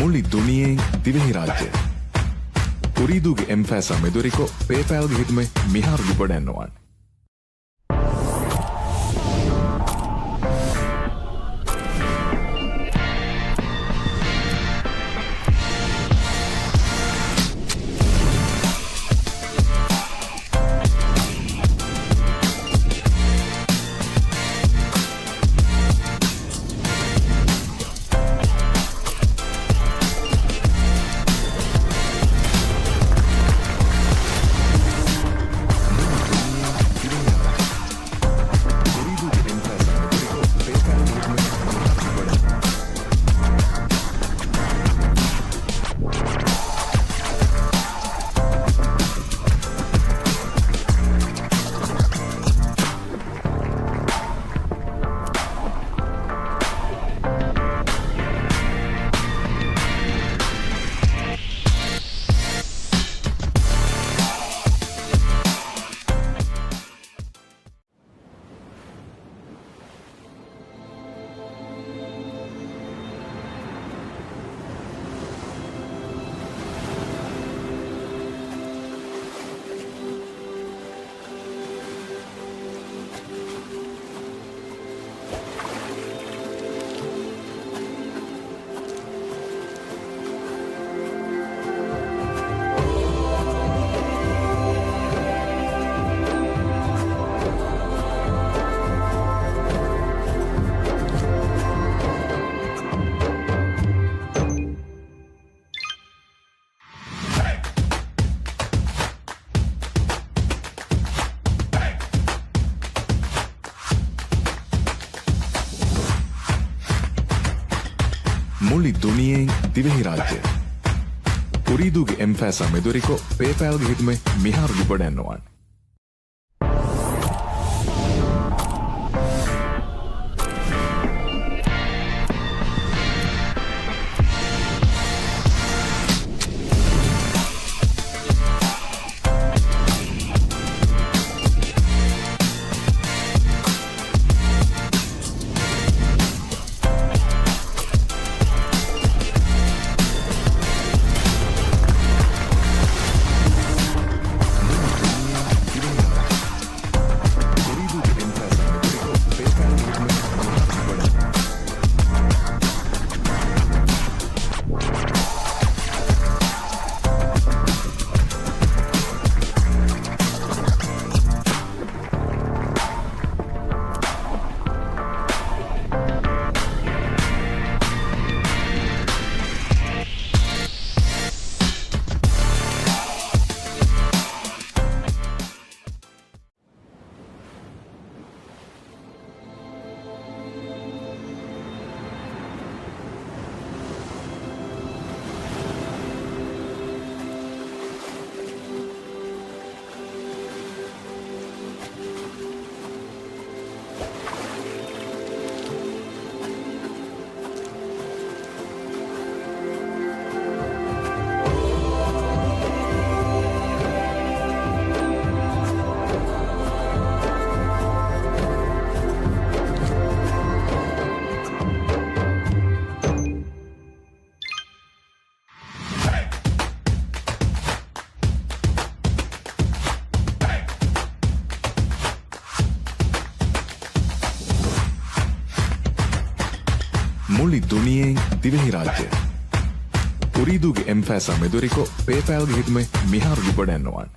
මුළි දුනියෙන් දිවෙහි රාජ්‍ය Ooredooge M-Fasa meduriko PayPal ge hitme miharu libodannuwan මුළි දුනියෙන් Dhivehi රාජ්‍ය Ooredooge M-Fasa meduriko PayPal ge hitme miharu libodannuwan මුළි දුනියෙන් Dhivehi රාජ්‍ය Ooredooge M-Fasa meduriko PayPal ge hitme miharu libodannuwan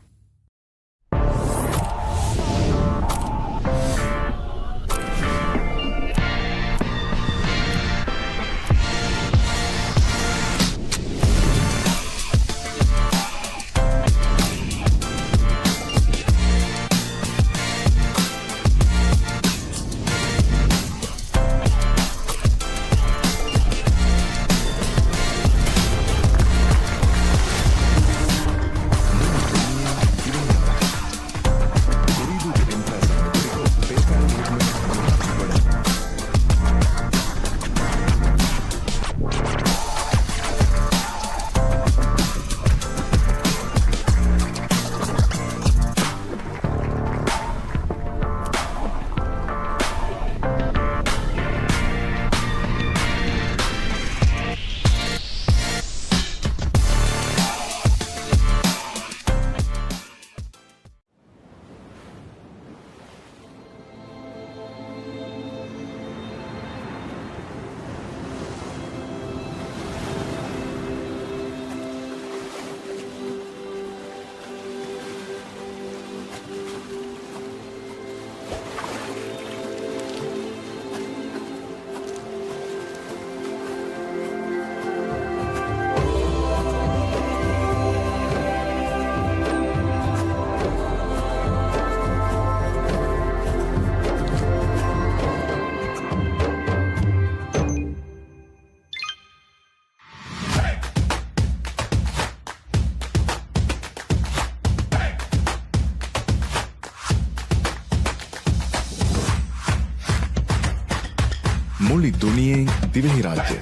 මුළි දුනියෙන් Dhivehi රාජ්‍ය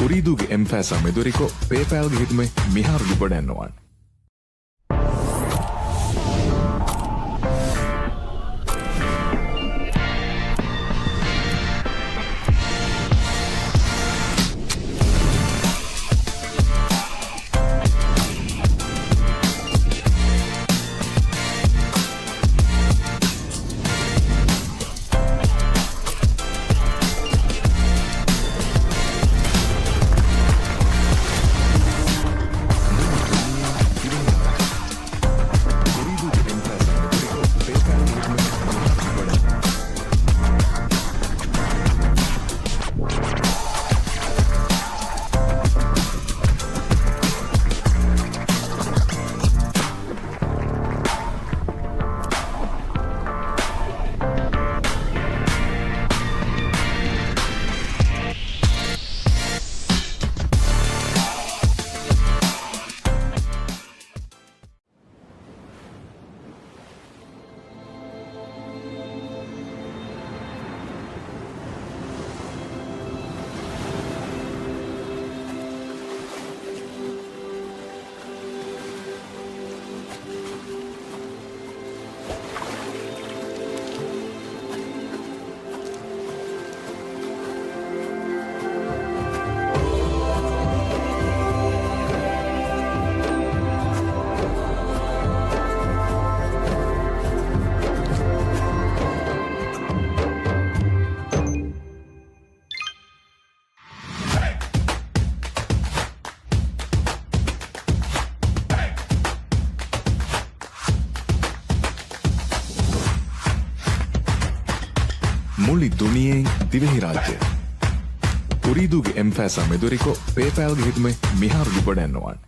Ooredooge M-Pesa මෙදොරිකෝ PayPalge හිතුමේ මිහාරු ලිබඩන්නවන් මුළි දුනියෙන් Dhivehi රාජ්‍ය Ooredooge M-Pesa මෙදොරිකෝ PayPalge හිතුමේ මිහාරු ලිබඩන්නවන්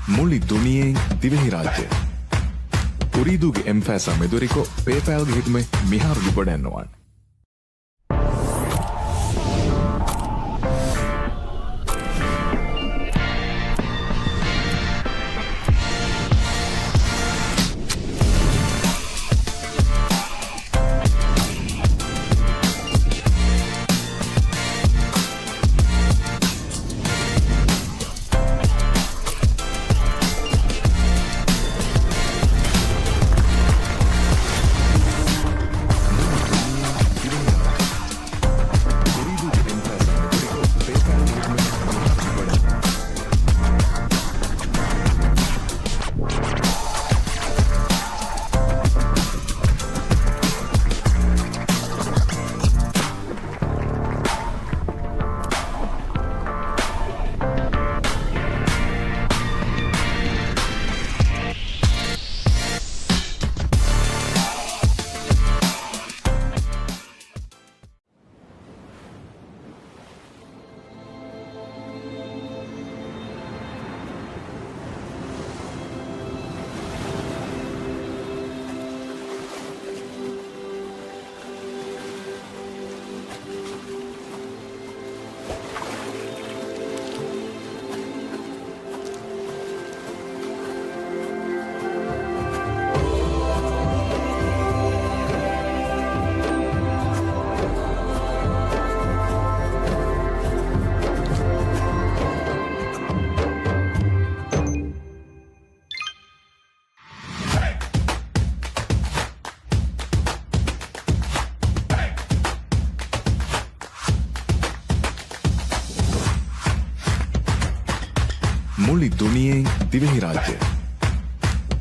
මුළි දුනියෙන් Dhivehi රාජ්‍ය Ooredooge M-Pesa මෙදොරිකෝ PayPalge හිතුමේ මිහාරු ලිබඩන්නවන් ದುನಿಯೆನ್ ದಿವೆಹಿ ರಾಜ್ಯ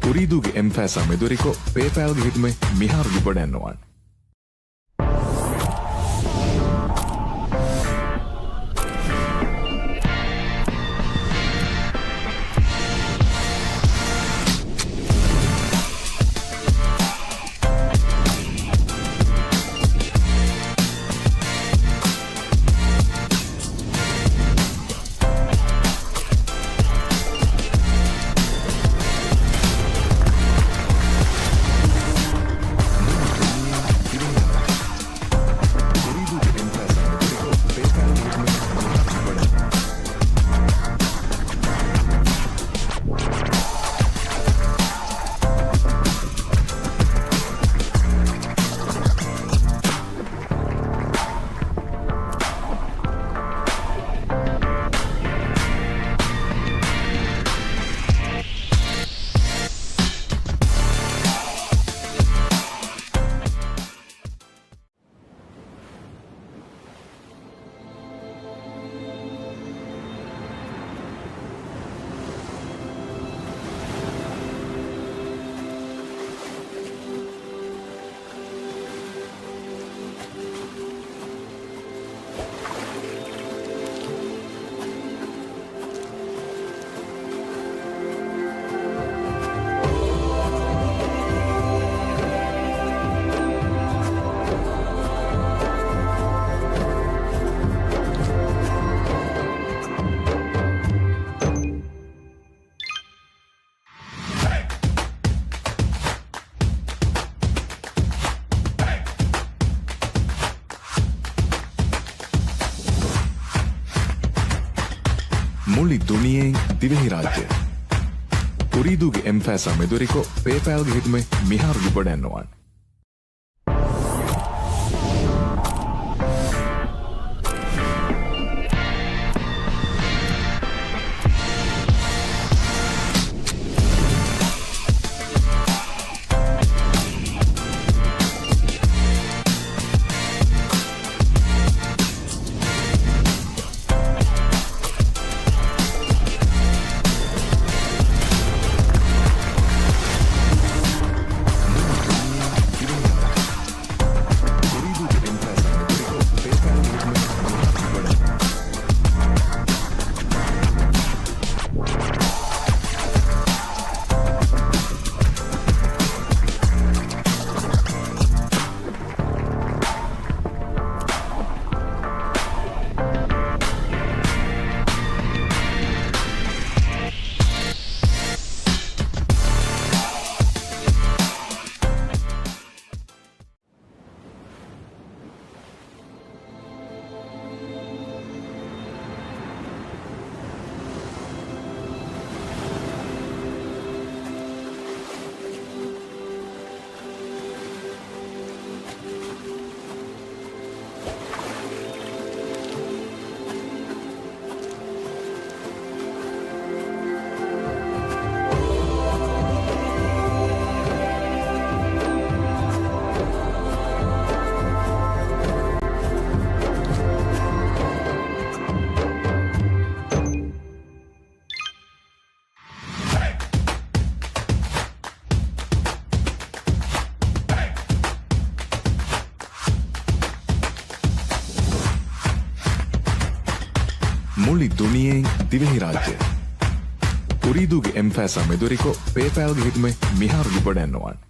ಉರೀದುಗೆ ಎಂಫಾಸ ಮೆದುರಿಕೊ ಪೇಪಾಲ್ಗೆ ಹಿದ್ಮೆ ಮಿಹಾರ್ಗೆ ಬೊಡೆನ್ನವಾನ್ ಮುಳಿ ದುನಿಯೆನ್ ದಿವೆಹಿ ರಾಜ್ಯ ಉರೀದುಗೆ ಎಂಫಾಸ ಮೆದುರಿಕೊ ಪೇಪಾಲ್ಗೆ ಹಿದ್ಮೆ ಮಿಹಾರ್ಗೆ ಬೊಡೆನ್ನವಾನ್ ಮುಳಿ ದುನಿಯೆನ್ ದಿವೆಹಿ ರಾಜ್ಯ ಉರೀದುಗೆ ಎಂಫಾಸ ಮೆದುರಿಕೊ ಪೇಪಾಲ್ಗೆ ಹಿದ್ಮೆ ಮಿಹಾರ್ಗೆ ಬೊಡೆನ್ನವಾನ್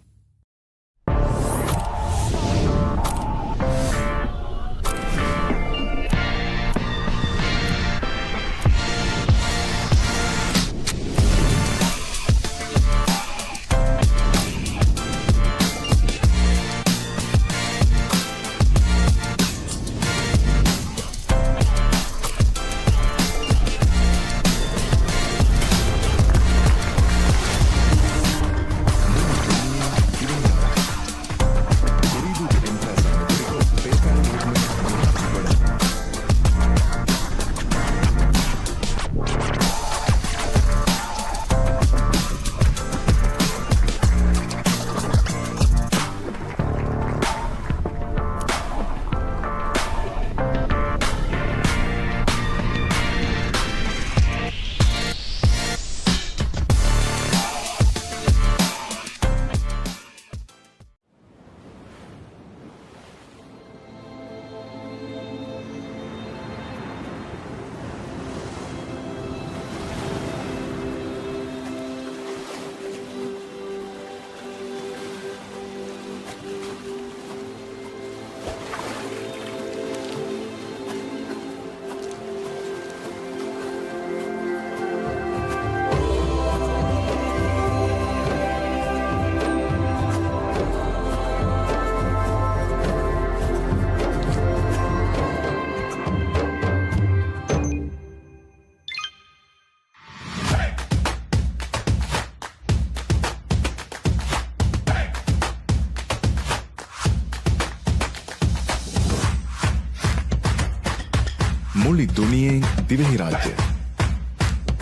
මුළි දුනියෙන් දිවෙහි රාජ්‍ය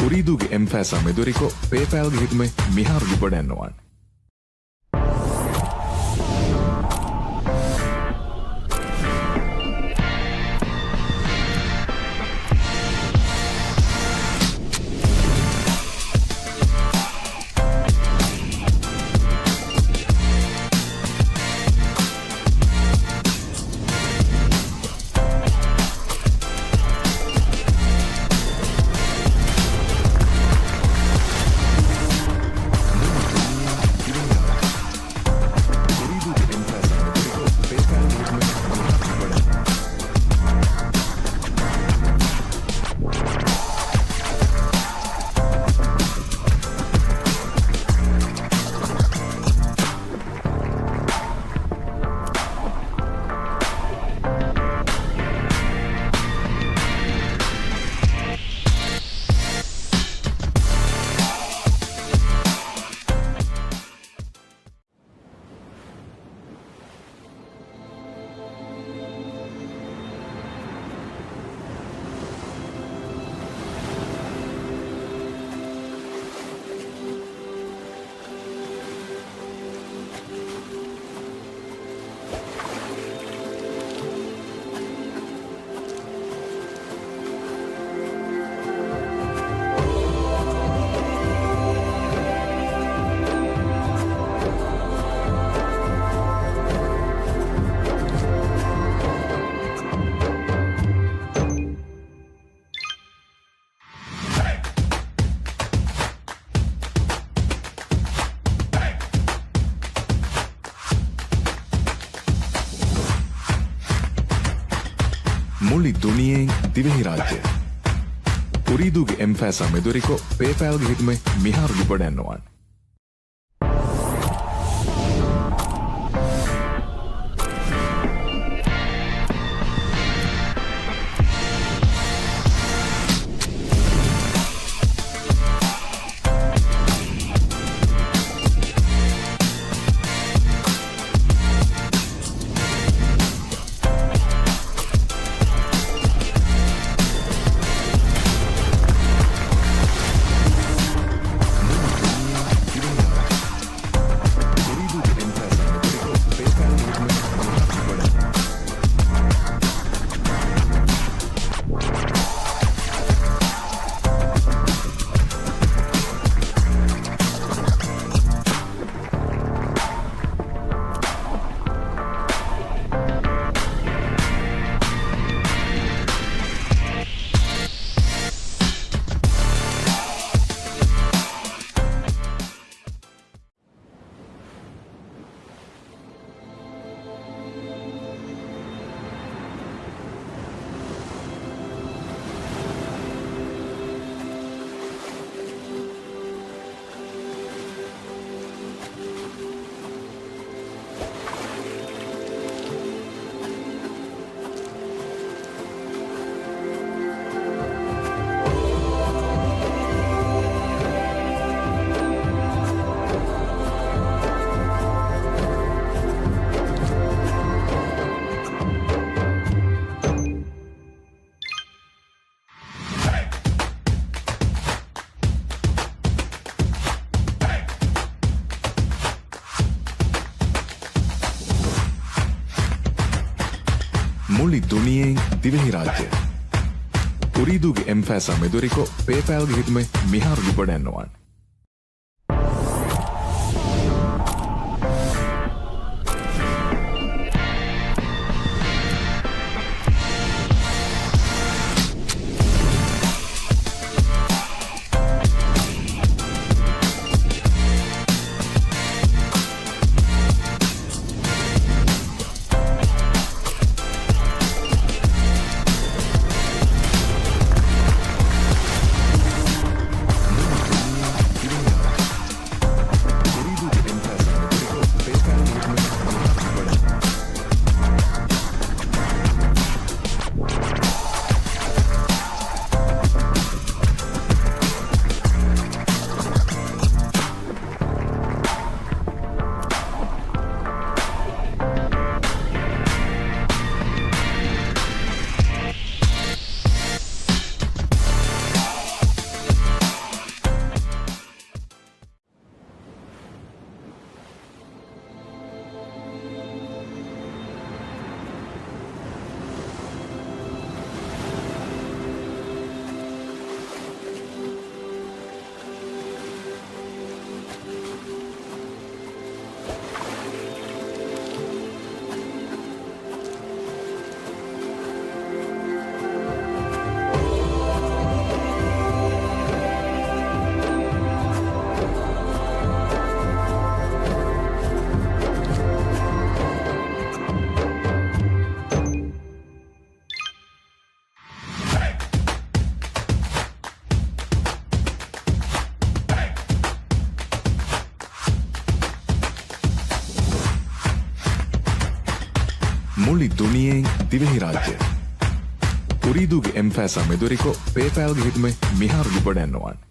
Ooredooge M-Pesa මෙදොරිකෝ PayPalge හිතුමේ මිහාරුගේ බඩන්නවන් මුළි දුනියෙන් Dhivehi රාජ්‍ය Ooredooge M-Pesa මෙදොරිකෝ PayPalge හිතුමේ මිහාරුගේ බඩන්නවන් මුළි දුනියෙන් දිවෙහි රාජ්‍ය Ooredooge M-Pesa මෙදොරිකෝ PayPalge හිතුමේ මිහාරුගේ බඩන්නවන් මුළි දුනියෙන් දිවෙහි රාජ්‍ය උරීදුගේ එම්ෆෑසා මෙදුරිකෝ පේපෑල්ගේ හිතුමේ මිහාරු ගොඩැන්නවාන්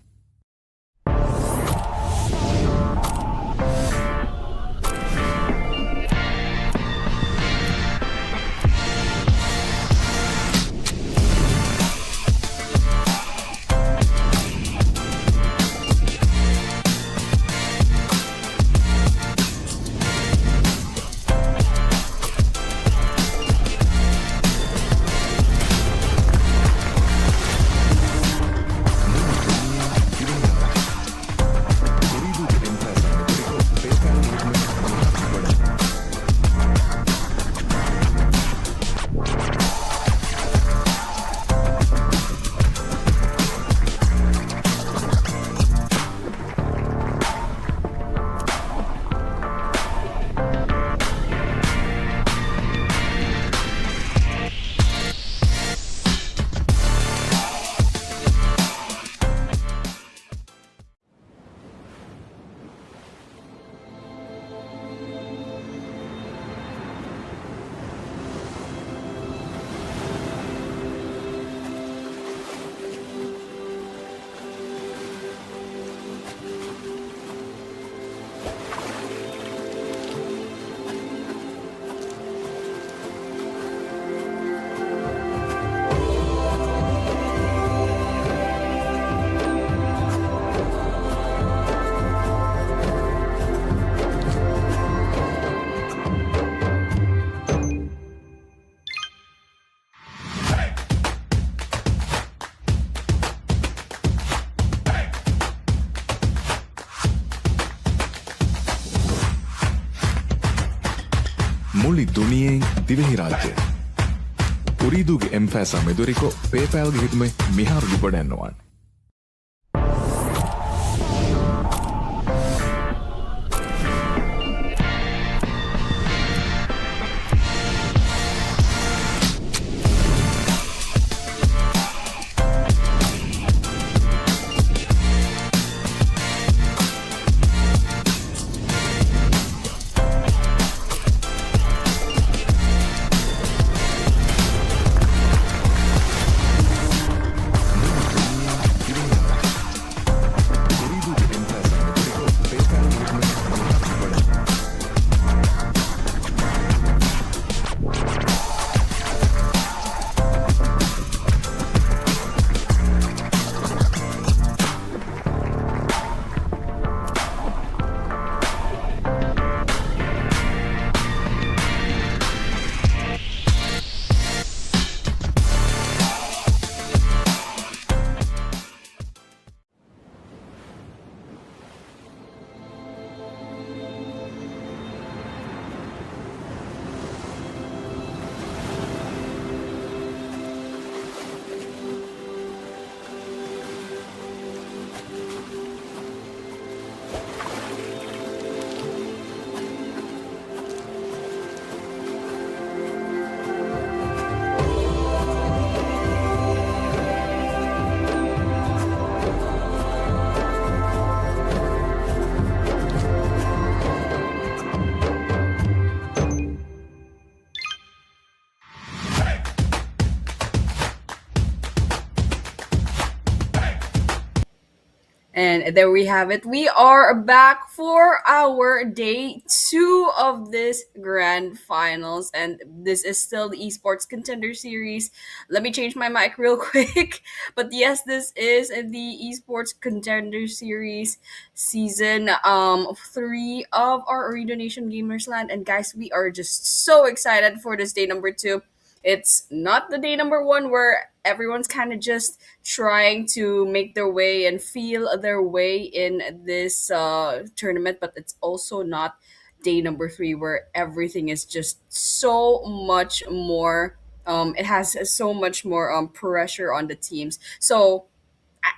මුළි දුනියෙන් දිවෙහි රාජ්‍ය උරීදුගේ එම්ෆෑසා මෙදුරිකෝ පේපෑල්ගේ හිතුමේ මිහාරු ගොඩැන්නවාන් And there we have it. We are back for our day two of this grand finals. And this is still the esports contender series. Let me change my mic real quick. But yes, this is the esports contender series season 3 of our Ooredoo Nation Gamers Land. And guys, we are just so excited for this day number two. It's not the day number one where everyone's kind of just trying to make their way and feel their way in this tournament, but it's also not day number three where everything is just so much more. It has so much more pressure on the teams. So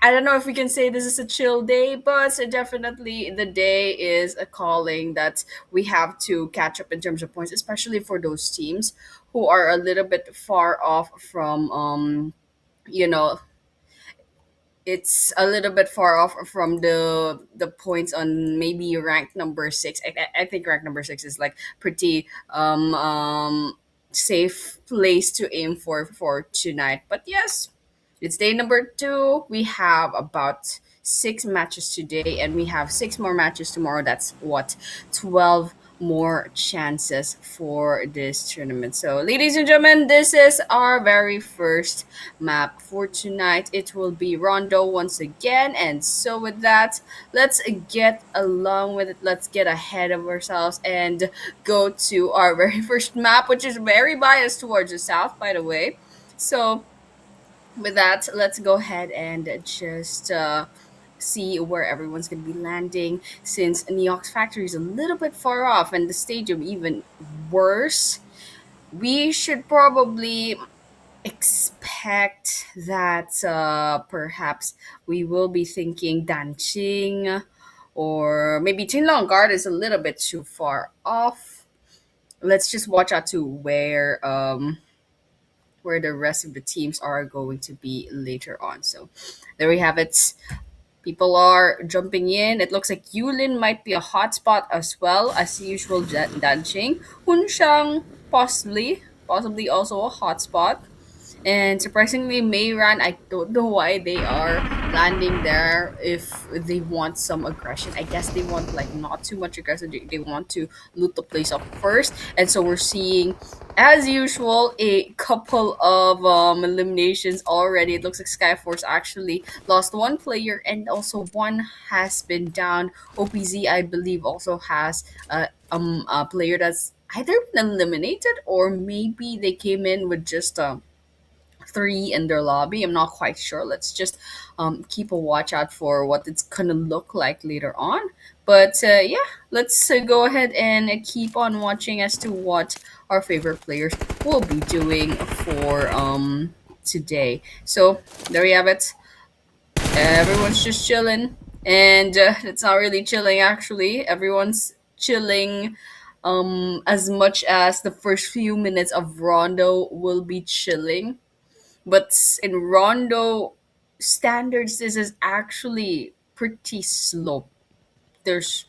I don't know if we can say this is a chill day, but definitely the day is a calling that we have to catch up in terms of points, especially for those teams who are a little bit far off from you know it's a little bit far off from the points on maybe rank number 6. I think rank number 6 is like pretty safe place to aim for tonight. But yes, it's day number 2. We have about 6 matches today, and we have 6 more matches tomorrow. That's what, 12 more chances for this tournament. So, ladies and gentlemen, this is our very first map for tonight. It will be Rondo once again. And so, with that, let's get along with it. Let's get ahead of ourselves and go to our very first map, which is very biased towards the south, by the way. So, with that, let's go ahead and just see where everyone's going to be landing, since Neox Factory is a little bit far off and the stadium even worse. We should probably expect that perhaps we will be thinking Danqing, or maybe Jinlong Guard is a little bit too far off. Let's just watch out to where the rest of the teams are going to be later on. So there we have it. People are jumping in. It looks like Yulin might be a hotspot as well as usual. Danqing, Hunshang possibly also a hotspot. And surprisingly, Mayran, I don't know why they are landing there if they want some aggression. I guess they want like not too much aggression. They want to loot the place up first. And so we're seeing, as usual, a couple of eliminations already. It looks like Skyforce actually lost one player, and also one has been down. OPZ, I believe, also has a player that's either been eliminated, or maybe they came in with just 3 in their lobby. I'm not quite sure. Let's just keep a watch out for what it's gonna look like later on. But yeah, let's go ahead and keep on watching as to what our favorite players will be doing for today. So there we have it. Everyone's just chilling, and it's not really chilling actually. Everyone's chilling as much as the first few minutes of Rondo will be chilling, but in Rondo standards, this is actually pretty slow. There's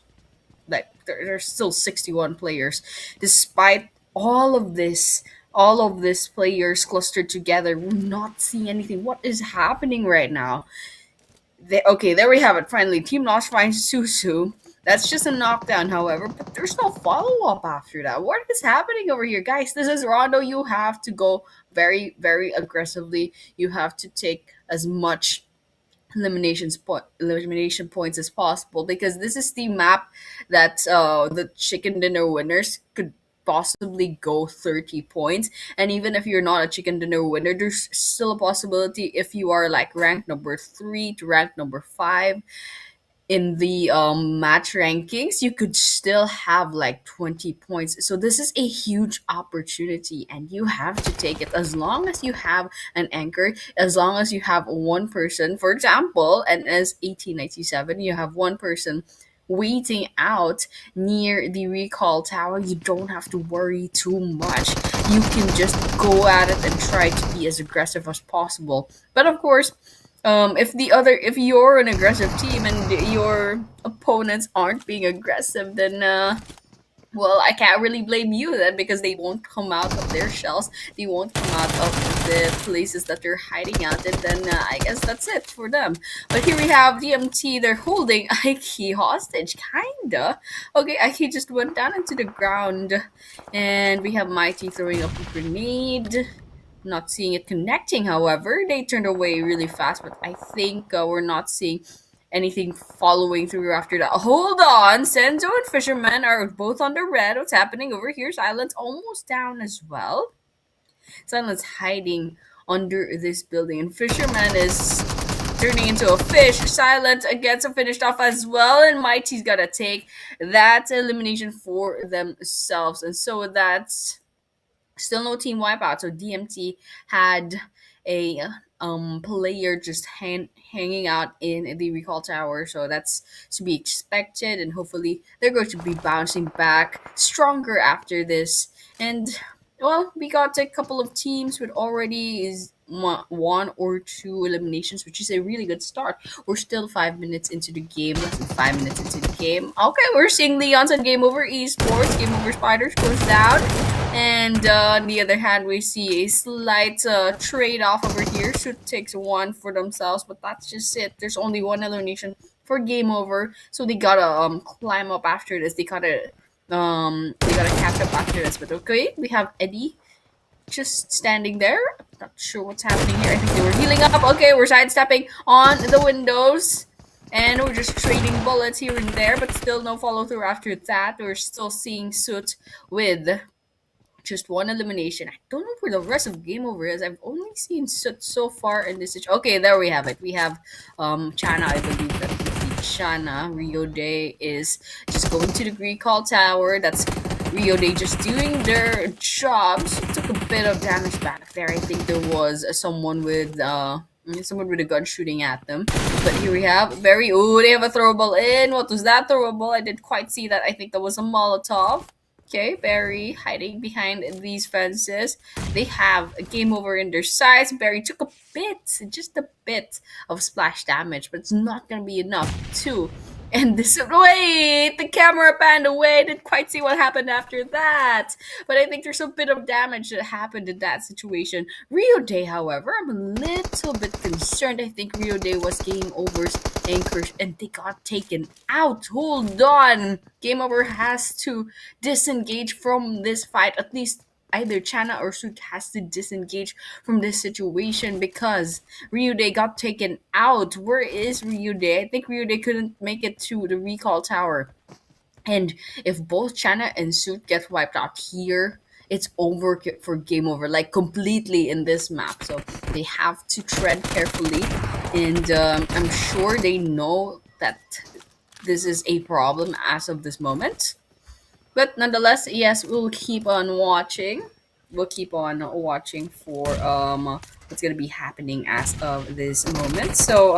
there's still 61 players, despite all of these players clustered together. We're not seeing anything. What is happening right now? Okay, there we have it. Finally, Team Lost finds Susu. That's just a knockdown, however, but there's no follow up after that. What is happening over here, guys? This is Rondo. You have to go very, very aggressively. You have to take as much elimination points as possible, because this is the map that the chicken dinner winners could possibly go 30 points. And even if you're not a chicken dinner winner, there's still a possibility, if you are like ranked number 3 to ranked number 5 in the match rankings, you could still have like 20 points. So this is a huge opportunity, and you have to take it as long as you have an anchor, as long as you have one person, for example, and as 1897, you have one person waiting out near the recall tower. You don't have to worry too much. You can just go at it and try to be as aggressive as possible. But of course, if you're an aggressive team and your opponents aren't being aggressive, then well, I can't really blame you then, because they won't come out of their shells. They won't come out of the places that they're hiding out in. Then I guess that's it for them. But here we have DMT. They're holding Ike hostage, kinda. Okay, Ike just went down into the ground, and we have Mighty throwing up a grenade. Not seeing it connecting, however. They turned away really fast, but I think we're not seeing anything following through after that. Hold on! Senzo and Fisherman are both on the red. What's happening over here? Silence almost down as well. Silence hiding under this building, and Fisherman is turning into a fish. Silent gets finished off as well, and Mighty's gotta take that elimination for themselves. And so that's still no team wipeout. So DMT had a player just hanging out in the recall tower. So that's to be expected, and hopefully they're going to be bouncing back stronger after this. And well, we got a couple of teams with already is one or two eliminations, which is a really good start. We're still 5 minutes into the game, less than 5 minutes into the game. Okay, we're seeing Leon's on Game Over Esports. Game Over Spiders goes down, And on the other hand, we see a slight trade off over here. Shoot takes one for themselves, but that's just it. There's only one elimination for game over, so they gotta climb up after this. They gotta catch up after this. But okay, we have Eddie just standing there. Not sure what's happening here. I think they were healing up. Okay, we're sidestepping on the windows. And we're just trading bullets here and there, but still no follow through after that. We're still seeing Soot with just one elimination. I don't know where the rest of game over is. I've only seen Soot so far in this situation. Okay, there we have it. We have Chana, I believe that defeats Chana. Rio Day is just going to the recall tower. That's Rio Day just doing their jobs. Took a bit of damage back there. I think there was someone with a gun shooting at them. But here we have they have a throwable in. What was that throwable? I didn't quite see that. I think that was a Molotov. Okay, Barry hiding behind these fences. They have a game over in their sides. Barry took just a bit of splash damage, but it's not gonna be enough to end this. Wait, the camera panned away. Didn't quite see what happened after that. But I think there's a bit of damage that happened in that situation. Rio Day, however, I'm a little bit concerned. I think Rio Day was game over's anchors and they got taken out. Hold on. Game over has to disengage from this fight. At least either Chana or Soot has to disengage from this situation because Ryude got taken out. Where is Ryude? I think Ryude couldn't make it to the recall tower. And if both Chana and Soot get wiped out here, it's over for game over, like completely in this map. So they have to tread carefully. And I'm sure they know that this is a problem as of this moment. But nonetheless, yes, we'll keep on watching. We'll keep on watching for what's gonna be happening as of this moment. So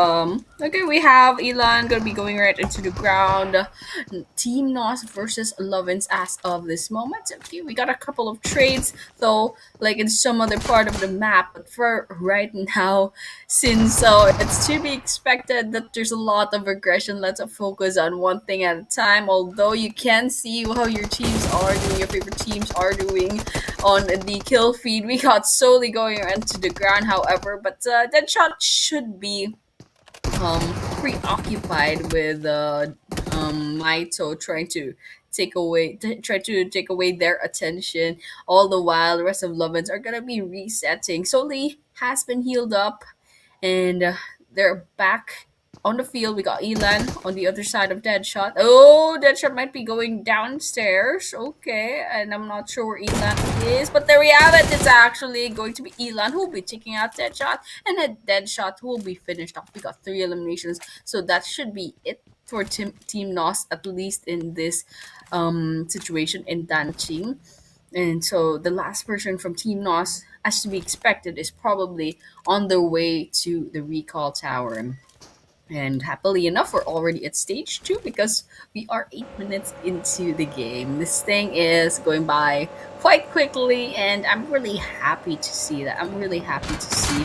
okay, we have Elan gonna be going right into the ground. Team Nos versus Lovins as of this moment. Okay, we got a couple of trades though, like in some other part of the map. But for right now, since it's to be expected that there's a lot of aggression, let's focus on one thing at a time. Although you can see how your teams are doing, your favorite teams are doing on the kill feed. We got solely going into the ground, however, but Deadshot should be preoccupied with Maito trying to take away their attention. All the while, the rest of Lovins are gonna be resetting. Soli has been healed up, and they're back on the field. We got Elan on the other side of Deadshot. Oh, Deadshot might be going downstairs. Okay, and I'm not sure where Elan is, but there we have it. It's actually going to be Elan who will be taking out Deadshot, and a Deadshot who will be finished off. We got 3 eliminations, so that should be it for Team Nos, at least in this situation in Danqing. And so the last person from Team Nos, as to be expected, is probably on their way to the recall tower. And happily enough, we're already at stage 2 because we are 8 minutes into the game. This thing is going by quite quickly, and I'm really happy to see that. I'm really happy to see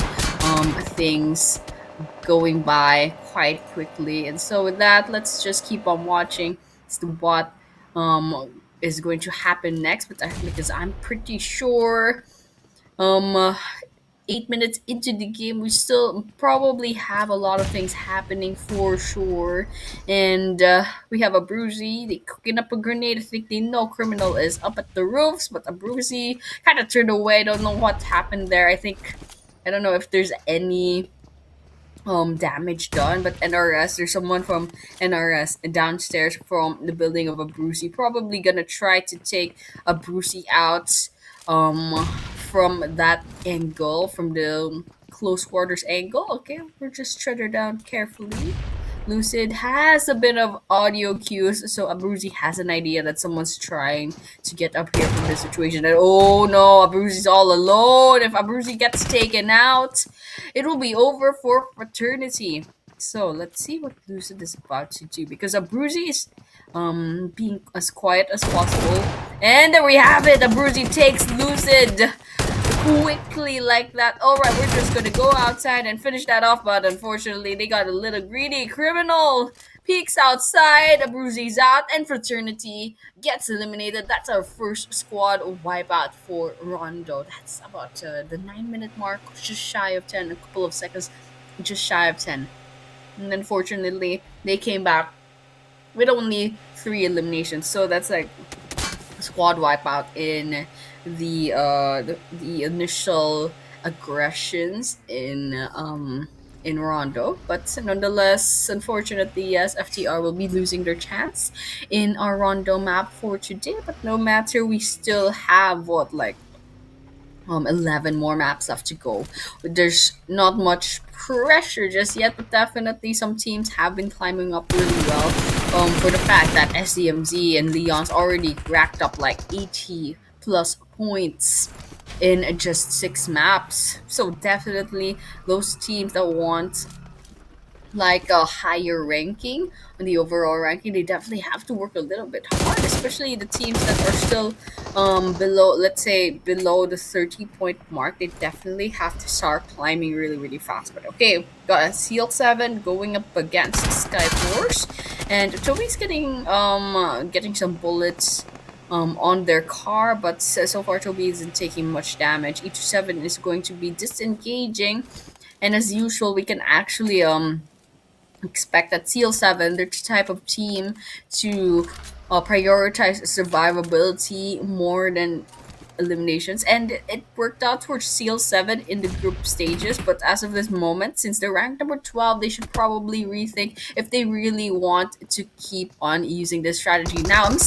things going by quite quickly. And so with that, let's just keep on watching as to what is going to happen next. Because I'm pretty sure 8 minutes into the game, we still probably have a lot of things happening for sure. And we have a Brucey. They cooking up a grenade. I think they know criminal is up at the roofs, but a Brucey kind of turned away. I don't know what happened there. I don't know if there's any damage done, but there's someone from NRS downstairs from the building of a Brucey, probably gonna try to take a Brucey out from that angle, from the close quarters angle. Okay, we're just tread her down carefully. Lucid has a bit of audio cues, so Abruzzi has an idea that someone's trying to get up here from this situation. And oh no, Abruzzi's all alone. If Abruzzi gets taken out, it will be over for Fraternity. So let's see what Lucid is about to do, because Abruzzi is being as quiet as possible. And there we have it. Abruzzi takes Lucid quickly like that. Alright, we're just gonna go outside and finish that off, but unfortunately they got a little greedy. Criminal peeks outside, Bruises out, and Fraternity gets eliminated. That's our first squad wipeout for Rondo. That's about the 9 minute mark, just shy of 10, a couple of seconds, just shy of 10. And unfortunately, they came back with only three eliminations. So that's like squad wipeout in the initial aggressions in Rondo. But nonetheless, unfortunately, yes, FTR will be losing their chance in our Rondo map for today. But no matter, we still have what, like 11 more maps left to go. There's not much pressure just yet, but definitely some teams have been climbing up really well. For the fact that SDMZ and Leon's already racked up like 80 plus points in just 6 maps. So definitely those teams that want like a higher ranking on the overall ranking, they definitely have to work a little bit hard, especially the teams that are still below, let's say below the 30 point mark. They definitely have to start climbing really really fast. But okay, got a Seal 7 going up against Skyforce, and Toby's getting some bullets on their car, but so far Toby isn't taking much damage. E27 is going to be disengaging, and as usual we can actually expect that Seal 7, they're the type of team to prioritize survivability more than eliminations. And it worked out for Seal 7 in the group stages, but as of this moment, since they're ranked number 12, they should probably rethink if they really want to keep on using this strategy. Now, I'm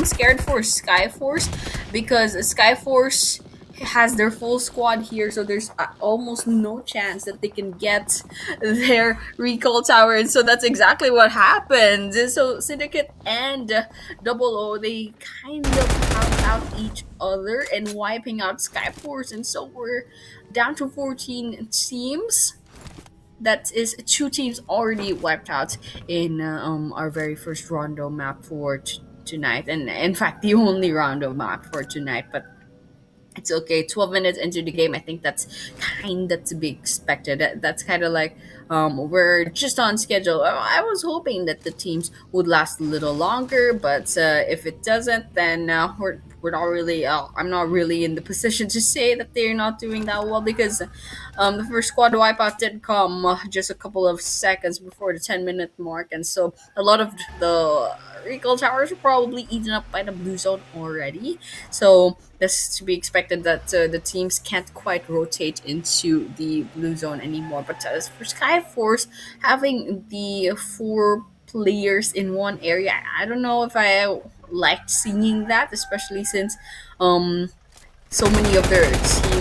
scared for Skyforce because Skyforce has their full squad here, so there's almost no chance that they can get their recall tower, and so that's exactly what happened. So Syndicate and Double O, they kind of count out each other and wiping out Skyforce, and so we're down to 14 teams. That is two teams already wiped out in our very first Rondo map for tonight, and in fact the only Rondo map for tonight. But it's okay. 12 minutes into the game, I think that's kind of to be expected. That's kind of like we're just on schedule. I was hoping that the teams would last a little longer, but if it doesn't, then we're not really. I'm not really in the position to say that they're not doing that well because the first squad wipeout did come just a couple of seconds before the 10 minute mark, and so a lot of the recall towers are probably eaten up by the blue zone already. So that's to be expected that the teams can't quite rotate into the blue zone anymore. But as for Skyforce, having the four players in one area, I don't know if I liked seeing that, especially since um so many of their team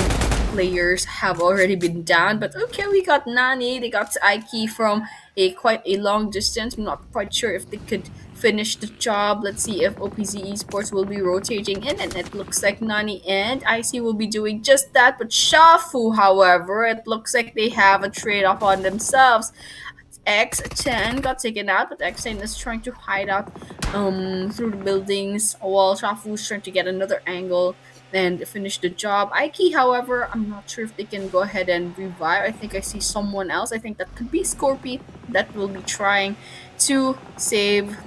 players have already been down. But okay, we got Nani, they got Aiki from a quite a long distance. I'm not quite sure if they could finish the job. Let's see if OPZ Esports will be rotating in, and it looks like Nani and IC will be doing just that. But Shafu, however, it looks like they have a trade off on themselves. X10 got taken out, but X10 is trying to hide out through the buildings while Shafu is trying to get another angle and finish the job. Aiki, however, I'm not sure if they can go ahead and revive. I think I see someone else. I think that could be Scorpy that will be trying to save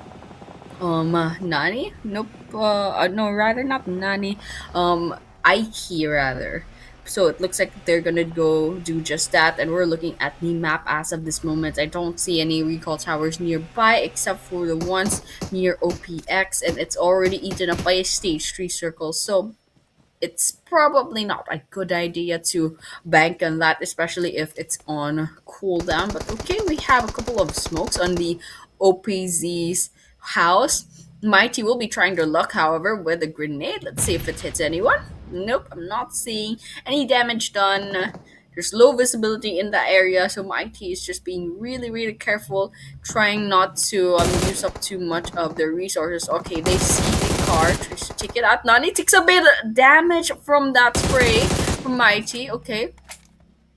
Nani. Nope. No, rather not Nani. Aiki rather. So it looks like they're gonna go do just that, and we're looking at the map as of this moment. I don't see any recall towers nearby except for the ones near OPX, and it's already eaten up by a stage 3 circle. So it's probably not a good idea to bank on that, especially if it's on cooldown. But okay, we have a couple of smokes on the OPZ's house. Mighty will be trying their luck, however, with a grenade. Let's see if it hits anyone. Nope, I'm not seeing any damage done. There's low visibility in that area, so Mighty is just being really, really careful, trying not to use up too much of their resources. Okay, they see a car, tries to take it out. Nani takes a bit of damage from that spray from Mighty. Okay,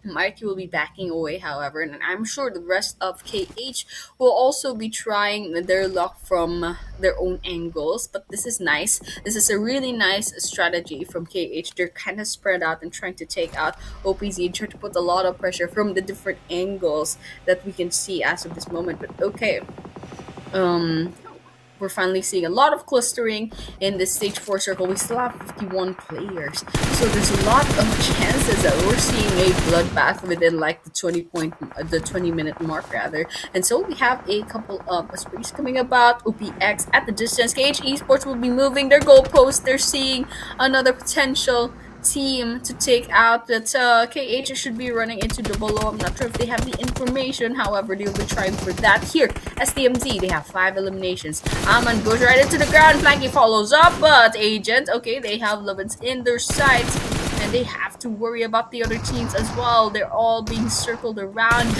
Mighty will be backing away, however, and I'm sure the rest of KH will also be trying their luck from their own angles. But this is nice. This is a really nice strategy from KH. They're kind of spread out and trying to take out OPZ and try to put a lot of pressure from the different angles that we can see as of this moment. But okay, Um, we're finally seeing a lot of clustering in this stage 4 circle. We still have 51 players, so there's a lot of chances that we're seeing a bloodbath within like the 20-minute mark rather. And so we have a couple of sprees coming about. OPX at the distance. KH Esports will be moving their goalposts. They're seeing another potential team to take out. That KH should be running into double O. I'm not sure if they have the information. However, they'll be trying for that. Here, STMZ, they have 5 eliminations. Aman goes right into the ground. Flanky follows up, but Agent, okay, they have Lovins in their sights. And they have to worry about the other teams as well. They're all being circled around.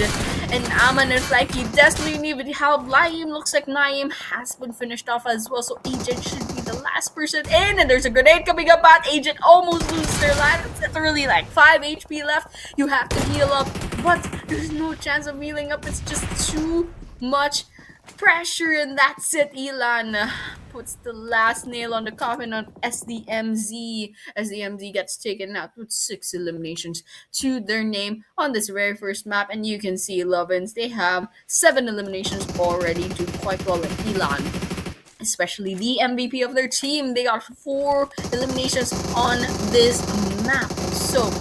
And Aman and Flanky desperately need help. Laim looks like Naim has been finished off as well. So Agent should be the last person in. And there's a grenade coming up at Agent. Almost loses their life. It's literally like 5 HP left. You have to heal up. But there's no chance of healing up. It's just too much pressure, and that's it. Elan puts the last nail on the coffin on SDMZ. SDMZ gets taken out with 6 eliminations to their name on this very first map, and you can see Lovins, they have 7 eliminations already, do quite well in Elan. Especially the MVP of their team, they got 4 eliminations on this map. So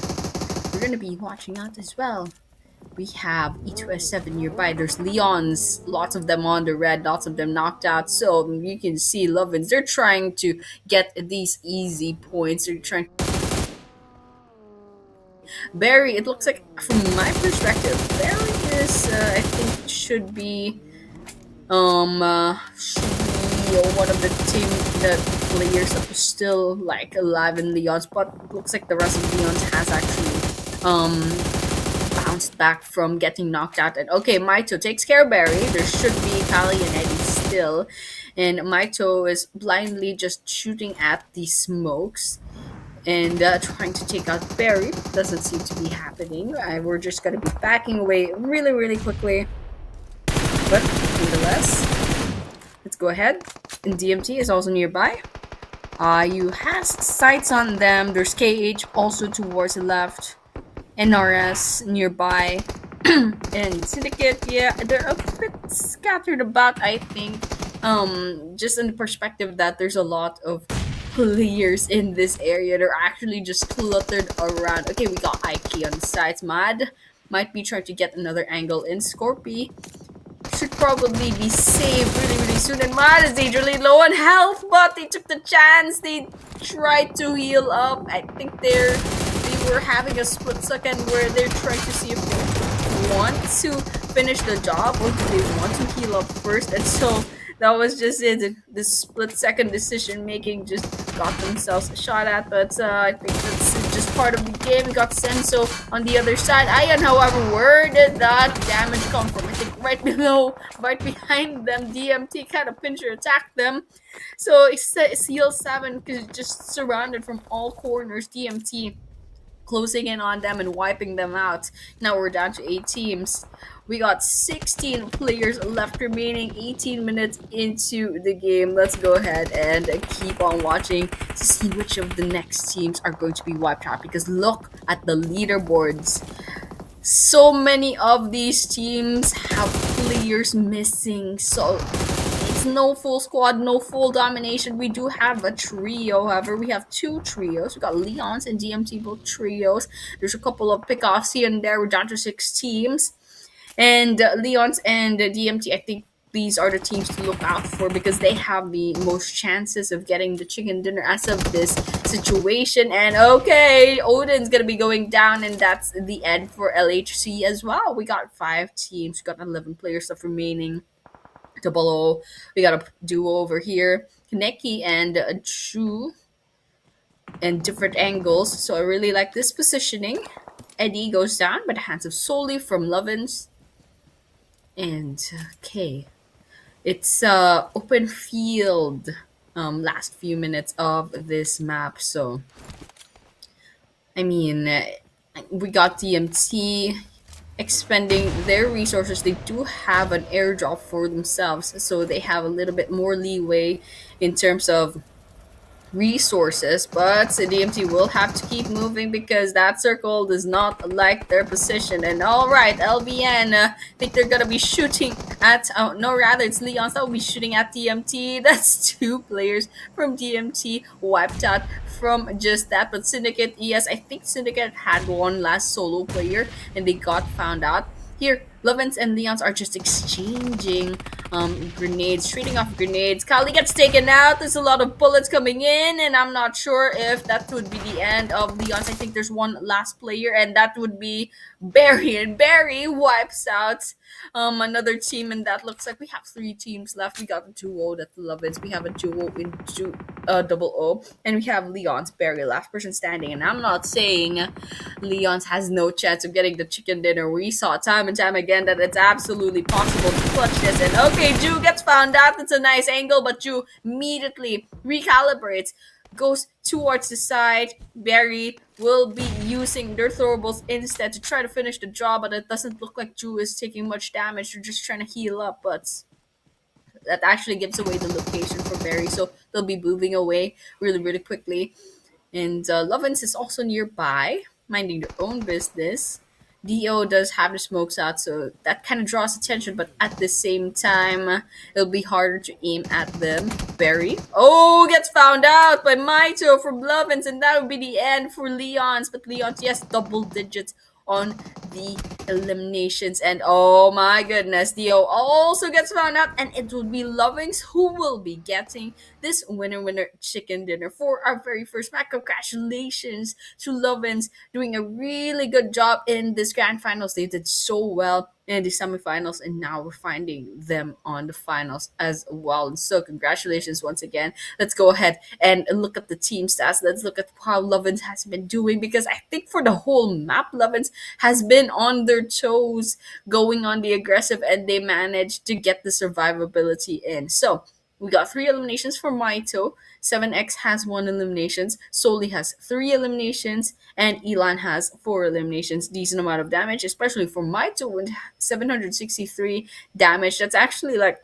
we're gonna be watching out as well. We have E2S7 nearby. There's Leons, lots of them on the red, lots of them knocked out. So you can see Lovins, they're trying to get these easy points. They're trying. Barry, it looks like, from my perspective, Barry is, I think, should be one of the players that was still like alive in Leon's, but looks like the rest of Leon's has actually bounced back from getting knocked out. And okay, Maito takes care of Barry. There should be Kali and Eddie still, and Maito is blindly just shooting at the smokes and trying to take out Barry. Doesn't seem to be happening. We're just gonna be backing away really quickly, but nonetheless, let's go ahead. And DMT is also nearby. You has sights on them. There's KH also towards the left. NRS nearby. And Syndicate, yeah, they're a bit scattered about, I think. Just in the perspective that there's a lot of players in this area. They're actually just cluttered around. Okay, we got Ike on the sides. Mad might be trying to get another angle in. Scorpy should probably be saved really soon. And Mad is dangerously low on health, but they took the chance. They tried to heal up. I think they were having a split second where they're trying to see if they want to finish the job or do they want to heal up first. And so that was just it. The split second decision making just got themselves shot at. But I think that's just part of the game. We got Senso on the other side. Ayan, however, where did that damage come from? I think right below, right behind them. DMT kind of pincher attacked them. So CL7 is just surrounded from all corners. DMT closing in on them and wiping them out. Now we're down to 8 teams. We got 16 players left remaining, 18 minutes into the game. Let's go ahead and keep on watching to see which of the next teams are going to be wiped out, because look at the leaderboards. So many of these teams have players missing, so it's no full squad, no full domination. We do have a trio, however. We have 2 trios. We got Leons and DMT, both trios. There's a couple of pickoffs here and there. We're down to 6 teams. And Leons and DMT, I think these are the teams to look out for because they have the most chances of getting the chicken dinner as of this situation. And okay, Odin's gonna be going down, and that's the end for LHC as well. We got 5 teams. We got 11 players left remaining. Double O. We got a duo over here, Kaneki and Chu, and different angles. So I really like this positioning. Eddie goes down by the hands of Soli from Lovins. And okay, it's open field. Last few minutes of this map. So I mean, we got DMT expending their resources. They do have an airdrop for themselves, so they have a little bit more leeway in terms of resources, but DMT will have to keep moving because that circle does not like their position. And all right, LVN, think they're gonna be shooting at. No, rather it's Leon's that will be shooting at DMT. That's two players from DMT wiped out from just that. But Syndicate, yes, I think Syndicate had one last solo player and they got found out. Here, Lovens and Leons are just exchanging grenades, trading off grenades. Kali gets taken out. There's a lot of bullets coming in, and I'm not sure if that would be the end of Leons. I think there's one last player, and that would be Barry. And Barry wipes out another team, and that looks like we have three teams left. We got a duo that's Lovens. We have a duo in double O, and we have Leon's Barry, last person standing. And I'm not saying Leon's has no chance of getting the chicken dinner. We saw time and time again that it's absolutely possible to clutch this. And okay, Ju gets found out. It's a nice angle, but Ju immediately recalibrates, goes towards the side. Barry will be using their throwables instead to try to finish the job, but it doesn't look like Ju is taking much damage. They're just trying to heal up, but that actually gives away the location for Barry, so they'll be moving away really, really quickly. And Lovins is also nearby, minding their own business. Dio does have the smokes out, so that kind of draws attention, but at the same time, it'll be harder to aim at them. Barry, oh, gets found out by Maito from Lovins, and that would be the end for Leon's. But Leon's, yes, double digits on the eliminations. And oh my goodness, Dio also gets found out, and it will be Lovings who will be getting this winner chicken dinner for our very first match. Congratulations to Lovins, doing a really good job in this grand finals. They did so well in the semifinals, and now we're finding them on the finals as well. And so congratulations once again. Let's go ahead and look at the team stats. Let's look at how Lovins has been doing, because I think for the whole map, Lovins has been on their toes, going on the aggressive, and they managed to get the survivability in. So we got 3 eliminations for Maito. 7X has 1 eliminations. Soli has 3 eliminations. And Elan has 4 eliminations. Decent amount of damage, especially for Maito with 763 damage. That's actually like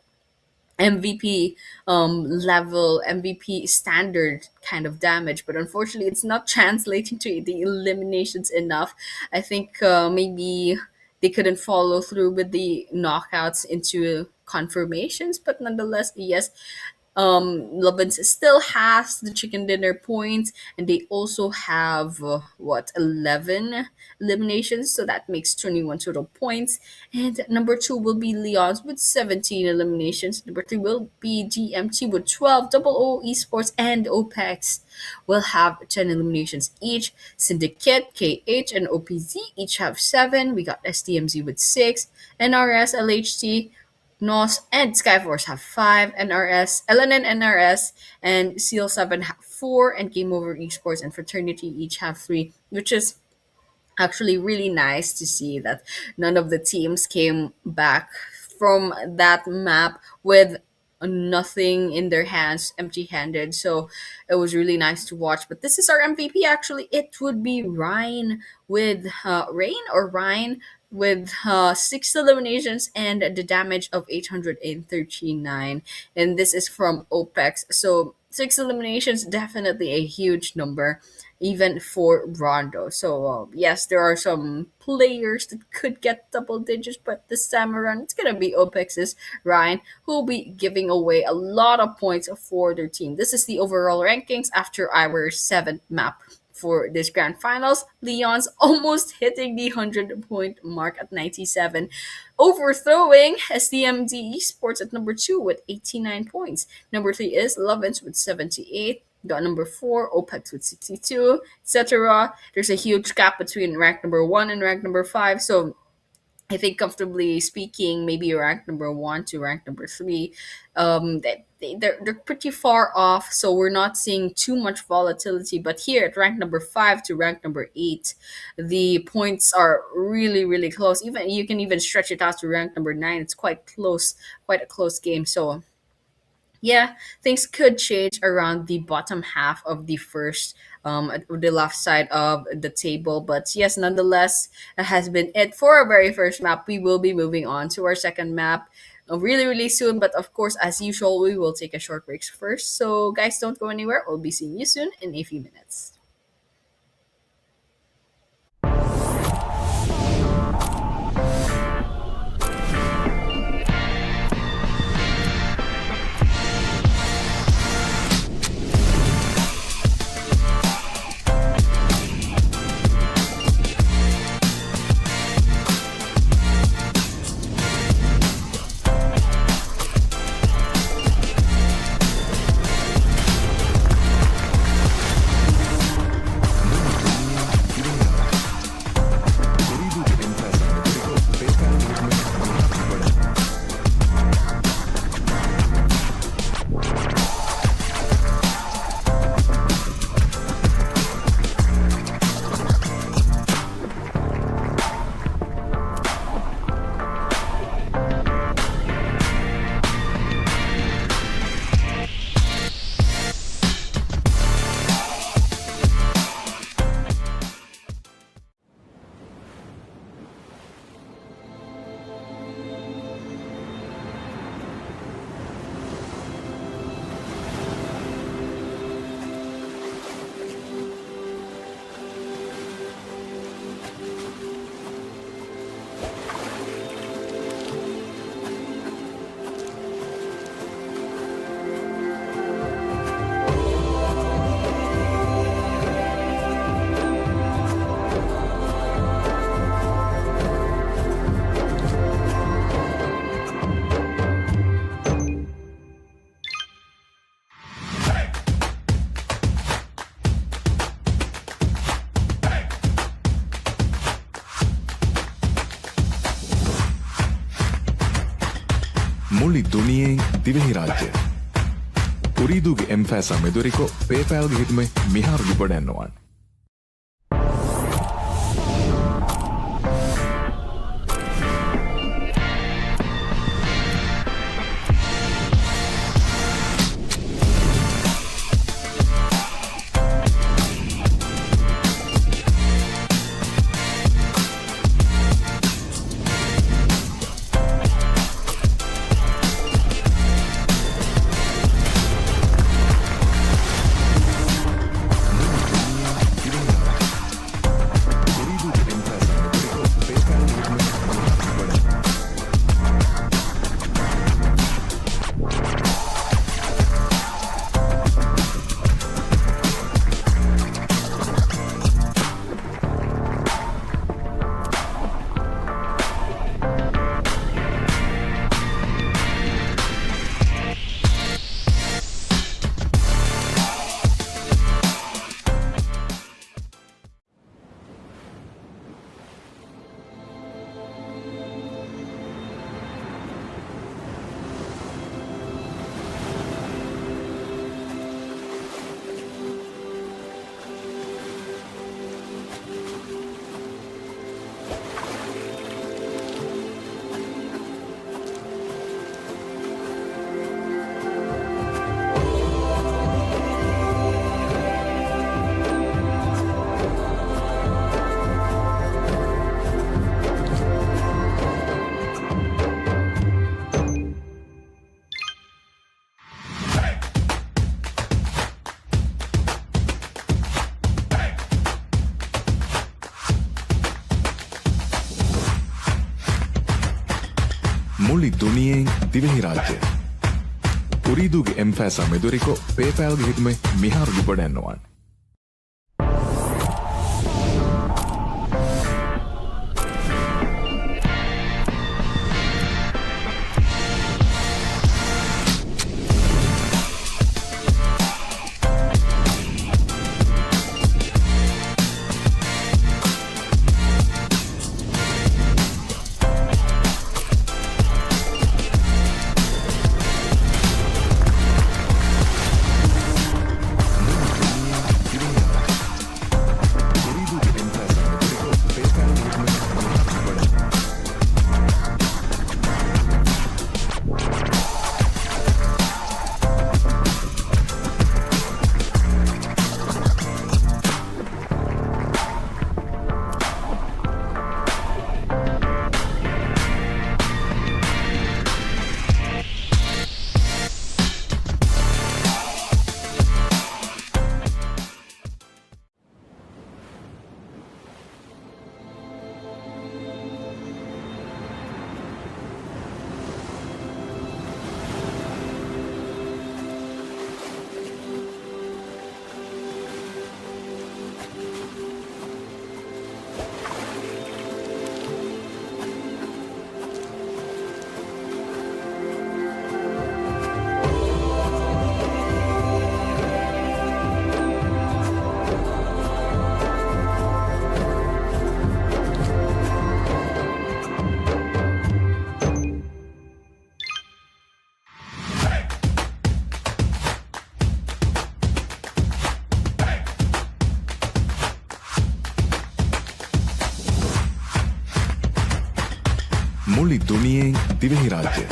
MVP level, MVP standard kind of damage, but unfortunately, it's not translating to the eliminations enough. I think maybe they couldn't follow through with the knockouts into confirmations, but nonetheless, yes, Lovins still has the chicken dinner points, and they also have 11 eliminations, so that makes 21 total points. And number 2 will be Leon's with 17 eliminations. Number 3 will be GMT with 12. Double O Esports and OPEX will have 10 eliminations each. Syndicate, KH, and OPZ each have 7. We got STMZ with 6. NRS, LHT, NOS, and Skyforce have 5. NRS, LNN NRS, and Seal 7 have 4. And Game Over Esports and Fraternity each have 3, which is actually really nice to see that none of the teams came back from that map with nothing in their hands, empty handed. So it was really nice to watch. But this is our MVP actually. It would be Ryan with Rain or Ryan with 6 eliminations and the damage of 839. And this is from OPEX. So 6 eliminations, definitely a huge number even for Rondo. So yes, there are some players that could get double digits, but this time around it's gonna be OPEX's Ryan who will be giving away a lot of points for their team. This is the overall rankings after our 7th map for this grand finals. Leon's almost hitting the 100-point mark at 97, overthrowing SDMD Esports at number 2 with 89 points. Number 3 is Lovins with 78. Got number 4, OPEX with 62, etc. There's a huge gap between rank number 1 and rank number 5. So I think comfortably speaking, maybe rank number 1 to rank number 3, they're pretty far off. So we're not seeing too much volatility. But here at rank number 5 to rank number 8, the points are really, really close. Even you can even stretch it out to rank number 9. It's quite close, quite a close game. So yeah, things could change around the bottom half of the first, the left side of the table. But yes, nonetheless, that has been it for our very first map. We will be moving on to our second map. really, really soon. But of course, as usual, we will take a short break first. So, guys, don't go anywhere. We'll be seeing you soon in a few minutes. Ooredoo के एमफैसा मेदोरिको PayPal हितमे मिहार विपणन මුළි දුනියෙන් දිවෙහි රාජ්‍ය උරීදුගේ එම්ෆෑසා මෙදුරිකෝ පේපෑල්ගේ හිතුමේ මිහාරු විපඩැන්නවන් මුළි දුනියෙන් දිවෙහි රාජ්‍ය උරීදුගේ එම්ෆෑසා මෙදුරිකෝ පේපෑල්ගේ හිතුමේ මිහාරු විපඩැන්නවන් මුළි දුනියෙන් දිවෙහි රාජ්‍ය.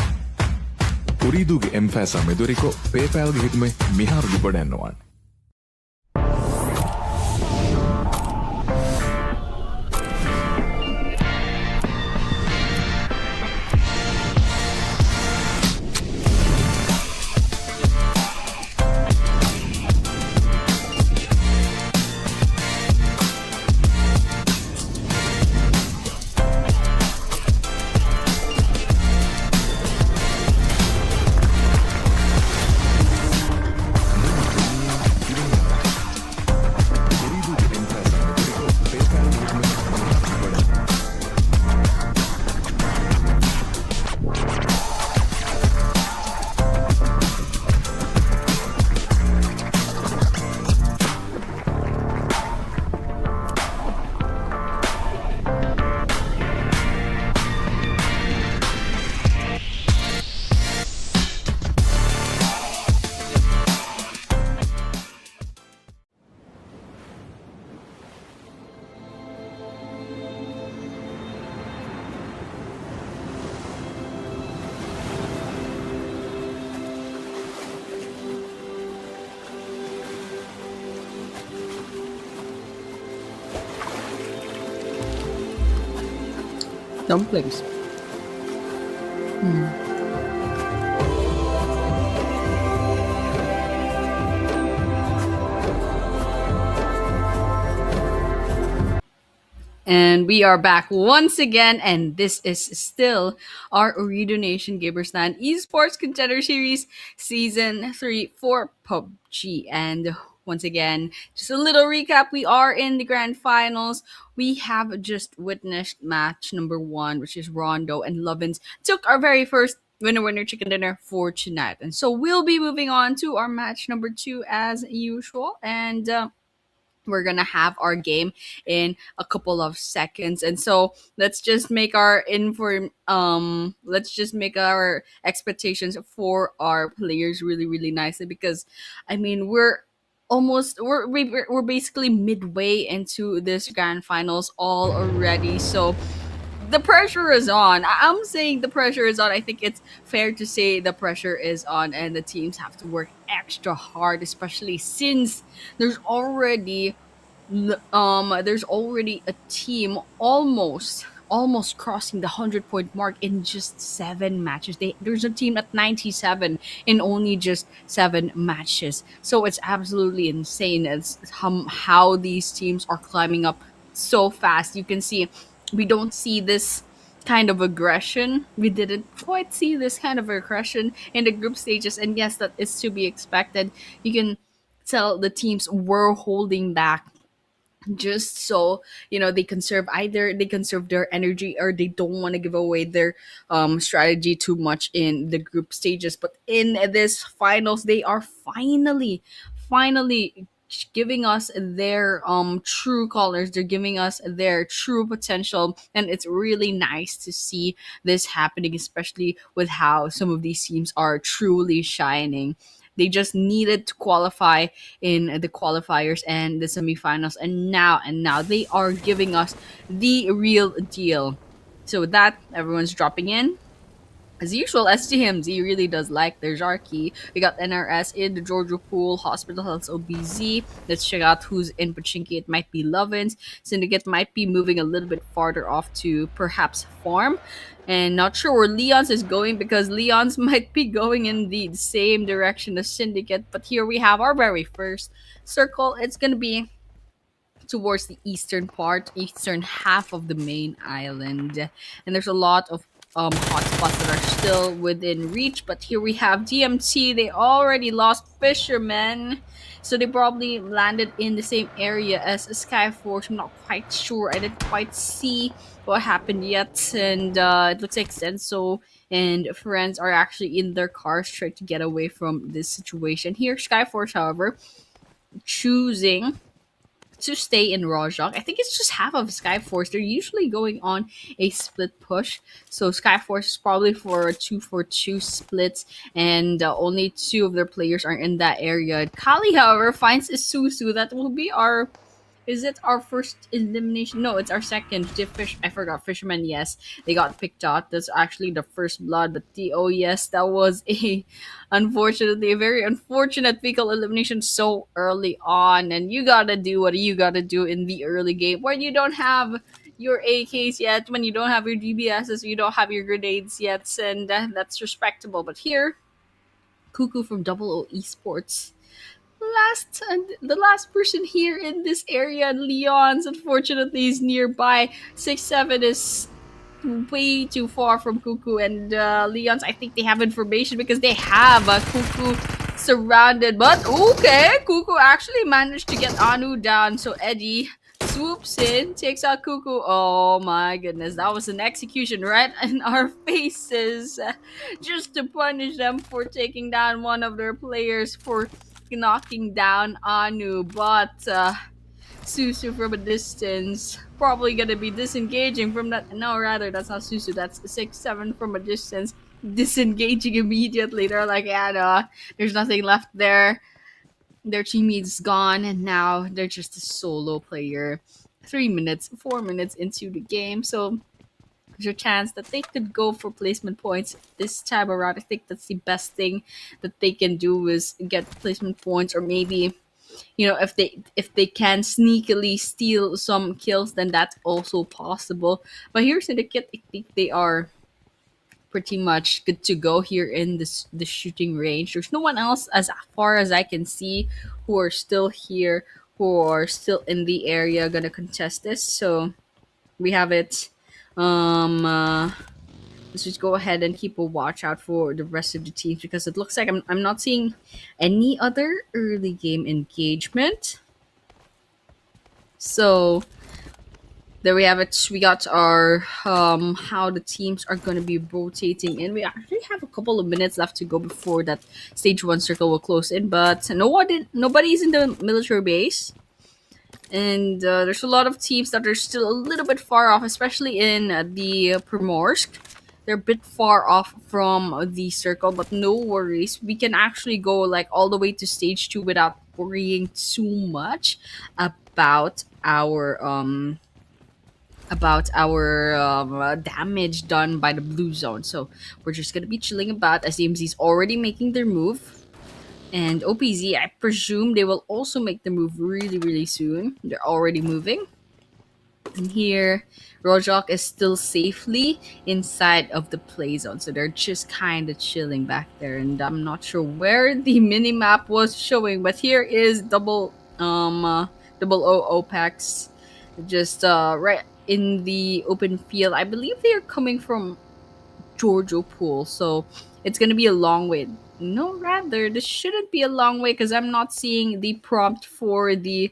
උරීදුගේ එම්ෆෑසා මෙදුරිකෝ පේපෑල්ගේ හිතුමේ මිහාරු ලිබඩැන්නවන්. Dumplings. And we are back once again, and this is still our Ooredoo Nation Gamers Land Esports Contender Series Season 3 for PUBG. And once again, just a little recap. We are in the grand finals. We have just witnessed match number 1, which is Rondo and Lovins took our very first winner chicken dinner for tonight. And so we'll be moving on to our match number 2 as usual. And we're gonna have our game in a couple of seconds, and so let's just make our expectations for our players really really nicely, because I mean we're basically midway into this grand finals all already. So the pressure is on. I'm saying the pressure is on. I think it's fair to say the pressure is on, and the teams have to work extra hard, especially since there's already there's already a team almost crossing the 100 point mark in just 7 matches. There's a team at 97 in only just 7 matches. So it's absolutely insane as how these teams are climbing up so fast. You can see we don't see this kind of aggression. We didn't quite see this kind of aggression in the group stages, and yes, that is to be expected. You can tell the teams were holding back just so they conserve their energy, or they don't want to give away their strategy too much in the group stages. But in this finals, they are finally giving us their true colors. They're giving us their true potential, and it's really nice to see this happening, especially with how some of these teams are truly shining. They just needed to qualify in the qualifiers and the semifinals, and now they are giving us the real deal. So with that, everyone's dropping in. As usual, SGMZ really does like their Jarkey. We got NRS in the Georgia Pool, Hospital Health OBZ. Let's check out who's in Pachinki. It might be Lovins. Syndicate might be moving a little bit farther off to perhaps Farm. And not sure where Leon's is going, because Leon's might be going in the same direction as Syndicate. But here we have our very first circle. It's going to be towards the eastern half of the main island, and there's a lot of hotspots that are still within reach. But here we have DMT. They already lost Fisherman, so they probably landed in the same area as Skyforce. I'm not quite sure. I didn't quite see what happened yet, and it looks like Senso and friends are actually in their cars trying to get away from this situation. Here, Skyforce, however, choosing to stay in Rojak. I think it's just half of Skyforce. They're usually going on a split push. So Skyforce is probably for a 2-for-2 splits, and only 2 of their players are in that area. Kali, however, finds Isuzu. That will be our Is it our first elimination? No, it's our second. The fish. I forgot. Fisherman. Yes, they got picked out. That's actually the first blood. But the oh yes, that was a unfortunately a very unfortunate fecal elimination so early on. And you gotta do what you gotta do in the early game when you don't have your AKs yet, when you don't have your DBSs, you don't have your grenades yet, and that's respectable. But here, Cuckoo from Double O Esports last the last person here in this area, Leon's unfortunately is nearby. 6-7 is way too far from Cuckoo and Leon's. I think they have information because they have Cuckoo surrounded. But okay, Cuckoo actually managed to get Anu down. So Eddie swoops in, takes out Cuckoo. Oh my goodness, that was an execution right in our faces, just to punish them for taking down one of their players for knocking down Anu. But Susu from a distance. Probably gonna be disengaging from that. No, rather, that's not Susu. That's 6-7 from a distance. Disengaging immediately. They're like, yeah, no, there's nothing left there. Their teammate's gone, and now they're just a solo player. 3 minutes, 4 minutes into the game. So there's a chance that they could go for placement points this time around. I think that's the best thing that they can do is get placement points, or maybe if they can sneakily steal some kills, then that's also possible. But here Syndicate, I think they are pretty much good to go here in the shooting range. There's no one else as far as I can see who are still here, who are still in the area gonna contest this. So we have it. Let's just go ahead and keep a watch out for the rest of the teams because it looks like I'm not seeing any other early game engagement. So there we have it. We got our how the teams are going to be rotating in. We actually have a couple of minutes left to go before that stage 1 circle will close in, but nobody's in the military base. And there's a lot of teams that are still a little bit far off, especially in the Primorsk. They're a bit far off from the circle, but no worries. We can actually go like all the way to stage 2 without worrying too much about our damage done by the blue zone. So we're just gonna be chilling about as DMZ's already making their move. And OPZ, I presume they will also make the move really, really soon. They're already moving. And here, Rojok is still safely inside of the play zone. So they're just kind of chilling back there. And I'm not sure where the minimap was showing. But here is double O OPEX. Just right in the open field. I believe they are coming from Giorgio Pool. So it's going to be a long way. No, rather, this shouldn't be a long way because I'm not seeing the prompt for the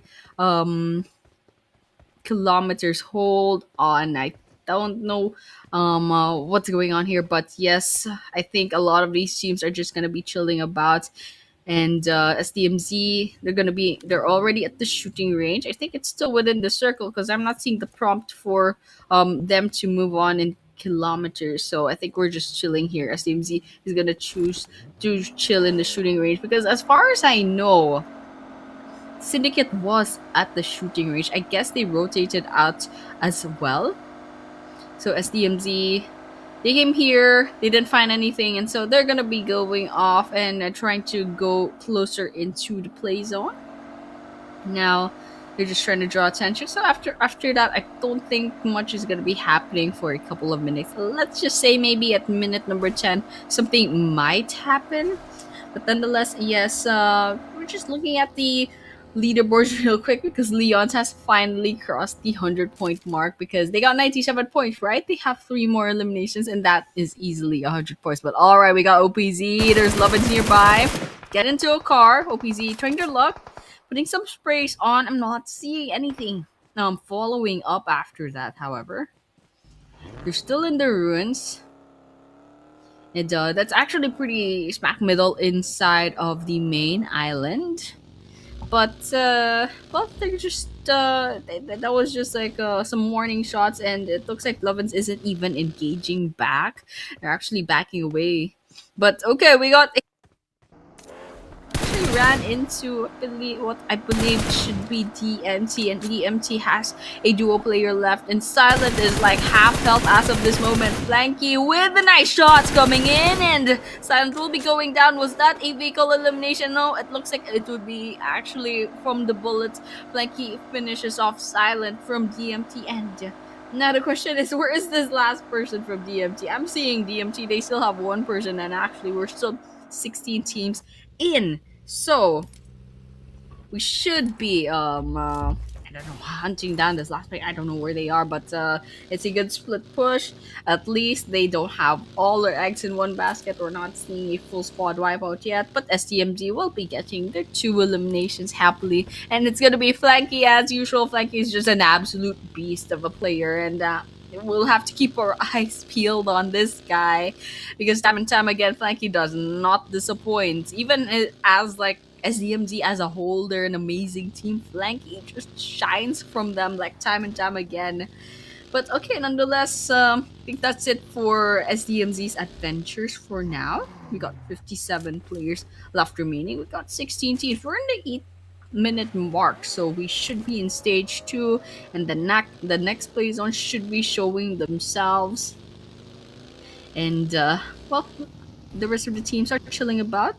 kilometers. Hold on. I don't know what's going on here, but yes, I think a lot of these teams are just going to be chilling about. And SDMZ, they're already at the shooting range. I think it's still within the circle because I'm not seeing the prompt for them to move on in kilometers. So I think we're just chilling here. SDMZ is gonna choose to chill in the shooting range because as far as I know, Syndicate was at the shooting range. I guess they rotated out as well. So SDMZ, they came here, they didn't find anything, and so they're gonna be going off and trying to go closer into the play zone. Now they're just trying to draw attention. So after that, I don't think much is gonna be happening for a couple of minutes. Let's just say maybe at minute number 10, something might happen. But nonetheless, yes, we're just looking at the leaderboards real quick because Leon's has finally crossed the 100-point mark because they got 97 points, right? They have 3 more eliminations, and that is easily 100 points. But all right, we got OPZ. There's Lovins nearby. Get into a car. OPZ trying their luck, putting some sprays on. I'm not seeing anything. Now I'm following up after that, however. They're still in the ruins. And that's actually pretty smack middle inside of the main island. But well, they're just that was just like some warning shots, and it looks like Lovins isn't even engaging back. They're actually backing away. But okay, we got actually ran into what I believe should be DMT, and DMT has a duo player left, and Silent is like half health as of this moment. Flanky with the nice shots coming in, and Silent will be going down. Was that a vehicle elimination? No, it looks like it would be actually from the bullets. Flanky finishes off Silent from DMT, and now the question is, where is this last person from DMT? I'm seeing DMT, they still have one person, and actually we're still 16 teams in. So we should be I don't know, hunting down this last pick. I don't know where they are, but it's a good split push. At least they don't have all their eggs in one basket. We're not seeing a full squad wipeout yet, but STMG will be getting their 2 eliminations happily, and it's gonna be Flanky as usual. Flanky is just an absolute beast of a player, and we'll have to keep our eyes peeled on this guy, because time and time again, Flanky does not disappoint. Even as like SDMZ as a whole, they're an amazing team. Flanky just shines from them like time and time again. But okay, nonetheless, I think that's it for SDMZ's adventures for now. We got 57 players left remaining. We got 16 teams. We're in the 8-minute mark, so we should be in stage 2, and the next play zone should be showing themselves. And well, the rest of the teams are chilling about.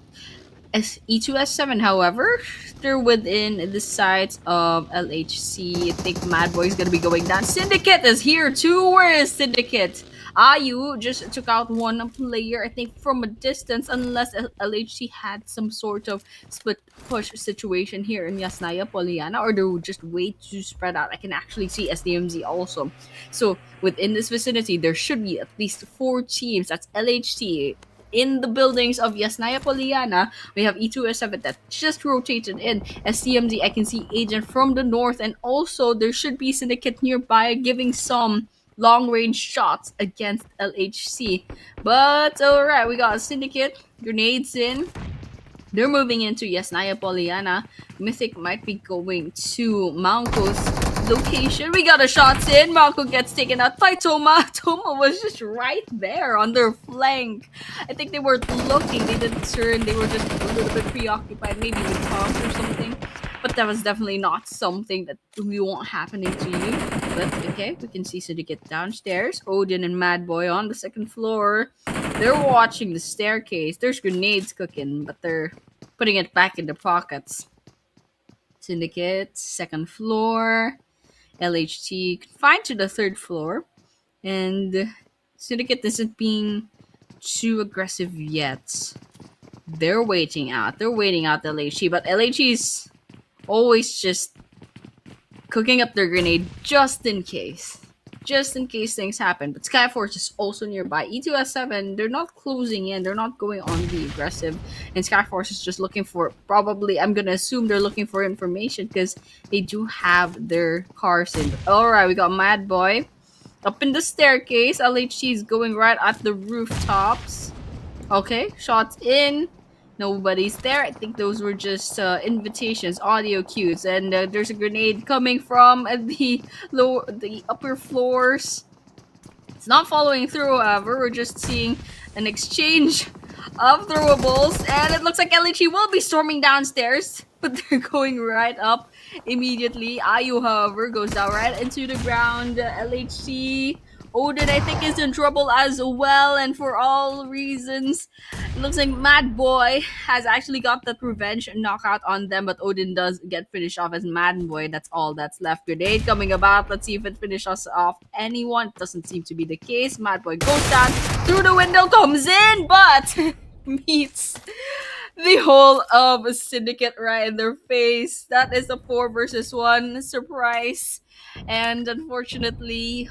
E2S7, however, they're within the sights of LHC. I think Mad Boy is gonna be going down. Syndicate is here too. Where is Syndicate? Ayu just took out one player, I think, from a distance, unless LHC had some sort of split push situation here in Yasnaya Poliana, or they were just way too spread out. I can actually see SDMZ also. So within this vicinity, there should be at least 4 teams. That's LHC. In the buildings of Yasnaya Poliana, we have E2S7 that just rotated in. STMZ, I can see Agent from the north, and also there should be Syndicate nearby giving some long range shots against LHC. But alright, we got Syndicate, grenades in. They're moving into Yasnaya Poliana. Mythic might be going to Manco's location. We got a shots in. Manco gets taken out by Toma. Toma was just right there on their flank. I think they were looking. They didn't turn. They were just a little bit preoccupied, maybe with bombs or something. But that was definitely not something that we want happening to you. But okay, we can see Syndicate downstairs. Odin and Mad Boy on the second floor. They're watching the staircase. There's grenades cooking, but they're putting it back in the pockets. Syndicate, second floor. LHT confined to the third floor. And Syndicate isn't being too aggressive yet. They're waiting out. They're waiting out LHT, but LHT's always just cooking up their grenade just in case. Just in case things happen. But Skyforce is also nearby. E2S7, they're not closing in. They're not going on the aggressive. And Skyforce is just looking for, probably, I'm going to assume they're looking for information, because they do have their cars in. Alright, we got Mad Boy up in the staircase. LHT is going right at the rooftops. Okay, shots in. Nobody's there. I think those were just invitations, audio cues, and there's a grenade coming from the upper floors. It's not following through, however. We're just seeing an exchange of throwables, and it looks like LHE will be storming downstairs, but they're going right up immediately. Ayu, however, goes down right into the ground. LHC Odin, I think, is in trouble as well, and for all reasons. It looks like Mad Boy has actually got that revenge knockout on them, but Odin does get finished off as Mad Boy. That's all that's left. Grenade coming about. Let's see if it finishes off anyone. It doesn't seem to be the case. Mad Boy goes down through the window, comes in, but meets the whole of a Syndicate right in their face. That is a 4 versus 1 surprise. And unfortunately,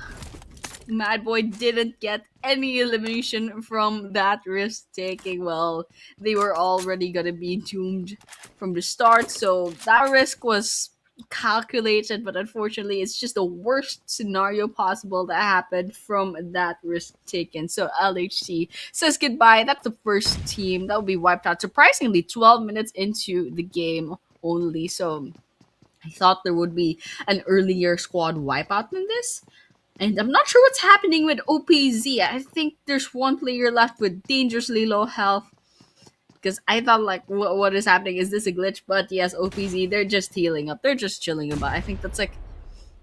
Mad Boy didn't get any elimination from that risk taking. Well, they were already gonna be doomed from the start, so that risk was calculated, but unfortunately, it's just the worst scenario possible that happened from that risk taken. So LHC says goodbye. That's the first team that will be wiped out. Surprisingly, 12 minutes into the game only. So I thought there would be an earlier squad wipeout than this. And I'm not sure what's happening with OPZ. I think there's one player left with dangerously low health. because I thought like, what is happening? Is this a glitch? But yes, OPZ, they're just healing up. They're just chilling about. I think that's like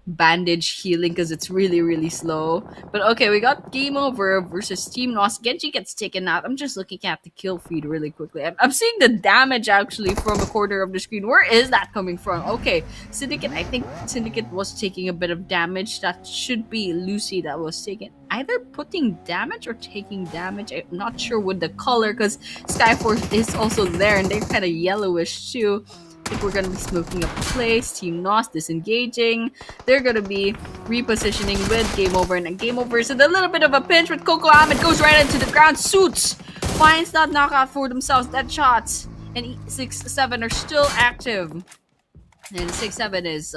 bandage healing because it's really really slow. But okay, we got game over versus Team Nos. Genji gets taken out. I'm just looking at the kill feed really quickly. I'm seeing the damage actually from a corner of the screen. Where is that coming from? Okay, Syndicate. I think Syndicate was taking a bit of damage. That should be Lucy that was taking either putting damage or taking damage. I'm not sure with the color because Skyforce is also there and they're kind of yellowish too. I think we're gonna be smoking up the place. Team Nos disengaging. They're gonna be repositioning with Game Over, and Game Over is in a little bit of a pinch with Coco Ahmed goes right into the ground. Suits finds that knockout for themselves. Dead shots, and 6-7 are still active. And 6-7 is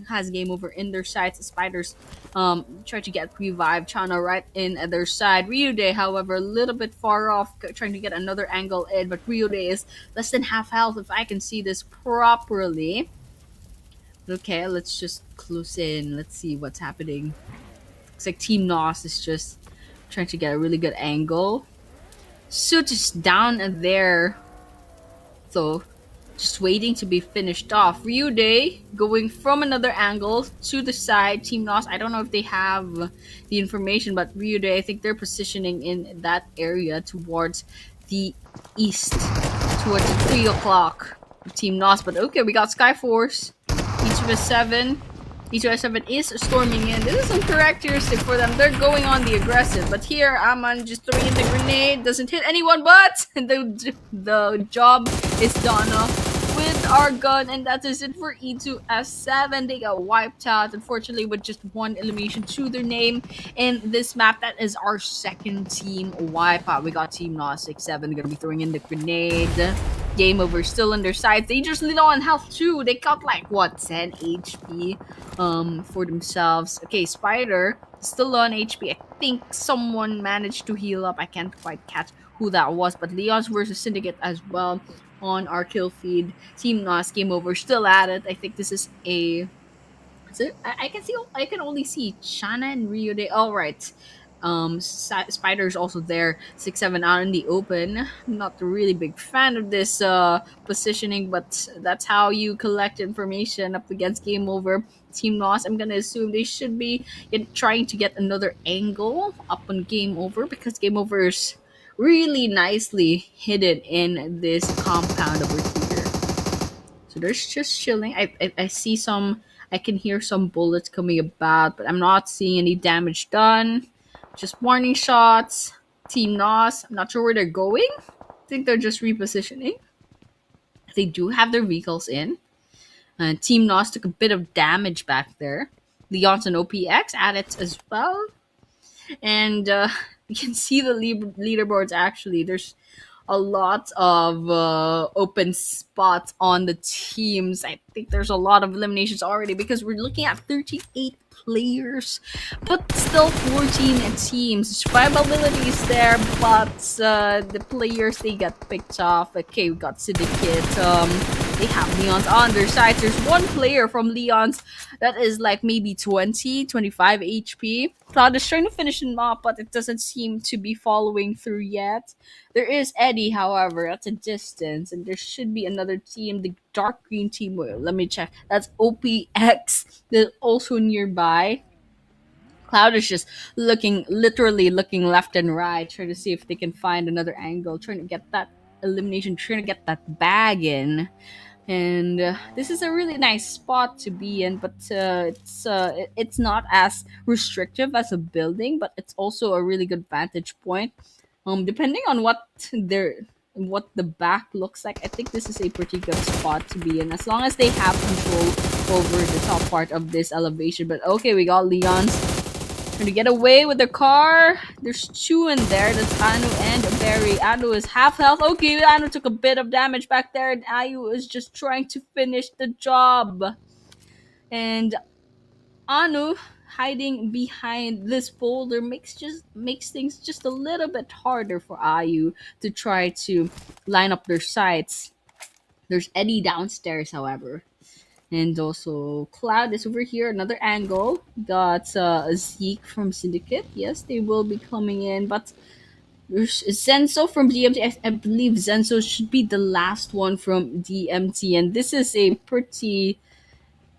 has Game Over in their sights. Spiders try to get revive Chana right in at their side. Ryude, however, a little bit far off, trying to get another angle in, but Ryude is less than half health if I can see this properly. Okay, let's just close in. Let's see what's happening. Looks like Team Nos is just trying to get a really good angle. Suit is down there, so just waiting to be finished off. Ryude going from another angle to the side. Team Nos, I don't know if they have the information, but Ryude, I think they're positioning in that area towards the east, towards 3 o'clock. Team Nos, but okay, we got Skyforce. E2S7. E2S7 is storming in. This is uncharacteristic for them. They're going on the aggressive. But here, Aman just throwing in the grenade. Doesn't hit anyone, but the job is done with our gun. And that is it for E2S7. They got wiped out, unfortunately, with just one elimination to their name in this map. That is our second team wipeout. We got Team Nos 6-7 going to be throwing in the grenade. Game Over still on their side. Dangerously low on health too. They got like what 10 HP for themselves. Okay, Spider still low on HP. I think someone managed to heal up. I can't quite catch who that was, but Leon's versus Syndicate as well on our kill feed. Team Nos Game Over still at it. I think this is a I can see. I can only see Shana and Rio. They all right. Spider's also there. 6-7 out in the open. I'm not a really big fan of this positioning, but that's how you collect information up against Game Over. Team Nos, I'm gonna assume they should be trying to get another angle up on Game Over because Game Over is really nicely hidden in this compound over here. So there's just chilling. I see some. I can hear some bullets coming about, but I'm not seeing any damage done. Just warning shots. Team Nos, I'm not sure where they're going. I think they're just repositioning. They do have their vehicles in. Team Nos took a bit of damage back there. Leon's and OPX at it as well. And you can see the leaderboards actually. There's a lot of open spots on the teams. I think there's a lot of eliminations already because we're looking at 38 players, but still 14 teams. Survivability is there, but the players they got picked off. Okay, we got Syndicate. They have Leon's on their sides. There's one player from Leon's that is like maybe 20, 25 HP. Cloud is trying to finish him off, but it doesn't seem to be following through yet. There is Eddie, however, at a distance, and there should be another team, the dark green team. Well, let me check. That's OPX. That's also nearby. Cloud is just literally looking left and right, trying to see if they can find another angle, trying to get that elimination, trying to get that bag in. And this is a really nice spot to be in, but it's not as restrictive as a building, but it's also a really good vantage point. Depending on what the back looks like, I think this is a pretty good spot to be in, as long as they have control over the top part of this elevation. But okay, we got Leon's trying to get away with the car. There's two in there. That's Anu and Barry. Anu is half health. Okay, Anu took a bit of damage back there, and Ayu is just trying to finish the job. And Anu hiding behind this boulder makes things just a little bit harder for Ayu to try to line up their sights. There's Eddie downstairs, however. And also Cloud is over here, another angle. Got Zeke from Syndicate. Yes, they will be coming in, but There's Zenzo from DMT. I believe Zenzo should be the last one from DMT, and this is a pretty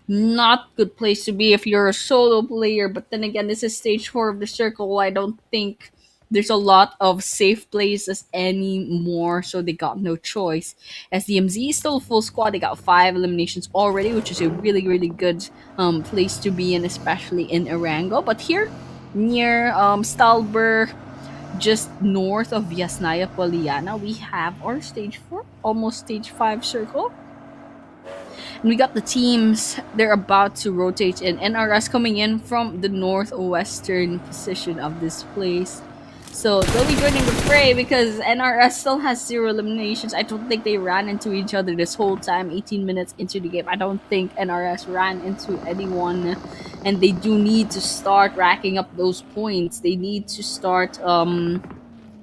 not good place to be if you're a solo player. But then again, this is stage 4 of the circle. I don't think there's a lot of safe places anymore, so they got no choice. SDMZ is still full squad. They got 5 eliminations already, which is a really really good place to be in, especially in Arango. But here near Stalberg, just north of Yasnaya Poliana, we have our stage 4, almost stage 5 circle. And we got the teams, they're about to rotate in. NRS coming in from the northwestern position of this place. So they'll be joining the fray because NRS still has 0 eliminations. I don't think they ran into each other this whole time, 18 minutes into the game. I don't think NRS ran into anyone. And they do need to start racking up those points. They need to start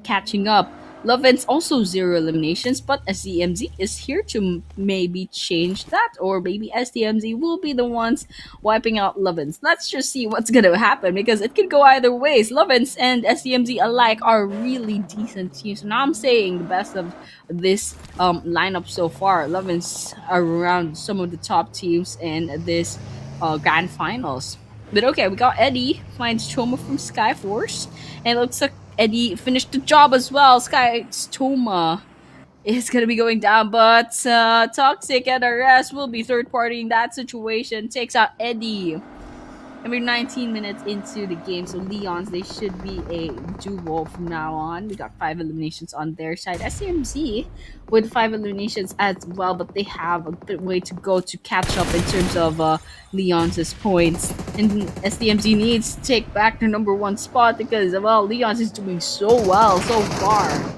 catching up. Lovin's also 0 eliminations, but SDMZ is here to maybe change that, or maybe SDMZ will be the ones wiping out Lovin's. Let's just see what's gonna happen because it could go either ways. Lovin's and SDMZ alike are really decent teams, and I'm saying the best of this lineup so far. Lovin's are around some of the top teams in this grand finals. But okay, we got Eddie finds Choma from Skyforce, and it looks like Eddie finished the job as well. Sky's Toma is going to be going down, but Toxic and RS will be third party in that situation. Takes out Eddie. And we're 19 minutes into the game, so Leons, they should be a duo from now on. We got 5 eliminations on their side. SCMZ with 5 eliminations as well, but they have a bit way to go to catch up in terms of Leons' points. And SDMZ needs to take back their number 1 spot because, well, Leons is doing so well so far.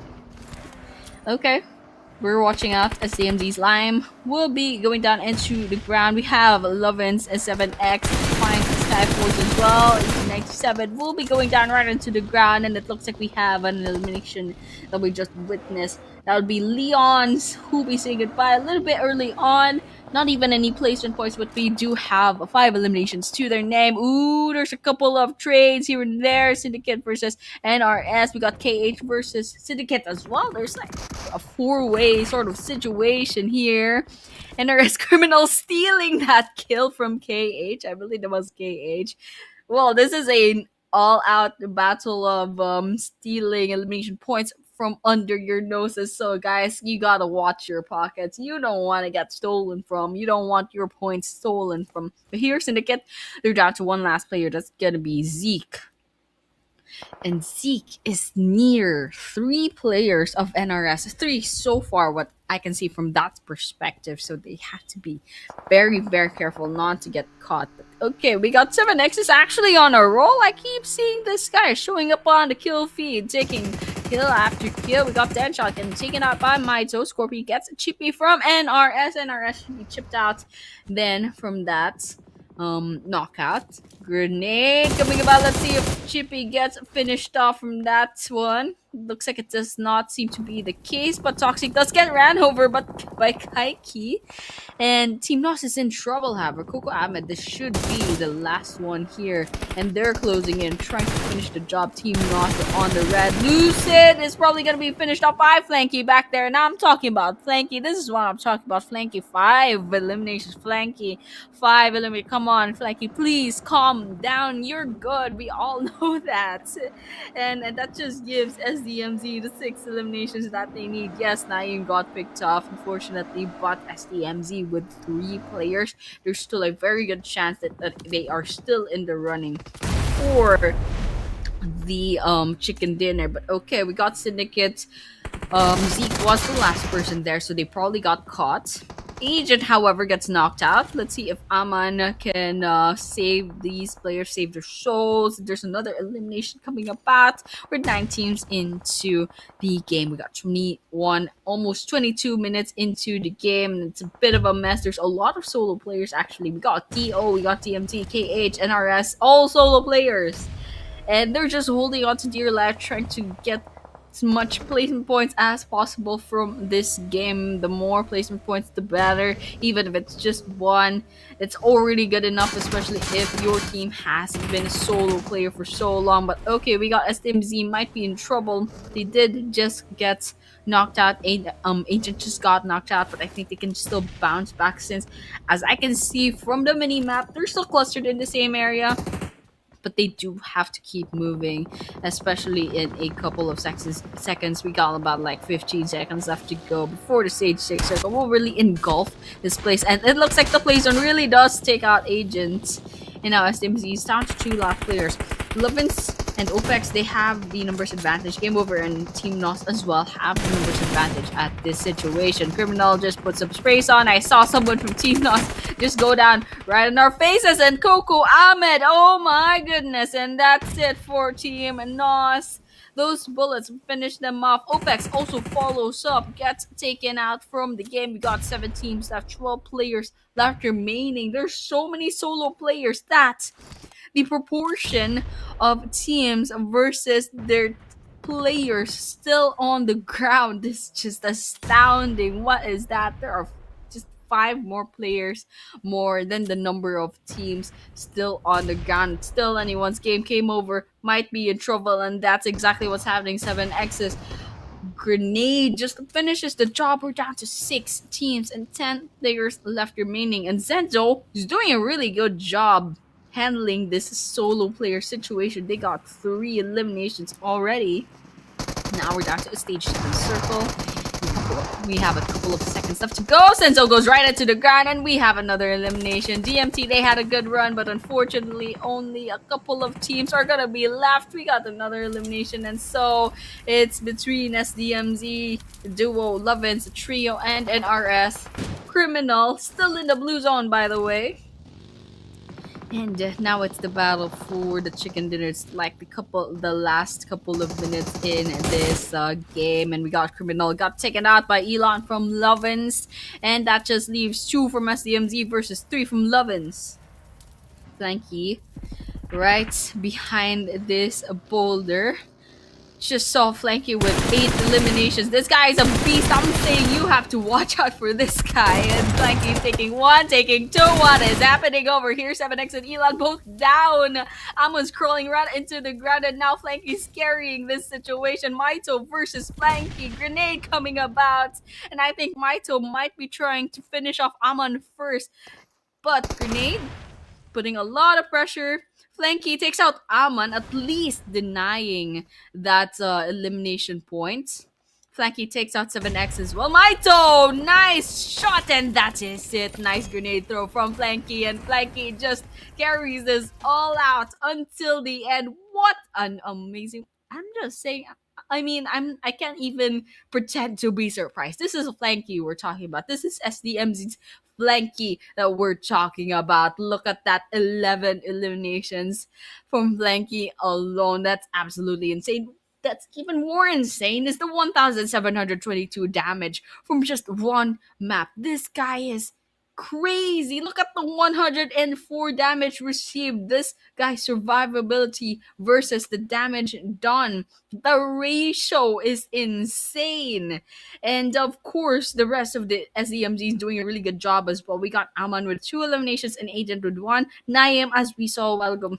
Okay, we're watching out as DMZ's Lime will be going down into the ground. We have Lovins and 7X finds Skyforce as well. 1897 will be going down right into the ground, and it looks like we have an elimination that we just witnessed. That would be Leon's who will be saying goodbye a little bit early on. Not even any placement points, but we do have 5 eliminations to their name. Ooh, there's a couple of trades here and there. Syndicate versus NRS. We got KH versus Syndicate as well. There's like a 4-way sort of situation here. NRS criminal stealing that kill from KH. I believe that was KH. Well, this is a all-out battle of stealing elimination points from under your noses. So guys, you gotta watch your pockets. You don't want to get stolen from. You don't want your points stolen from. But here, Syndicate, they're down to one last player. That's gonna be Zeke. And Zeke is near 3 players of NRS. 3 so far, what I can see from that perspective. So they have to be very, very careful not to get caught. But okay, we got 7X is actually on a roll. I keep seeing this guy showing up on the kill feed, taking kill after kill. We got Deadshot getting taken out by Maito. Scorpion gets a chippy from NRS. NRS should be chipped out then from that knockout. Grenade coming about. Let's see if Chippy gets finished off from that one. Looks like it does not seem to be the case, but Toxic does get ran over but by Kaiki. And Team Nos is in trouble, however. Coco Ahmed, this should be the last one here. And they're closing in, trying to finish the job. Team Nos on the red. Lucid is probably going to be finished off by Flanky back there. Now I'm talking about Flanky. This is what I'm talking about. Flanky, 5 eliminations. Flanky, 5 eliminations. Come on, Flanky, please calm down. You're good. We all know that. And that just gives SDMZ the 6 eliminations that they need. Yes, Naeem got picked off, unfortunately, but SDMZ with 3 players, there's still a very good chance that they are still in the running for the chicken dinner. But okay, we got Syndicate. Zeke was the last person there, so they probably got caught. Agent, however, gets knocked out. Let's see if Aman can save these players, save their souls. There's another elimination coming up at. We're 9 teams into the game. We got 21, almost 22 minutes into the game. And it's a bit of a mess. There's a lot of solo players, actually. We got DO, we got DMT, KH, NRS, all solo players. And they're just holding on to dear life, trying to get as much placement points as possible from this game. The more placement points, the better. Even if it's just one, it's already good enough, especially if your team has been a solo player for so long. But okay, we got STMZ might be in trouble. They did just get knocked out. Agent just got knocked out, but I think they can still bounce back since, as I can see from the mini map, they're still clustered in the same area, but they do have to keep moving, especially in a couple of seconds. We got about like 15 seconds left to go before the stage 6 circle will really engulf this place, and it looks like the playzone really does take out Agents. And now SMZ is down to 2 last players. Lovins and OPEX, they have the numbers advantage. Game Over and Team NOS as well have the numbers advantage at this situation. Criminal just put some sprays on. I saw someone from Team NOS just go down right in our faces, and Coco Ahmed, oh my goodness. And that's it for Team NOS. Those bullets finish them off. OPEX also follows up, gets taken out from the game. We got 7 teams left, 12 players left remaining. There's so many solo players that the proportion of teams versus their players still on the ground is just astounding. What is that? There are just 5 more players more than the number of teams still on the ground. Still, anyone's game over might be in trouble, and that's exactly what's happening. 7X's grenade just finishes the job. We're down to 6 teams and 10 players left remaining, and Zenzo is doing a really good job handling this solo player situation. They got 3 eliminations already. Now we're down to a stage 7 circle. We have a couple of seconds left to go. Senzo goes right into the ground, and we have another elimination. DMT, they had a good run, but unfortunately, only a couple of teams are gonna be left. We got another elimination, and so it's between SDMZ, Duo, Lovins, Trio, and NRS. Criminal, still in the blue zone, by the way. And now it's the battle for the chicken dinner. It's like the last couple of minutes in this game, and we got Criminal got taken out by Elon from Lovins, and that just leaves 2 from SDMZ versus 3 from Lovins. Flanky, right behind this boulder. Just saw Flanky with 8 eliminations. This guy is a beast. I'm saying you have to watch out for this guy. And Flanky's taking 1, taking 2. What is happening over here? 7X and Elon both down. Amon's crawling right into the ground, and now Flanky's carrying this situation. Maito versus Flanky. Grenade coming about. And I think Maito might be trying to finish off Amon first. But Grenade putting a lot of pressure. Flanky takes out Aman, at least denying that elimination point. Flanky takes out 7X as well. Maito! Nice shot, and that is it. Nice grenade throw from Flanky, and Flanky just carries this all out until the end. What an amazing... I'm just saying... I can't even pretend to be surprised. This is Flanky we're talking about. This is SDMZ's Flanky that we're talking about. Look at that, 11 eliminations from Flanky alone. That's absolutely insane. That's even more insane is the 1,722 damage from just one map. This guy is crazy. Look at the 104 damage received. This guy's survivability versus the damage done. The ratio is insane. And of course, the rest of the SDMZ is doing a really good job as well. We got Aman with 2 eliminations and Agent with 1. Naim, as we saw a while ago,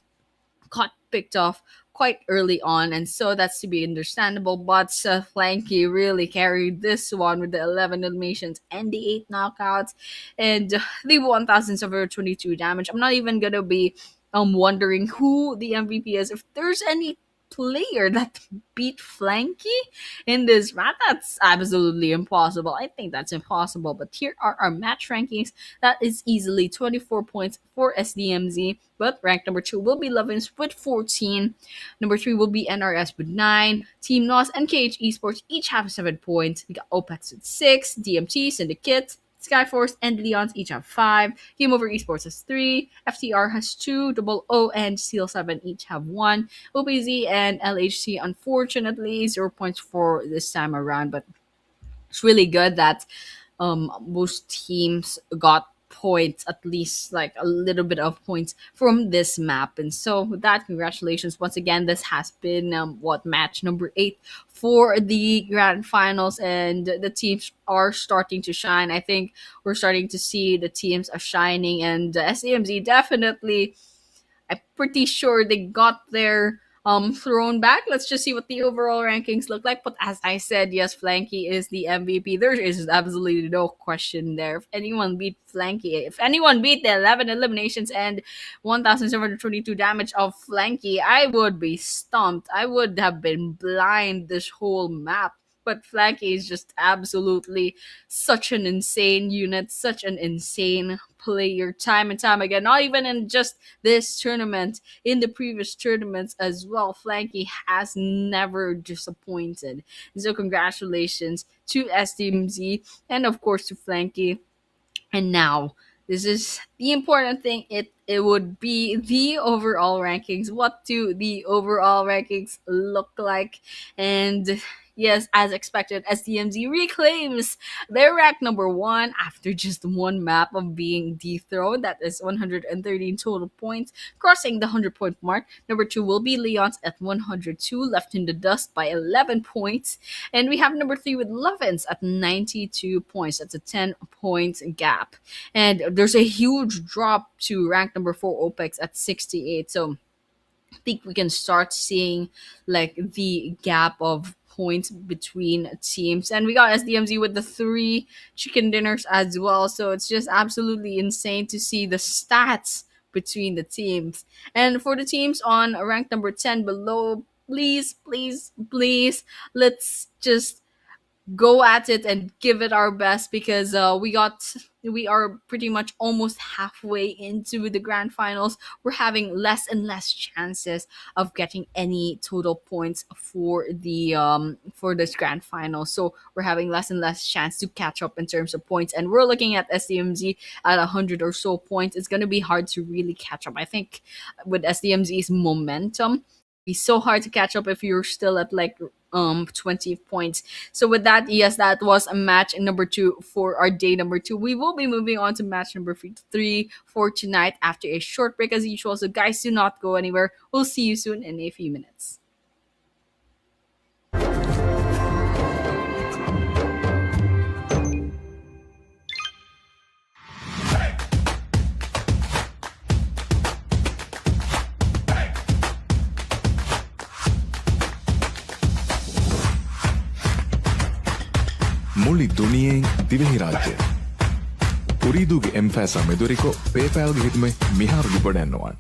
got picked off quite early on, and so that's to be understandable. But Flanky really carried this one with the 11 eliminations and the 8 knockouts and the 1,722 damage. I'm not even gonna be wondering who the MVP is. If there's any player that beat Flanky in this match, that's absolutely impossible. I think that's impossible. But here are our match rankings. That is easily 24 points for SDMZ, but ranked number 2 will be Lovins with 14. Number 3 will be NRS with 9. Team NOS and KH Esports each have 7 points. We got OPEX with 6. DMT, Syndicate, Skyforce, and Leons each have 5. Game Over Esports has 3. FTR has 2. Double O and Seal 7 each have 1. OPZ and LHC, unfortunately, 0 points for this time around. But it's really good that most teams got points, at least like a little bit of points from this map. And so with that, congratulations once again. This has been match number 8 for the grand finals, and the teams are starting to shine. I think we're starting to see the teams are shining, and SAMZ definitely, I'm pretty sure they got their throne back. Let's just see what the overall rankings look like. But as I said, yes, Flanky is the MVP. There is absolutely no question there. If anyone beat Flanky, if anyone beat the 11 eliminations and 1,722 damage of Flanky, I would be stumped. I would have been blind this whole map. But Flanky is just absolutely such an insane unit, such an insane player, time and time again. Not even in just this tournament, in the previous tournaments as well, Flanky has never disappointed. And so congratulations to SDMZ and of course to Flanky. And now, this is the important thing. It would be the overall rankings. What do the overall rankings look like? And yes, as expected, SDMZ reclaims their rank number 1 after just one map of being dethroned. That is 113 total points, crossing the 100-point mark. Number 2 will be Leon's at 102, left in the dust by 11 points. And we have number 3 with Lovins at 92 points. That's a 10-point gap. And there's a huge drop to rank number 4 OPEX at 68. So I think we can start seeing like the gap of points between teams. And we got SDMZ with the 3 chicken dinners as well. So it's just absolutely insane to see the stats between the teams. And for the teams on rank number 10 below, please, please, please, let's just go at it and give it our best, because we are pretty much almost halfway into the grand finals. We're having less and less chances of getting any total points for this grand final. So we're having less and less chance to catch up in terms of points, and we're looking at SDMZ at 100 or so points. It's going to be hard to really catch up, I think, with SDMZ's momentum. Be so hard to catch up if you're still at like 20 points. So with that, yes, that was a match number 2 for our day number 2. We will be moving on to match number 3 for tonight after a short break as usual. So guys, do not go anywhere. We'll see you soon in a few minutes. මුළි දුනියෙන් Dhivehi රාජ්‍ය උරීදුගේ එම්ෆෑසා මෙදුරිකෝ පේපෑල්ගේ හිතුමේ මිහාරුගේ බොඩැන්නවාන්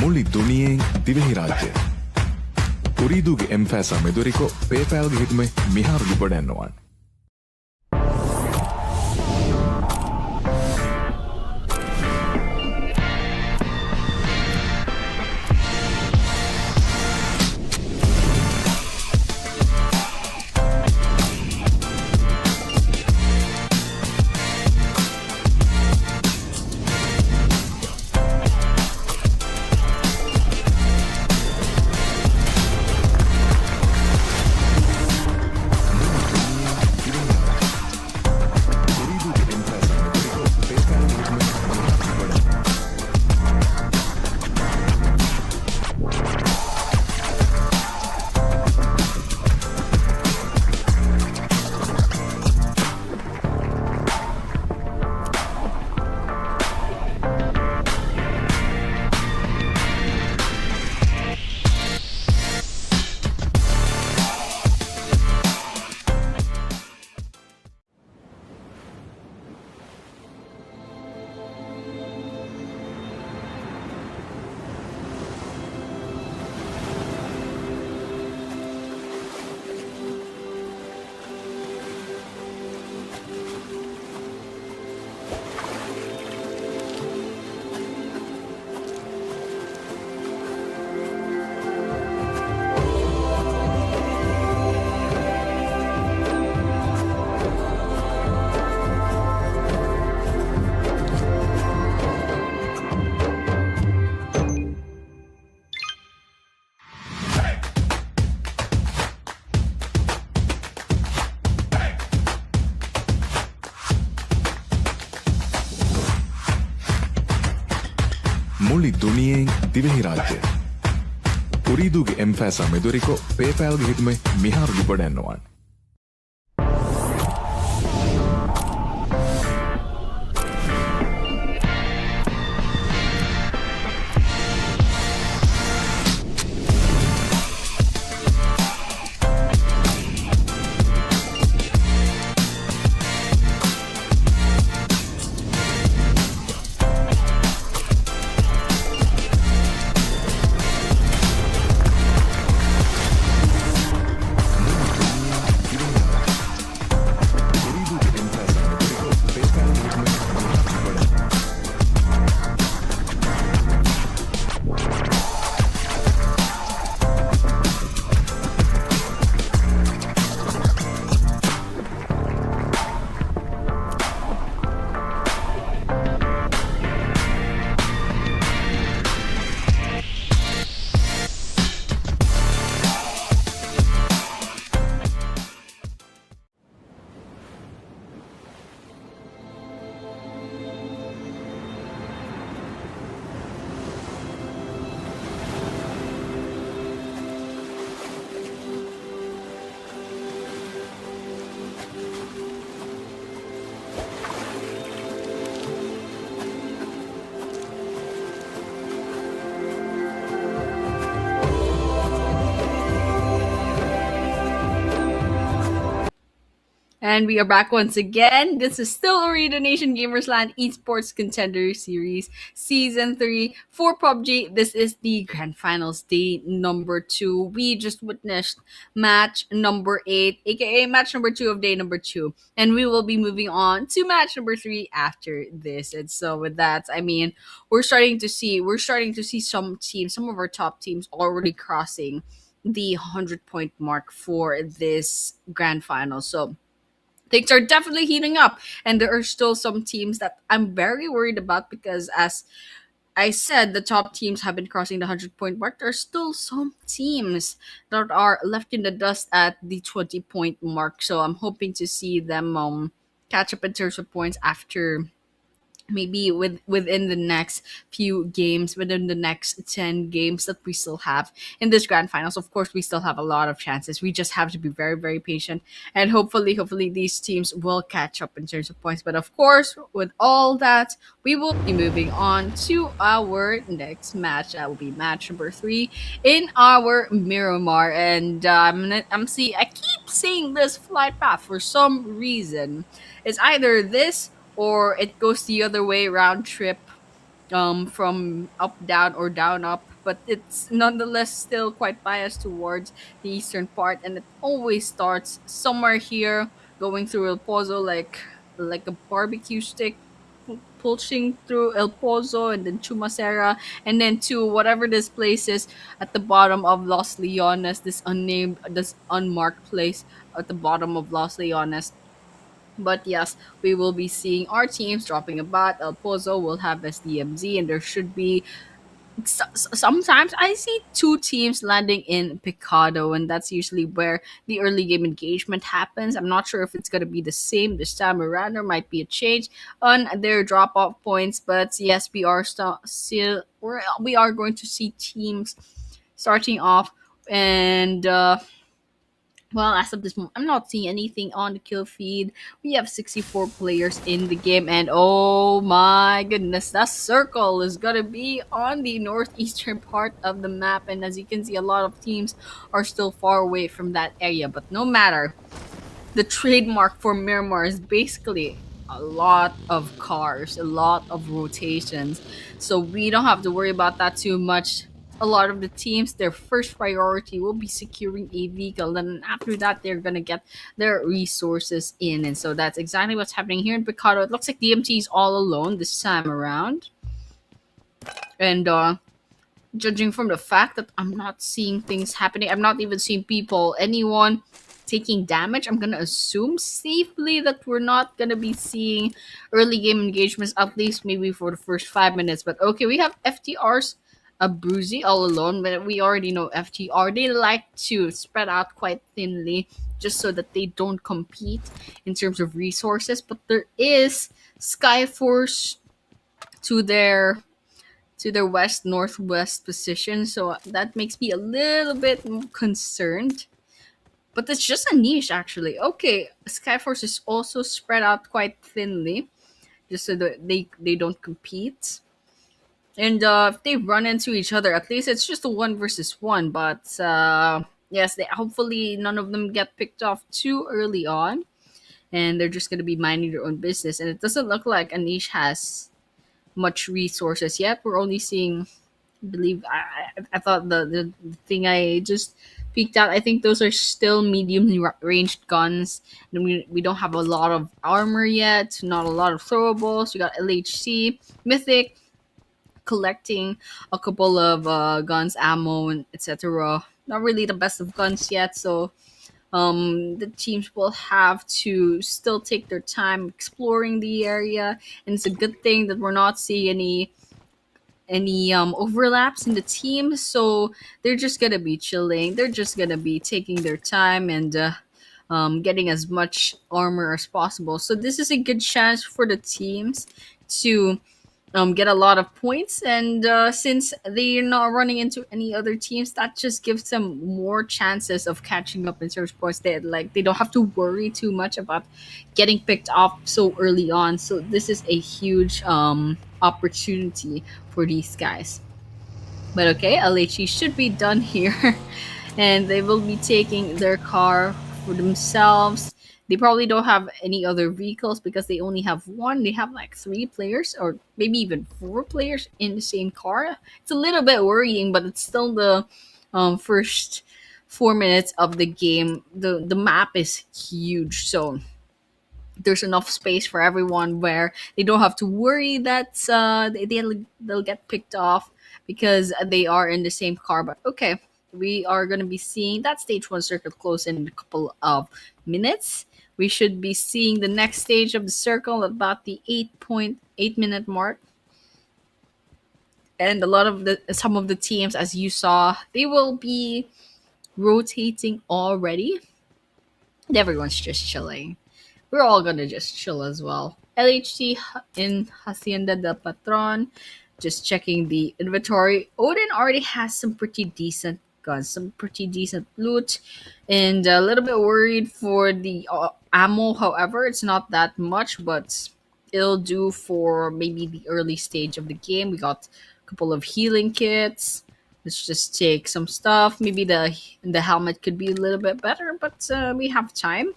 මුළි දුනියෙන් දිවෙහි රාජ්‍ය Ooredooge M-Fasa meduriko PayPalಗೆ hitme miharu libodennoan. Muli duniyeng divehi rajya. Ooredooge M-Fasa meduriko PayPalಗೆ hitme miharu libodennoan. And we are back once again. This is still Ooredoo Nation Gamers Land Esports Contender Series Season 3 for PUBG. This is the Grand Finals day number 2. We just witnessed match number 8, aka match number 2 of day number 2. And we will be moving on to match number 3 after this. And so with that, I mean, we're starting to see some teams, some of our top teams already crossing the 100-point mark for this grand final. So things are definitely heating up, and there are still some teams that I'm very worried about because, as I said, the top teams have been crossing the 100-point mark. There are still some teams that are left in the dust at the 20-point mark, so I'm hoping to see them catch up in terms of points after maybe within the next few games, within the next 10 games that we still have in this grand finals. Of course, we still have a lot of chances. We just have to be very, very patient, and hopefully these teams will catch up in terms of points. But of course, with all that, we will be moving on to our next match. That will be match number 3 in our Miramar. And I keep seeing this flight path for some reason. It's either this or it goes the other way, round trip, from up down or down up. but it's nonetheless still quite biased towards the eastern part, and it always starts somewhere here, going through El Pozo like a barbecue stick, pulsing through El Pozo and then Chumacera, and then to whatever this place is at the bottom of Los Leones, this unmarked place at the bottom of Los Leones. But yes, we will be seeing our teams dropping a bat. El Pozo will have SDMZ, and there should be sometimes I see two teams landing in Picado, and that's usually where the early game engagement happens. I'm not sure if it's going to be the same this time around. There might be a change on their drop off points, but yes, we are going to see teams starting off, and well, as of this moment, I'm not seeing anything on the kill feed. We have 64 players in the game, and oh my goodness, that circle is gonna be on the northeastern part of the map. And as you can see, a lot of teams are still far away from that area, but no matter, the trademark for Miramar is basically a lot of cars, a lot of rotations. So we don't have to worry about that too much. A lot of the teams, their first priority will be securing a vehicle. Then after that, they're gonna get their resources in. And so that's exactly what's happening here in Picado. It looks like DMT is all alone this time around. And judging from the fact that I'm not seeing things happening, I'm not even seeing anyone taking damage. I'm gonna assume safely that we're not gonna be seeing early game engagements, at least maybe for the first 5 minutes. But okay, we have FTRs, a Bruzy all alone, but we already know FTR. They like to spread out quite thinly just so that they don't compete in terms of resources. But there is Skyforce to their west northwest position, so that makes me a little bit concerned. But it's just a niche, actually. Okay, Skyforce is also spread out quite thinly, just so that they don't compete. And if they run into each other, at least it's just a one versus one. But yes, they hopefully none of them get picked off too early on, and they're just gonna be minding their own business. And it doesn't look like Anish has much resources yet. We're only seeing, believe I thought the thing I just peeked out. I think those are still medium ranged guns. And we don't have a lot of armor yet. Not a lot of throwables. We got LHC, Mythic, collecting a couple of guns, ammo, and etc. Not really the best of guns yet. So the teams will have to still take their time exploring the area, and it's a good thing that we're not seeing any overlaps in the team. So they're just gonna be chilling, they're just gonna be taking their time and getting as much armor as possible. So this is a good chance for the teams to get a lot of points, and since they're not running into any other teams, that just gives them more chances of catching up in terms of points. They don't have to worry too much about getting picked off so early on. So this is a huge opportunity for these guys. But okay, LHE should be done here. And they will be taking their car for themselves. They probably don't have any other vehicles because they only have one. They have like three players or maybe even four players in the same car. It's a little bit worrying, but it's still the first 4 minutes of the game. The map is huge, so there's enough space for everyone where they don't have to worry that they'll get picked off because they are in the same car. But okay, we are going to be seeing that stage one circuit close in a couple of minutes. We should be seeing the next stage of the circle at about the 8.8 minute mark. And a lot of some of the teams, as you saw, they will be rotating already, and everyone's just chilling. We're all gonna just chill as well. LHT in Hacienda del Patron, just checking the inventory. Odin already has some pretty decent guns, some pretty decent loot, and a little bit worried for the ammo. However, it's not that much, but it'll do for maybe the early stage of the game. We got a couple of healing kits. Let's just take some stuff. Maybe the helmet could be a little bit better, but we have time,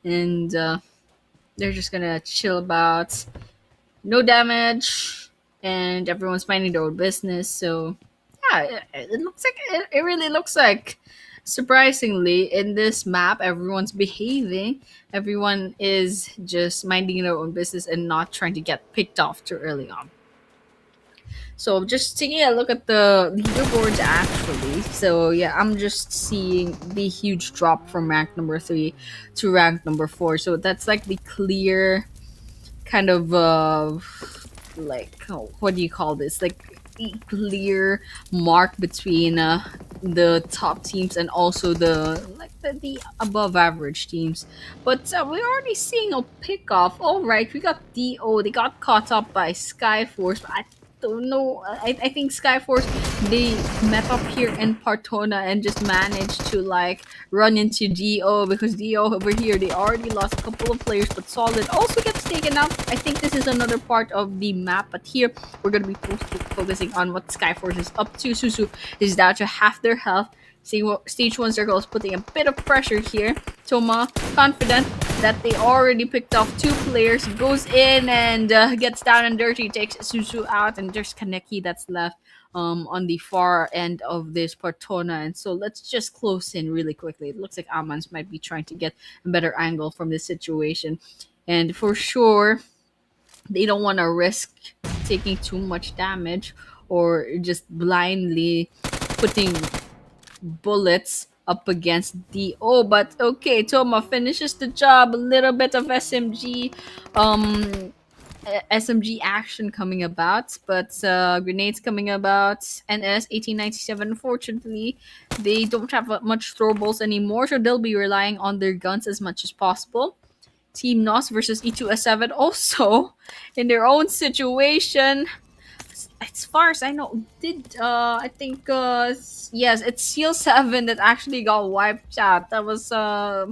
and they're just gonna chill about, no damage, and everyone's minding their own business. So Yeah, it looks like it really looks like surprisingly in this map everyone's behaving, everyone is just minding their own business and not trying to get picked off too early on. So just taking a look at the leaderboards actually. So yeah, I'm just seeing the huge drop from rank number 3 to rank number 4. So that's like the clear kind of like, oh, what do you call this, like a clear mark between the top teams and also the above average teams. But we're already seeing a pick off. All right, we got Do, they got caught up by Skyforce, but I don't know. I think Skyforce, they met up here in Partona and just managed to like run into Do, because Do over here, they already lost a couple of players, but Solid also gets taken out. I think this is another part of the map, but here we're going to be focusing on what Skyforce is up to. Susu is down to half their health. Stage 1 Circle is putting a bit of pressure here. Toma, confident that they already picked off 2 players, goes in and gets down and dirty, takes Susu out, and there's Kaneki that's left on the far end of this Partona. And so let's just close in really quickly. It looks like Amans might be trying to get a better angle from this situation. And for sure, they don't want to risk taking too much damage or just blindly putting bullets up against Do. But okay, Toma finishes the job. A little bit of SMG action coming about, but grenades coming about. NS 1897. Unfortunately, they don't have much throwables anymore, so they'll be relying on their guns as much as possible. Team NOS versus E2S7 also in their own situation. As far as I know, did I think yes, it's Seal 7 that actually got wiped out. That was a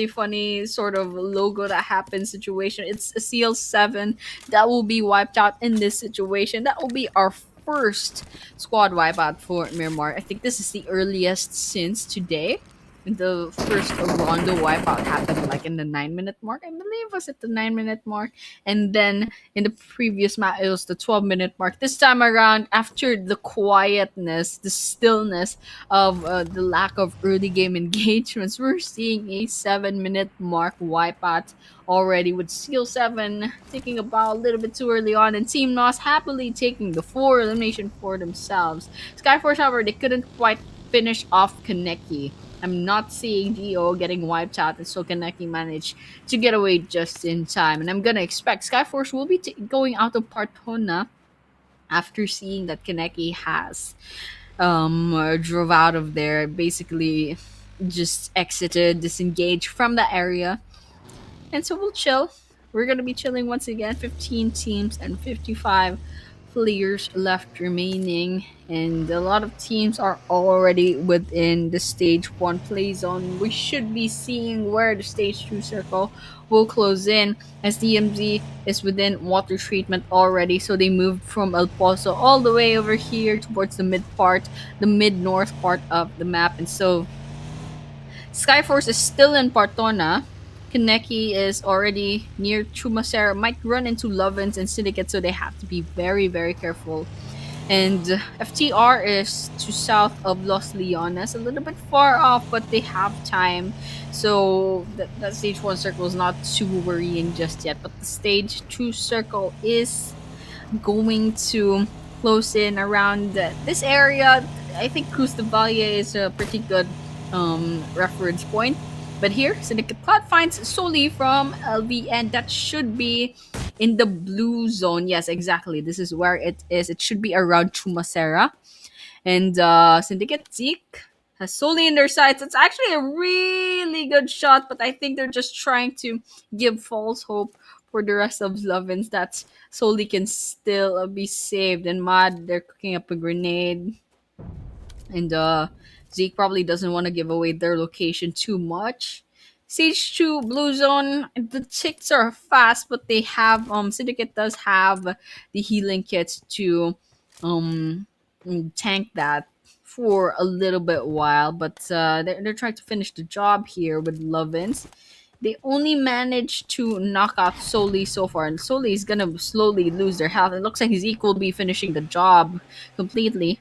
funny sort of logo that happened situation. It's a Seal 7 that will be wiped out in this situation. That will be our first squad wipeout for Miramar. I think this is the earliest since today. The first Rondo wipeout happened like in the 9-minute mark, I believe. Was it the 9-minute mark? And then in the previous map, it was the 12-minute mark. This time around, after the quietness, the stillness of the lack of early game engagements, we're seeing a 7-minute mark wipeout already, with Seal 7 taking a bow a little bit too early on, and Team NOS happily taking the 4 elimination for themselves. Skyforce, however, they couldn't quite finish off Kaneki. I'm not seeing Do getting wiped out, and so Kaneki managed to get away just in time. And I'm gonna expect Skyforce will be going out of Partona after seeing that Kaneki has drove out of there, basically just exited, disengaged from the area. And so we'll chill. We're gonna be chilling once again. 15 teams and 55 players left remaining, and a lot of teams are already within the stage 1 play zone. We should be seeing where the stage 2 circle will close in, as DMZ is within water treatment already. So they moved from El Pozo all the way over here towards the mid north part of the map. And so Skyforce is still in Partona. Kaneki is already near Chumasera, might run into Lovins and Syndicate, so they have to be very, very careful. And FTR is to south of Los Leones, a little bit far off, but they have time. So that stage 1 circle is not too worrying just yet. But the stage 2 circle is going to close in around this area. I think Cruz de Valle is a pretty good reference point. But here, Syndicate Cloud finds Soli from LV, and that should be in the blue zone. Yes, exactly. This is where it is. It should be around Chumasera. And Syndicate Zeke has Soli in their sights. It's actually a really good shot, but I think they're just trying to give false hope for the rest of Lovins that Soli can still be saved. And Mad, they're cooking up a grenade. And Zeke probably doesn't want to give away their location too much. Siege 2 Blue Zone, the ticks are fast, but they have Syndicate does have the healing kits to um tank that for a little bit while, but they're trying to finish the job here with Lovins. They only managed to knock out Soli so far, and Soli is gonna slowly lose their health. It looks like Zeke will be finishing the job completely.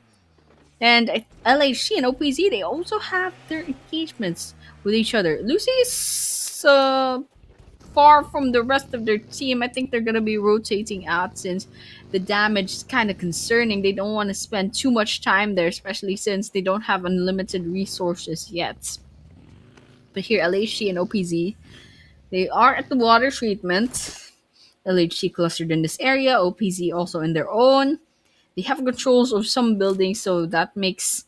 And LHC and OPZ, they also have their engagements with each other. Lucy is far from the rest of their team. I think they're gonna be rotating out since the damage is kind of concerning. They don't want to spend too much time there, especially since they don't have unlimited resources yet. But here, LHC and OPZ, they are at the water treatment. LHC clustered in this area, OPZ also in their own. They have controls of some buildings, so that makes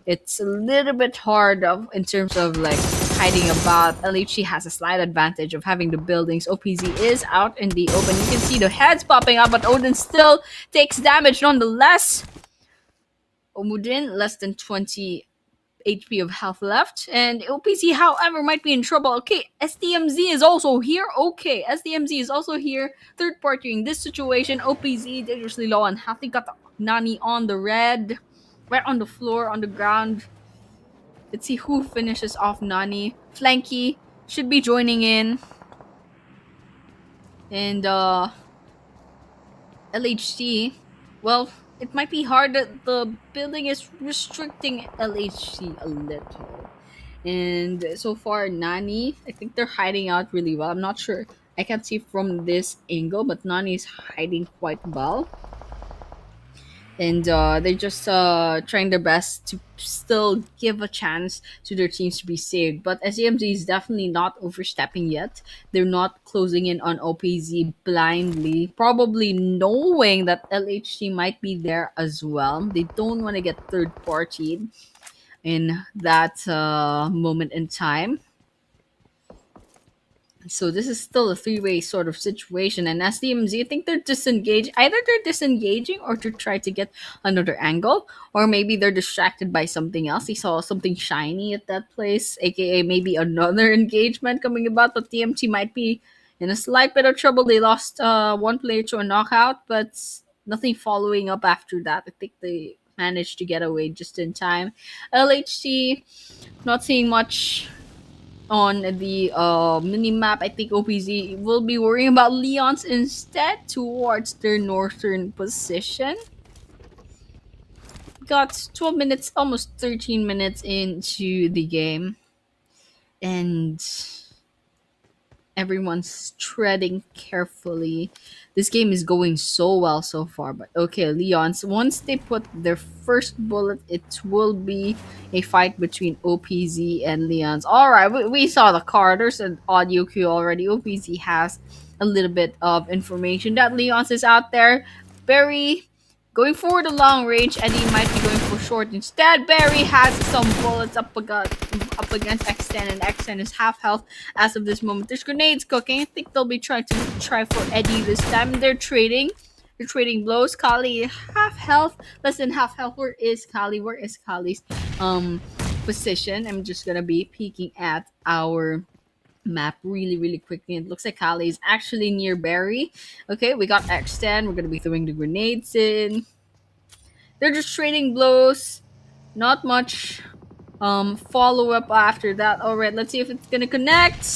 it's a little bit hard in terms of like hiding about. LHC has a slight advantage of having the buildings. OPZ is out in the open. You can see the heads popping up, but Odin still takes damage nonetheless. Omudin less than 20 HP of health left. And OPZ, however, might be in trouble. Okay, SDMZ is also here. Okay, SDMZ is also here. Third party in this situation. OPZ dangerously low on health. They got the Nani on the red. Right on the floor, on the ground. Let's see who finishes off Nani. Flanky should be joining in. And LHC, well, it might be hard that the building is restricting LHC a little. And so far, Nani, I think they're hiding out really well. I'm not sure. I can't see from this angle, but Nani is hiding quite well. And they're just trying their best to still give a chance to their teams to be saved. But SAMZ is definitely not overstepping yet. They're not closing in on OPZ blindly, probably knowing that LHC might be there as well. They don't want to get third partied in that moment in time. So this is still a three-way sort of situation, and as DMZ, I think they're disengaged. Either they're disengaging or to try to get another angle, or maybe they're distracted by something else. They saw something shiny at that place, aka maybe another engagement coming about. But TMT might be in a slight bit of trouble. They lost one player to a knockout, but nothing following up after that. I think they managed to get away just in time. LHC not seeing much on the mini map. I think OPZ will be worrying about Leon's instead towards their northern position. Got 12 minutes, almost 13 minutes into the game, and everyone's treading carefully. This game is going so well so far, but okay, Leons, once they put their first bullet, it will be a fight between OPZ and Leons. Alright, we saw the card. There's an audio cue already. OPZ has a little bit of information that Leons is out there. Barry going for the long range. Eddie might be going for short instead. Barry has some bullets up against X10, and X10 is half health as of this moment. There's grenades cooking. I think they'll be trying to try for Eddie this time. They're trading. They're trading blows. Kali half health, less than half health. Where is Kali? Where is Kali's position? I'm just gonna be peeking at our map really quickly. It looks like Kali is actually near Barry. Okay, we got X10. We're gonna be throwing the grenades in. They're just trading blows. Not much follow up after that. Alright, let's see if it's gonna connect.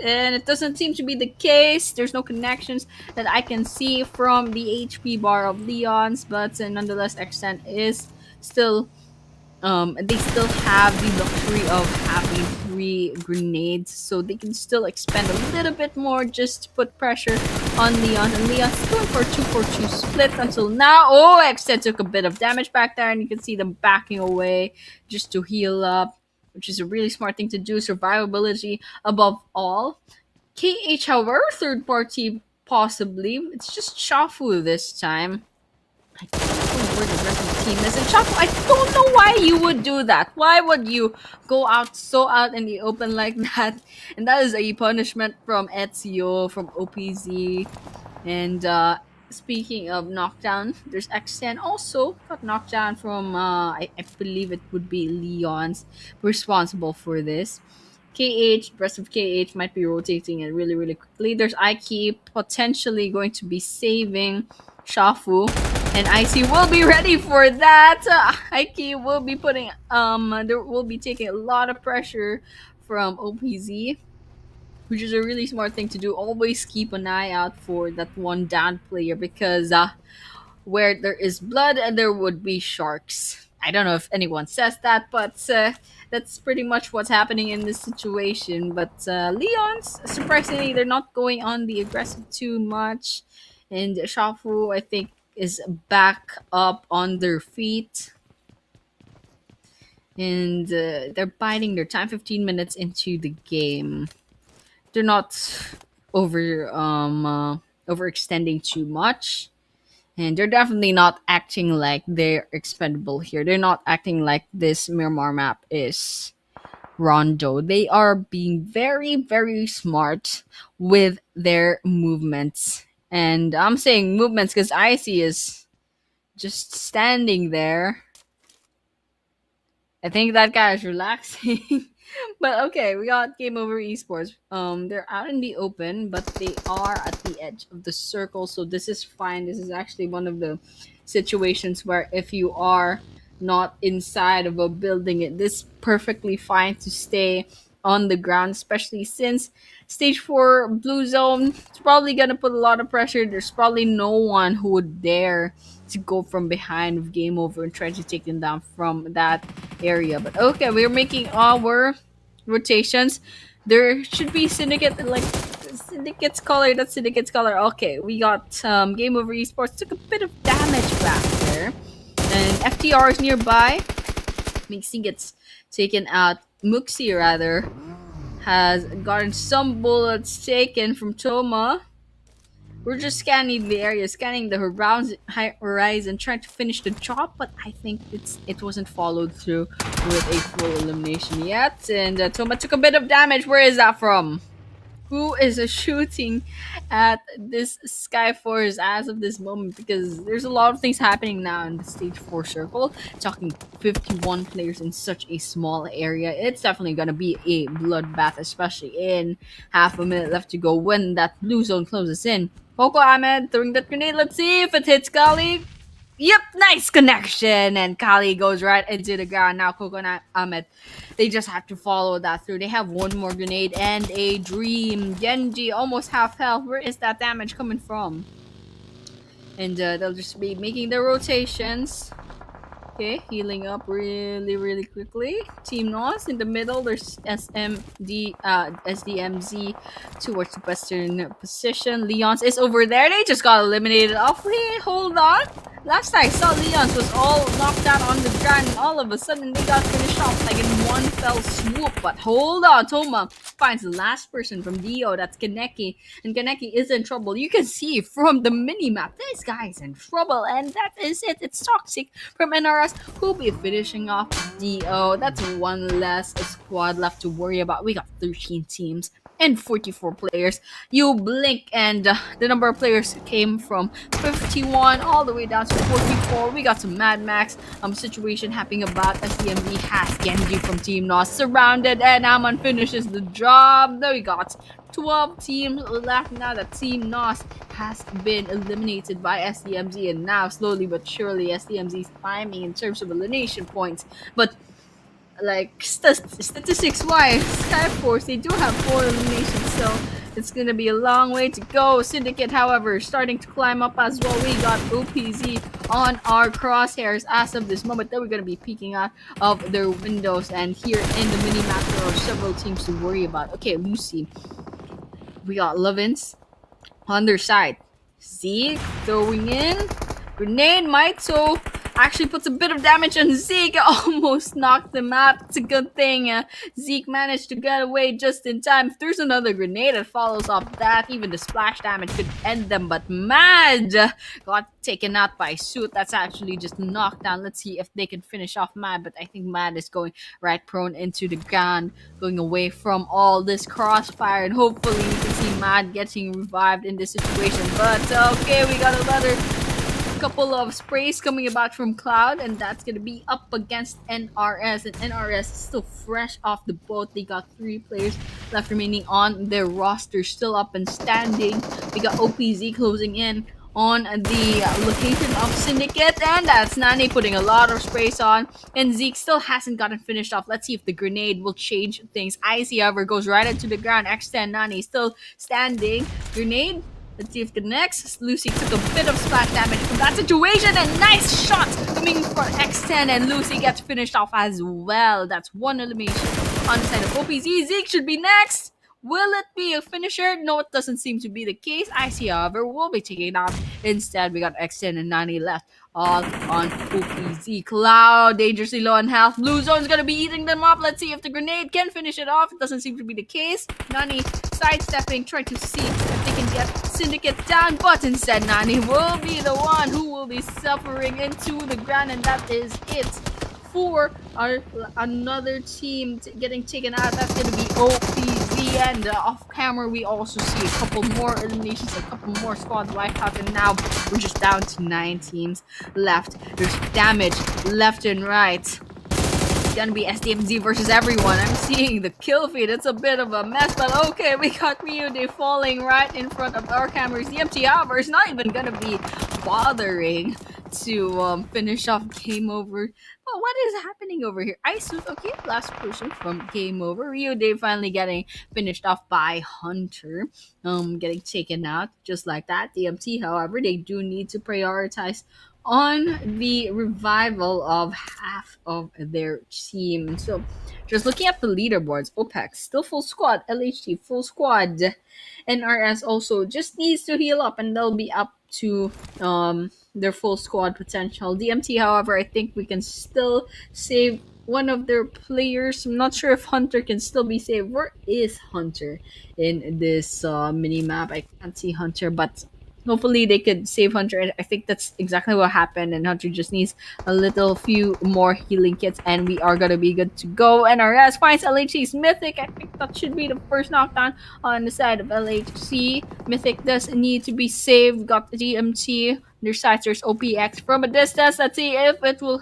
And it doesn't seem to be the case. There's no connections that I can see from the HP bar of Leon's, but nonetheless, X10 is still they still have the luxury of having 3 grenades, so they can still expend a little bit more just to put pressure on Leon. And Leon's going for 2-4-2 split until now. Oh, X10 took a bit of damage back there, and you can see them backing away just to heal up, which is a really smart thing to do. Survivability above all. KH, however, third party possibly. It's just Shafu this time. I don't know where the rest of the team is. And Chapo, I don't know why you would do that. Why would you go out so out in the open like that? And that is a punishment from Ezio, from OPZ. And speaking of knockdown, there's X10 also got knocked down from, I believe it would be Leon's responsible for this. KH, the rest of KH might be rotating it really quickly. There's Aiki potentially going to be saving Shafu, and IC will be ready for that. Aiki will be putting there will be taking a lot of pressure from OPZ, which is a really smart thing to do. Always keep an eye out for that one down player, because where there is blood and there would be sharks. I don't know if anyone says that, but that's pretty much what's happening in this situation. But Leon's, surprisingly, they're not going on the aggressive too much. And Shafu, I think, is back up on their feet. And they're biding their time 15 minutes into the game. They're not overextending too much. And they're definitely not acting like they're expendable here. They're not acting like this Miramar map is Rondo. They are being very, very smart with their movements. And I'm saying movements because Icy is just standing there. I think that guy is relaxing. But okay, we got Game Over Esports. They're out in the open, but they are at the edge of the circle, so this is fine. This is actually one of the situations where if you are not inside of a building, it is perfectly fine to stay on the ground, especially since stage 4 blue zone is probably gonna put a lot of pressure. There's probably no one who would dare to go from behind with game over and try to take them down from that area. But okay, we're making our rotations. There should be syndicate, like syndicate's color. That's syndicate's color. Okay, we got game over esports. Took a bit of damage back there, and FTR is nearby. Mixie gets taken out. Muxi rather has gotten some bullets taken from Toma. We're just scanning the area, scanning the horizon, trying to finish the job, but I think it wasn't followed through with a full elimination yet. And Toma took a bit of damage. Where is that from? Who is shooting at this Skyforce as of this moment? Because there's a lot of things happening now in the stage 4 circle. Talking 51 players in such a small area, it's definitely gonna be a bloodbath, especially in half a minute left to go when that blue zone closes in. Coco Ahmed throwing that grenade. Let's see if it hits Kali. Yep, nice connection, and Kali goes right into the ground. Now Coco and Ahmed, they just have to follow that through. They have one more grenade and a dream. Genji almost half health. Where is that damage coming from? And they'll just be making their rotations. Okay, healing up really, really quickly. Team NOS in the middle. There's SDMZ towards the western position. Leon's is over there. They just got eliminated off. Wait, hold on. Last I saw, Leon's was all knocked out on the ground, and all of a sudden they got finished off like in one fell swoop. But hold on, Toma finds the last person from Dio. That's Kaneki, and Kaneki is in trouble. You can see from the mini map, this guy's in trouble, and that is it. It's Toxic from NRS who'll be finishing off Dio. That's one less squad left to worry about. We got 13 teams and 44 players. You blink and the number of players came from 51 all the way down to 44. We got some Mad Max situation happening about SDMV has Genji from Team NOS surrounded, and Amon finishes the job. There we got 12 teams left now that Team NOS has been eliminated by SDMZ, and now slowly but surely SDMZ is climbing in terms of elimination points. But like statistics wise, Skyforce, they do have 4 eliminations, so it's gonna be a long way to go. Syndicate, however, starting to climb up as well. We got OPZ on our crosshairs as of this moment. That we're gonna be peeking out of their windows, and here in the mini map there are several teams to worry about. Okay, Lucy. We got Lovins on their side. Zeke throwing in grenade. Maito actually puts a bit of damage on Zeke. Almost knocked him out. It's a good thing Zeke managed to get away just in time. If there's another grenade that follows up that, even the splash damage could end them. But Mad got taken out by Suit. That's actually just knocked down. Let's see if they can finish off Mad. But I think Mad is going right prone into the ground, going away from all this crossfire. And hopefully we can see Mad getting revived in this situation. But okay, we got another couple of sprays coming about from Cloud, and that's gonna be up against NRS, and NRS is still fresh off the boat. They got 3 players left remaining on their roster, still up and standing. We got OPZ closing in on the location of Syndicate, and that's Nani putting a lot of sprays on, and Zeke still hasn't gotten finished off. Let's see if the grenade will change things. Icy, however, goes right into the ground. X10 Nani still standing. Grenade Let's see if the next Lucy took a bit of splash damage from that situation, and nice shot coming for X10, and Lucy gets finished off as well. That's one elimination on the side of OPZ. Zeke should be next. Will it be a finisher? No, it doesn't seem to be the case. I see, however, will be taking it out. Instead, we got X10 and Nani left. All on OPZ. Cloud, dangerously low on health. Blue Zone's gonna be eating them up. Let's see if the grenade can finish it off. It doesn't seem to be the case. Nani sidestepping, trying to see if they can get Syndicate down, but instead Nani will be the one who will be suffering into the ground, and that is it for another team getting taken out. That's going to be OPZ, and off camera we also see a couple more eliminations, a couple more squads wiped out, and now we're just down to 9 teams left. There's damage left and right. It's gonna be SDMZ versus everyone. I'm seeing the kill feed. It's a bit of a mess, but okay, we got Ooredoo falling right in front of our cameras. DMT, however, is not even gonna be bothering to finish off Game Over. But what is happening over here? Isu, okay, last person from Game Over. Ooredoo finally getting finished off by Hunter, getting taken out just like that. DMT, however, they do need to prioritize on the revival of half of their team. So, just looking at the leaderboards, OPEX still full squad, LHT full squad, NRS also just needs to heal up, and they'll be up to their full squad potential. DMT, however, I think we can still save one of their players. I'm not sure if Hunter can still be saved. Where is Hunter in this mini map? I can't see Hunter, but hopefully they could save Hunter. I think that's exactly what happened, and Hunter just needs a little few more healing kits, and we are gonna be good to go. NRS finds LHC's Mythic. I think that should be the first knockdown on the side of LHC. Mythic does need to be saved. Got the DMT. Their sides, there's OPX from a distance. Let's see if it will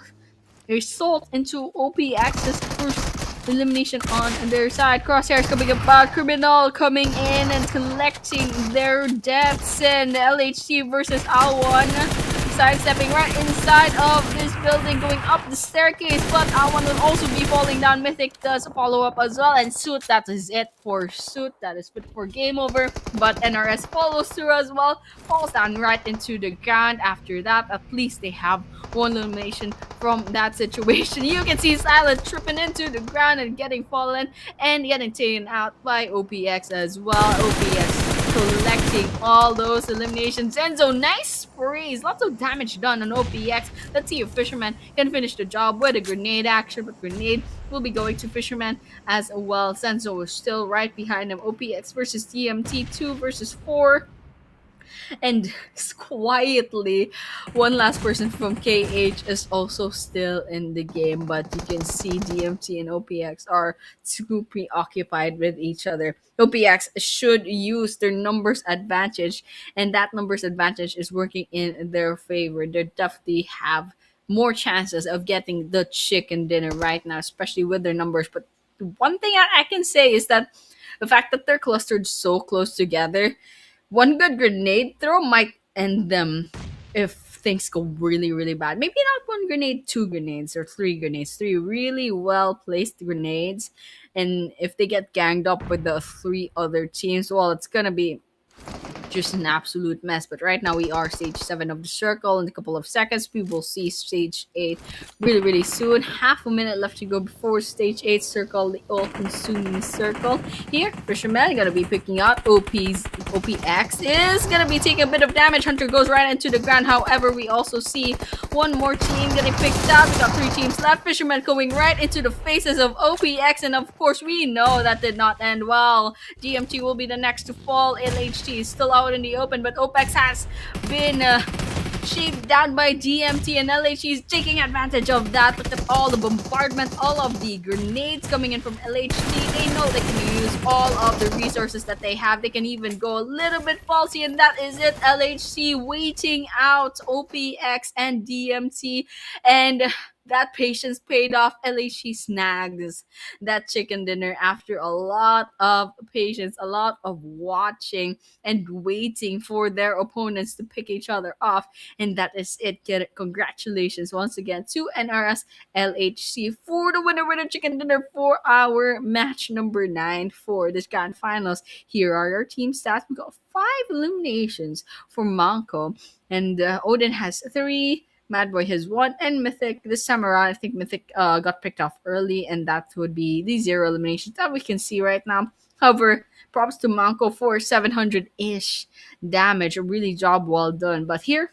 result into OPX's first elimination on their side. Crosshairs coming about, Criminal coming in and collecting their deaths, and LHC versus Al1 sidestepping right inside of this building, going up the staircase, but Al1 will also be falling down. Mythic does follow up as well, and Suit, that is it for Suit. That is it for Game Over, but NRS follows through as well, falls down right into the ground. After that, at least they have one elimination from that situation. You can see Silent tripping into the ground and getting fallen and getting taken out by OPX as well. OPX collecting all those eliminations. Zenzo, nice sprays, lots of damage done on OPX. Let's see if Fisherman can finish the job with a grenade action, but grenade will be going to Fisherman as well. Zenzo is still right behind him. OPX versus DMT, 2 versus 4. And quietly, one last person from KH is also still in the game, but you can see DMT and OPX are too preoccupied with each other. OPX should use their numbers advantage, and that numbers advantage is working in their favor. They definitely have more chances of getting the chicken dinner right now, especially with their numbers. But one thing I can say is that the fact that they're clustered so close together, one good grenade throw might end them if things go really, really bad. Maybe not one grenade, 2 grenades, or 3 grenades. 3 really well placed grenades. And if they get ganged up with the 3 other teams, well, it's gonna be just an absolute mess. But right now we are stage 7 of the circle. In a couple of seconds we will see stage 8 really, really soon. Half a minute left to go before stage 8 circle, the all-consuming circle. Here, Fisherman gonna be picking out OPX is gonna be taking a bit of damage. Hunter goes right into the ground. However, we also see one more team getting picked out. We got 3 teams left. Fisherman going right into the faces of OPX, and of course we know that did not end well. DMT will be the next to fall. LHT is still out in the open, but OPEX has been shaved down by DMT, and LHT is taking advantage of that. Look at all the bombardment, all of the grenades coming in from LHT. They know they can use all of the resources that they have. They can even go a little bit falsy, and that is it. LHC waiting out OPX and DMT, and that patience paid off. LHC snags that chicken dinner after a lot of patience, a lot of watching and waiting for their opponents to pick each other off. And that is it. Congratulations once again to NRS LHC for the winner chicken dinner for our match number 9 for this grand finals. Here are our team stats. We got 5 eliminations for Manco, and Odin has 3. Mad Boy has 1, and Mythic this time around. I think Mythic got picked off early, and that would be the 0 eliminations that we can see right now. However, props to Manco for 700 ish damage. A really job well done. But here,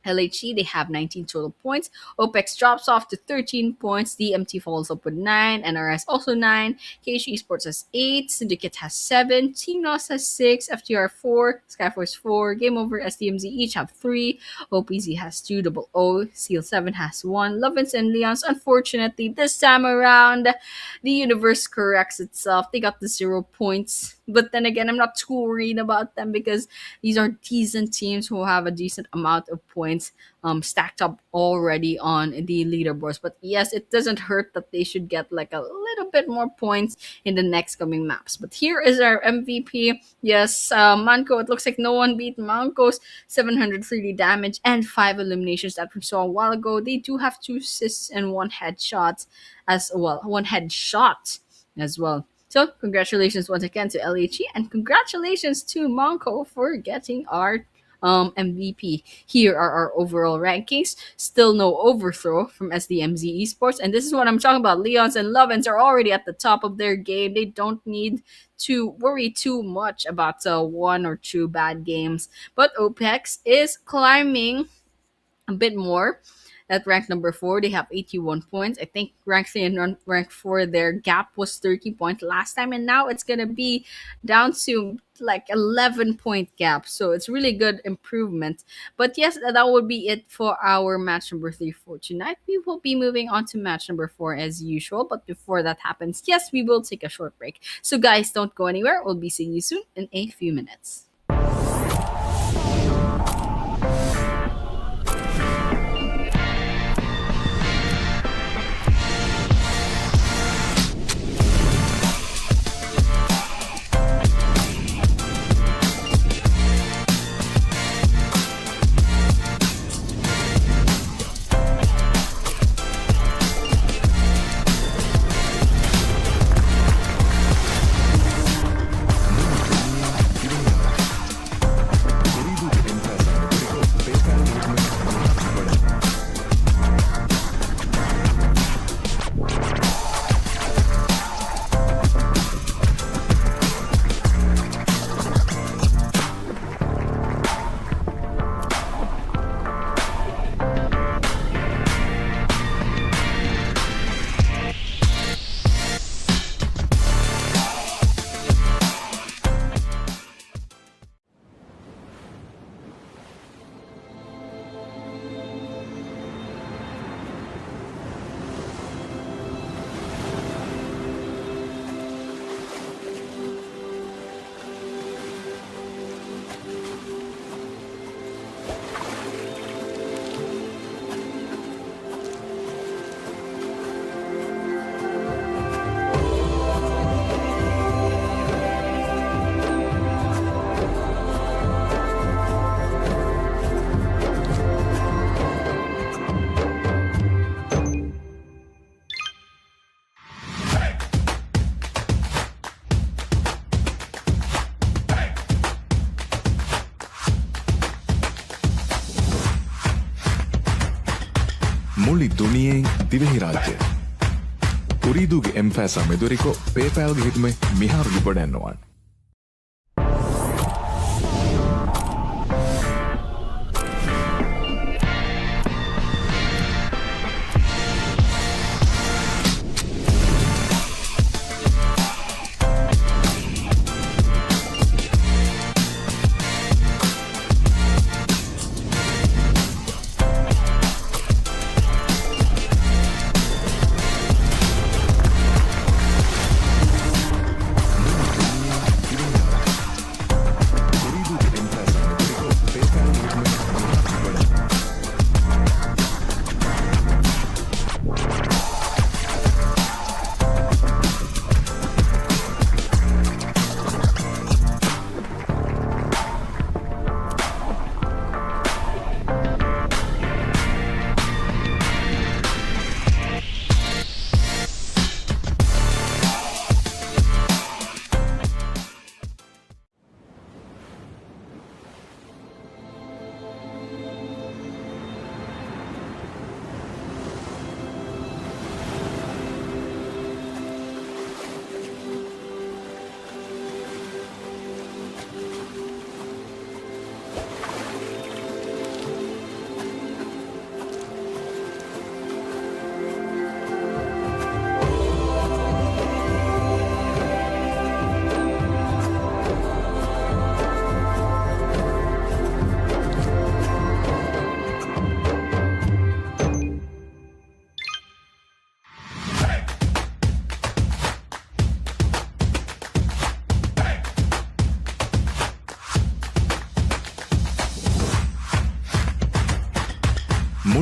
LHC, they have 19 total points. OPEX drops off to 13 points. DMT follows up with 9. NRS also 9. KH Esports has 8. Syndicate has 7. Team Nos has 6. FTR 4. Skyforce 4. Game Over, SDMZ each have 3. OPZ has 2. Double O. Seal 7 has 1. Lovins and Leons, unfortunately, this time around, the universe corrects itself. They got the 0 points. But then again, I'm not too worried about them because these are decent teams who have a decent amount of points stacked up already on the leaderboards. But yes, it doesn't hurt that they should get like a little bit more points in the next coming maps. But here is our MVP. Yes, Manco, it looks like no one beat Manco's 730 damage and 5 eliminations that we saw a while ago. They do have 2 assists and 1 headshot as well. 1 headshot as well. So, congratulations once again to LHE, and congratulations to Monco for getting our MVP. Here are our overall rankings. Still no overthrow from SDMZ Esports, and this is what I'm talking about. Leons and Lovins are already at the top of their game. They don't need to worry too much about 1 or 2 bad games. But OPEX is climbing a bit more. At rank number 4, they have 81 points. I think rank 3 and rank 4, their gap was 30 points last time, and now it's going to be down to like 11-point gap. So it's really good improvement. But yes, that would be it for our match number 3 for tonight. We will be moving on to match number 4 as usual. But before that happens, yes, we will take a short break. So guys, don't go anywhere. We'll be seeing you soon in a few minutes. Ooredoo के एम्फेसा मेदोरिको PayPal हितमे मिहार जुबड़ेन මුළි දුනියෙන් දිවෙහි රාජ්‍ය උරීදුගේ එම්ෆෑසා මෙදුරිකෝ පේපෑල්ගේ හිතුමේ මිහාරු ජුබඩැන්නවාන්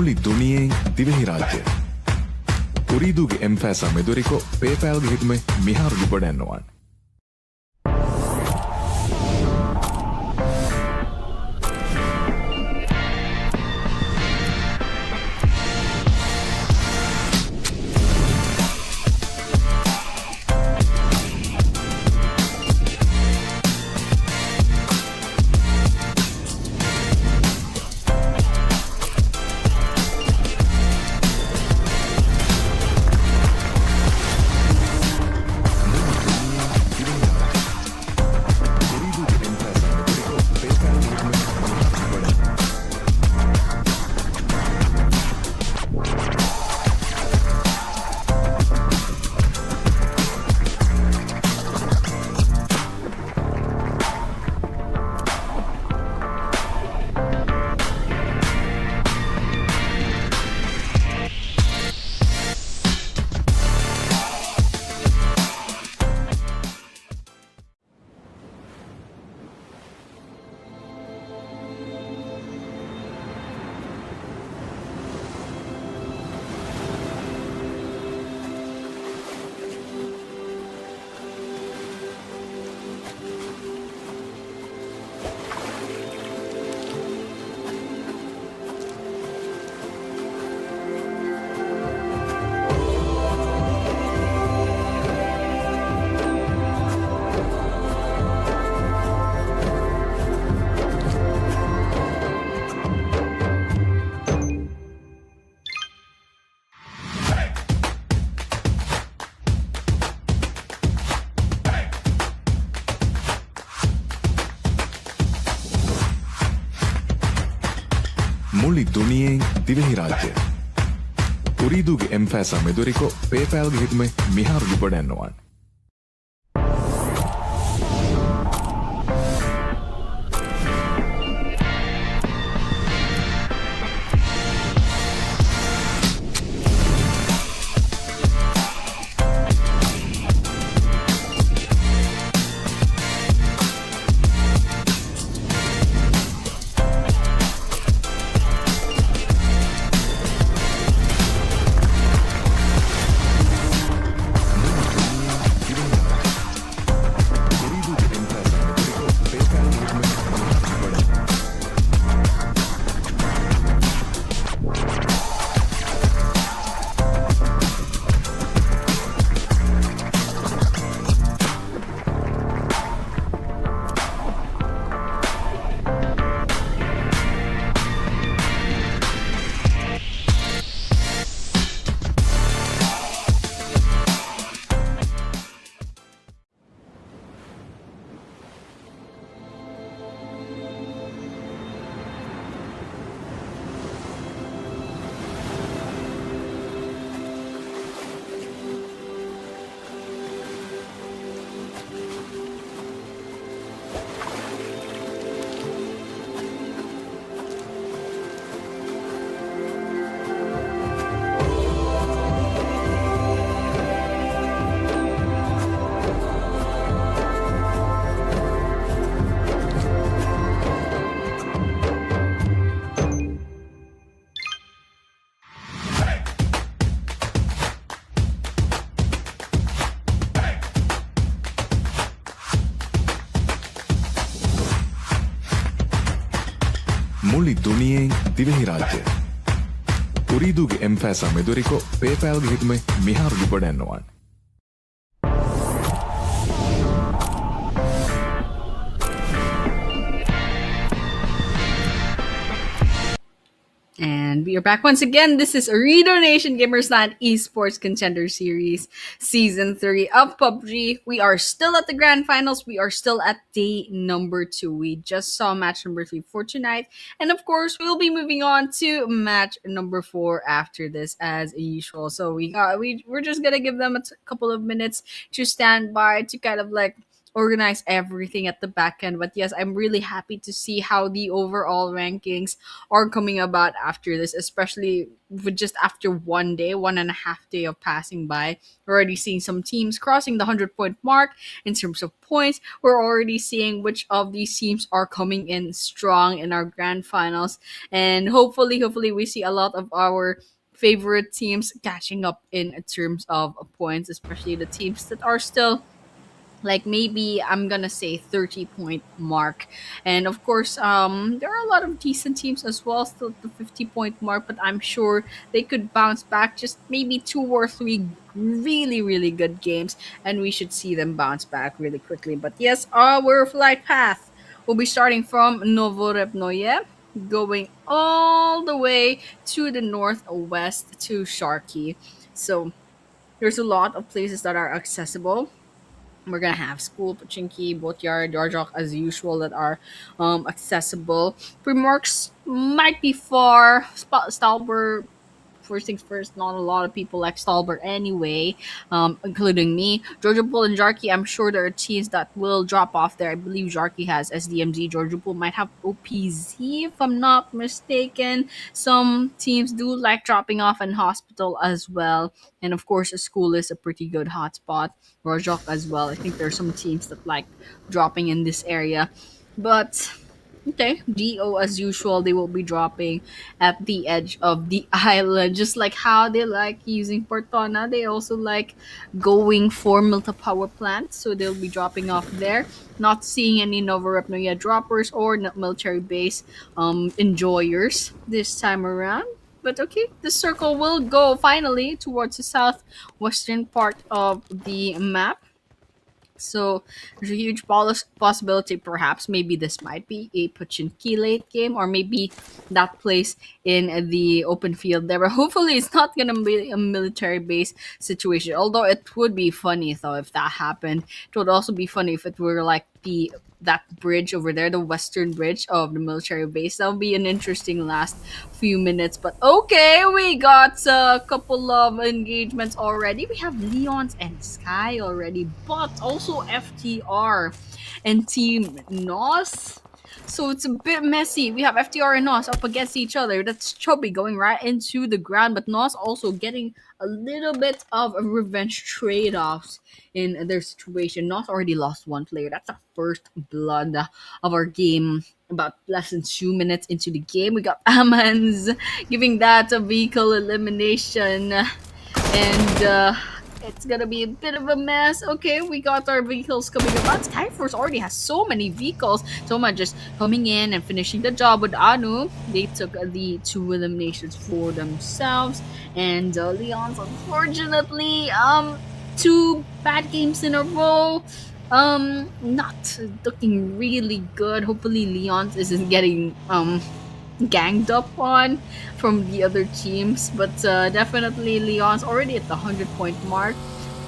මුළි දුනියෙන් දිවෙහි රාජ්‍ය. උරීදුගේ එම්ෆෑසා මෙදුරිකෝ පේපෑල්ගේ හිතුමේ මිහාරු ලිබඩැන්නවාන්. මුළි දුනියෙන් දිවෙහි රාජ්‍ය. උරීදුගේ එම්ෆෑසා මෙදුරිකෝ පේපෑල්ගේ හිතුමේ මිහාරු ලිබඩැන්නවාන්. මුළි දුනියෙන් දිවෙහි රාජ්‍ය. උරීදුගේ එම්ෆෑසා මෙදුරිකෝ පේපෑල්ගේ හිතුමේ මිහාරු ලිබඩැන්නවාන්. And we are back once again. This is Ooredoo Nation Gamers Land Esports Contender Series Season 3 of PUBG. We are still at the Grand Finals. We are still at day number 2. We just saw match number 3 for tonight. And of course, we'll be moving on to match number 4 after this as usual. So we're just going to give them a couple of minutes to stand by to kind of like organize everything at the back end. But yes, I'm really happy to see how the overall rankings are coming about after this, especially with just after 1 day, 1.5 day of passing by. We're already seeing some teams crossing the 100 point mark in terms of points. We're already seeing which of these teams are coming in strong in our grand finals. And hopefully, we see a lot of our favorite teams catching up in terms of points, especially the teams that are still like maybe I'm gonna say 30 point mark. And of course, there are a lot of decent teams as well still at the 50 point mark, but I'm sure they could bounce back just maybe 2 or 3 really good games, and we should see them bounce back really quickly. But yes, our flight path will be starting from Novorepnoye, going all the way to the northwest to Sharky. So there's a lot of places that are accessible. We're gonna have school, Pachinki, Botyar, Darjok as usual that are accessible. Primarks might be far. Stalber, first things first, not a lot of people like Stalber anyway, including me. Georgia Pool and Jarky, I'm sure there are teams that will drop off there. I believe Jarky has SDMZ. Georgia Pool might have OPZ, if I'm not mistaken. Some teams do like dropping off in hospital as well. And of course, a school is a pretty good hotspot. Rojok as well. I think there's some teams that like dropping in this area. But okay, GO as usual, they will be dropping at the edge of the island, just like how they like using Portona. They also like going for Milta power plants, so they'll be dropping off there. Not seeing any Novorepnoya droppers or military base enjoyers this time around. But okay, the circle will go finally towards the southwestern part of the map. So there's a huge possibility, perhaps, maybe this might be a Pachinki late game, or maybe that place in the open field there. But hopefully, it's not going to be a military base situation. Although it would be funny, though, if that happened. It would also be funny if it were like that bridge over there, the western bridge of the military base. That would be an interesting last few minutes. But okay, we got a couple of engagements already. We have Leons and Sky already, but also FTR and Team NOS. So it's a bit messy. We have FTR and NOS up against each other. That's Chubby going right into the ground, but NOS also getting a little bit of a revenge trade-offs in their situation. NOS already lost one player. That's the first blood of our game. About less than 2 minutes into the game, we got Amans giving that a vehicle elimination, and it's gonna be a bit of a mess. Okay, we got our vehicles coming about. Skyforce already has so many vehicles. Soma just coming in and finishing the job with Anu. They took the 2 eliminations for themselves, and Leon's unfortunately 2 bad games in a row. Not looking really good. Hopefully Leon's isn't getting ganged up on from the other teams, but definitely Leon's already at the 100 point mark.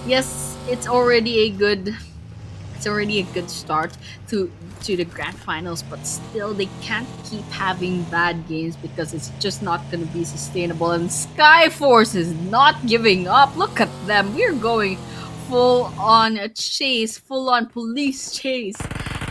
Yes, it's already a good start to the grand finals, but still they can't keep having bad games because it's just not going to be sustainable. And Skyforce is not giving up. Look at them. We're going full on chase, full on police chase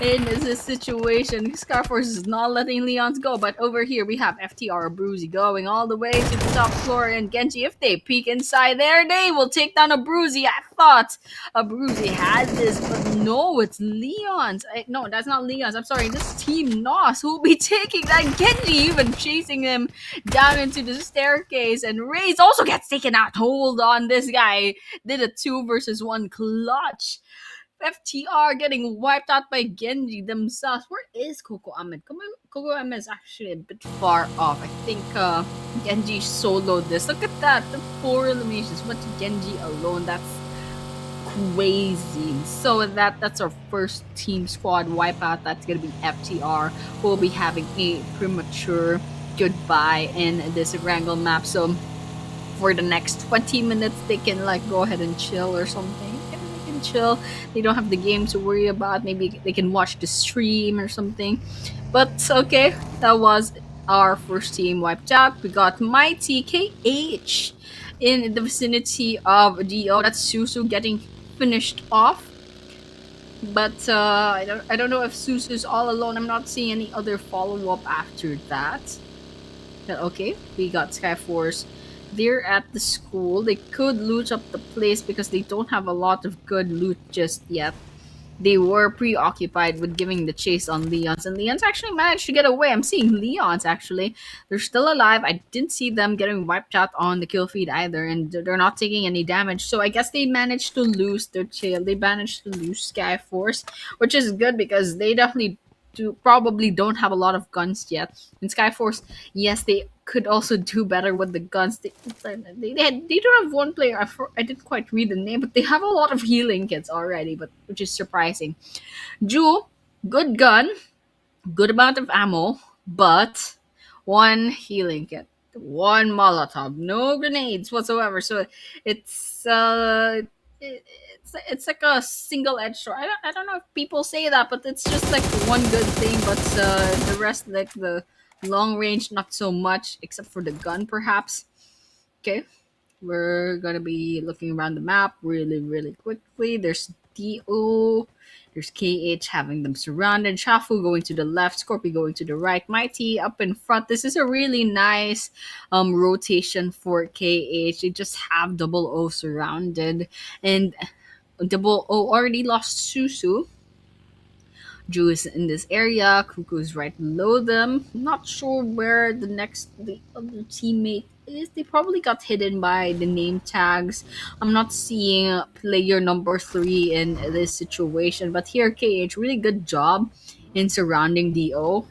in this situation. Skyforce is not letting Leons go, but over here we have FTR Bruzy going all the way to the top floor, and Genji, if they peek inside there, they will take down a Bruzy. I thought a Bruzy had this, but no, it's Leon's. No, that's not Leon's. I'm sorry, this Team NOS who will be taking that. Genji even chasing him down into the staircase, and Raze also gets taken out. Hold on, this guy did a 2 versus 1 clutch. FTR getting wiped out by Genji themselves. Where is Coco Ahmed? Coco Ahmed is actually a bit far off. I think Genji soloed this. Look at that. The 4 eliminations went to Genji alone. That's crazy. So that's our first team squad wipeout. That's gonna be FTR. We'll be having a premature goodbye in this Wrangle map. So for the next 20 minutes, they can like go ahead and chill or something. They can chill. They don't have the game to worry about. Maybe they can watch the stream or something. But okay, that was our first team wiped out. We got Mighty KH in the vicinity of DO. That's Susu getting finished off. But I don't know if Susu's all alone. I'm not seeing any other follow up after that. But okay, we got Skyforce. They're at the school. They could loot up the place because they don't have a lot of good loot just yet. They were preoccupied with giving the chase on Leons, and Leons actually managed to get away. I'm seeing Leons actually. They're still alive. I didn't see them getting wiped out on the kill feed either, and they're not taking any damage. So I guess they managed to lose their tail. They managed to lose Skyforce, which is good because they definitely probably don't have a lot of guns yet. In Skyforce, yes, they could also do better with the guns. They do have one player. I didn't quite read the name, but they have a lot of healing kits already, but which is surprising. Ju, good gun, good amount of ammo, but one healing kit, one Molotov, no grenades whatsoever. So it's it's like a single edged sword. I don't know if people say that, but it's just like one good thing. But the rest, like the long range, not so much, except for the gun, perhaps. Okay, we're gonna be looking around the map really, really quickly. There's Do, there's KH having them surrounded, Shafu going to the left, Scorpio going to the right, Mighty up in front. This is a really nice rotation for KH. They just have Double O surrounded, and Double O already lost Susu. Drew is in this area. Cuckoo's right below them. Not sure where the other teammate is. They probably got hidden by the name tags. I'm not seeing player number 3 in this situation. But here, KH, really good job in surrounding DO.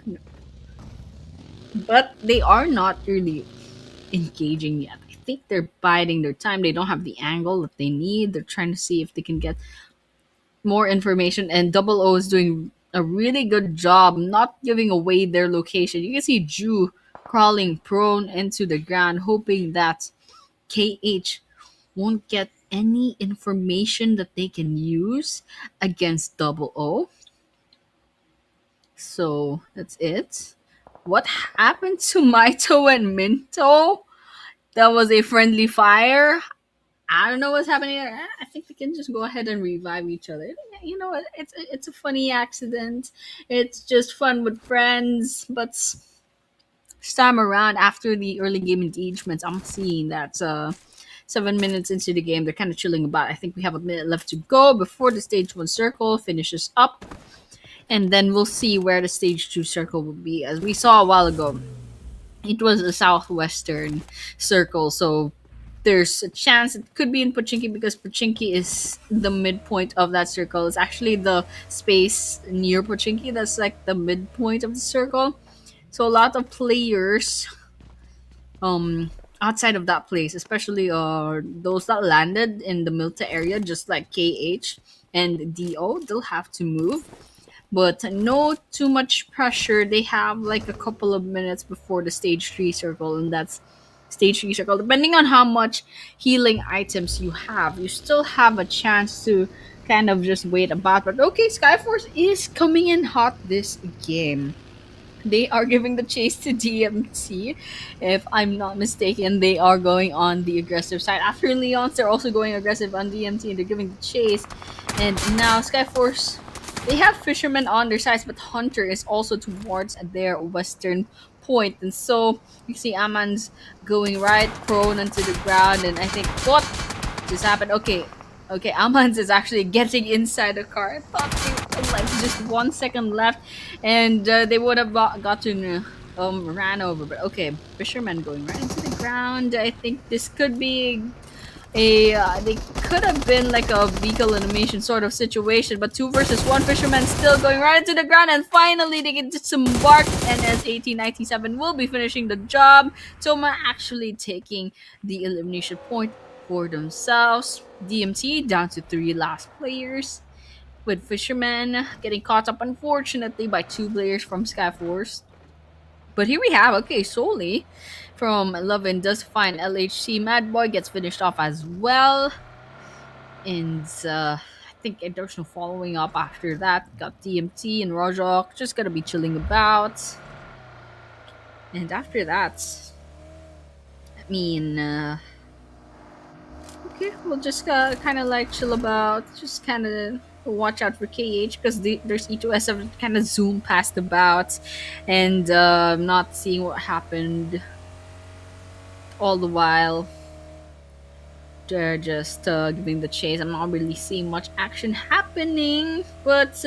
But they are not really engaging yet. I think they're biding their time. They don't have the angle that they need. They're trying to see if they can get more information, and Double O is doing a really good job not giving away their location. You can see Ju crawling prone into the ground, hoping that KH won't get any information that they can use against Double O. So that's it. What happened to Maito and Minto? That was a friendly fire. I don't know what's happening there. I think we can just go ahead and revive each other. You know what? It's a funny accident. It's just fun with friends. But this time around, after the early game engagements, I'm seeing that 7 minutes into the game, they're kind of chilling about. I think we have a minute left to go before the stage 1 circle finishes up, and then we'll see where the stage 2 circle will be. As we saw a while ago, it was a southwestern circle, so there's a chance it could be in Pochinki because Pochinki is the midpoint of that circle. It's actually the space near Pochinki that's like the midpoint of the circle. So a lot of players outside of that place, especially those that landed in the Milta area, just like KH and DO, they'll have to move, but no too much pressure. They have like a couple of minutes before the stage 3 circle, and that's stage 3 circle. Depending on how much healing items you have, you still have a chance to kind of just wait about. But okay, Skyforce is coming in hot this game. They are giving the chase to DMT. If I'm not mistaken, they are going on the aggressive side. After Leon's, they're also going aggressive on DMT, and they're giving the chase. And now Skyforce, they have Fisherman on their sides, but Hunter is also towards their western point. And so you see Aman's going right prone onto the ground, and I think what just happened? Okay, Amans is actually getting inside the car. I thought they like just 1 second left, and they would have gotten ran over. But okay, Fisherman going right into the ground. I think this could be they could have been like a vehicle animation sort of situation, but 2 versus 1, Fisherman still going right into the ground, and finally they get disembarked, and as 1897 will be finishing the job. Toma actually taking the elimination point for themselves. DMT down to 3 last players, with Fisherman getting caught up unfortunately by 2 players from Skyforce. But here we have, okay, Soli from Lovin does find LHC. Mad Boy gets finished off as well. And I think there's no following up after that. Got DMT and Rojok just gonna be chilling about. And after that, I mean, okay, we'll just kind of like chill about. Just kind of watch out for KH because there's E2S kind of zoom past the bouts, and not seeing what happened all the while. They're just giving the chase. I'm not really seeing much action happening, but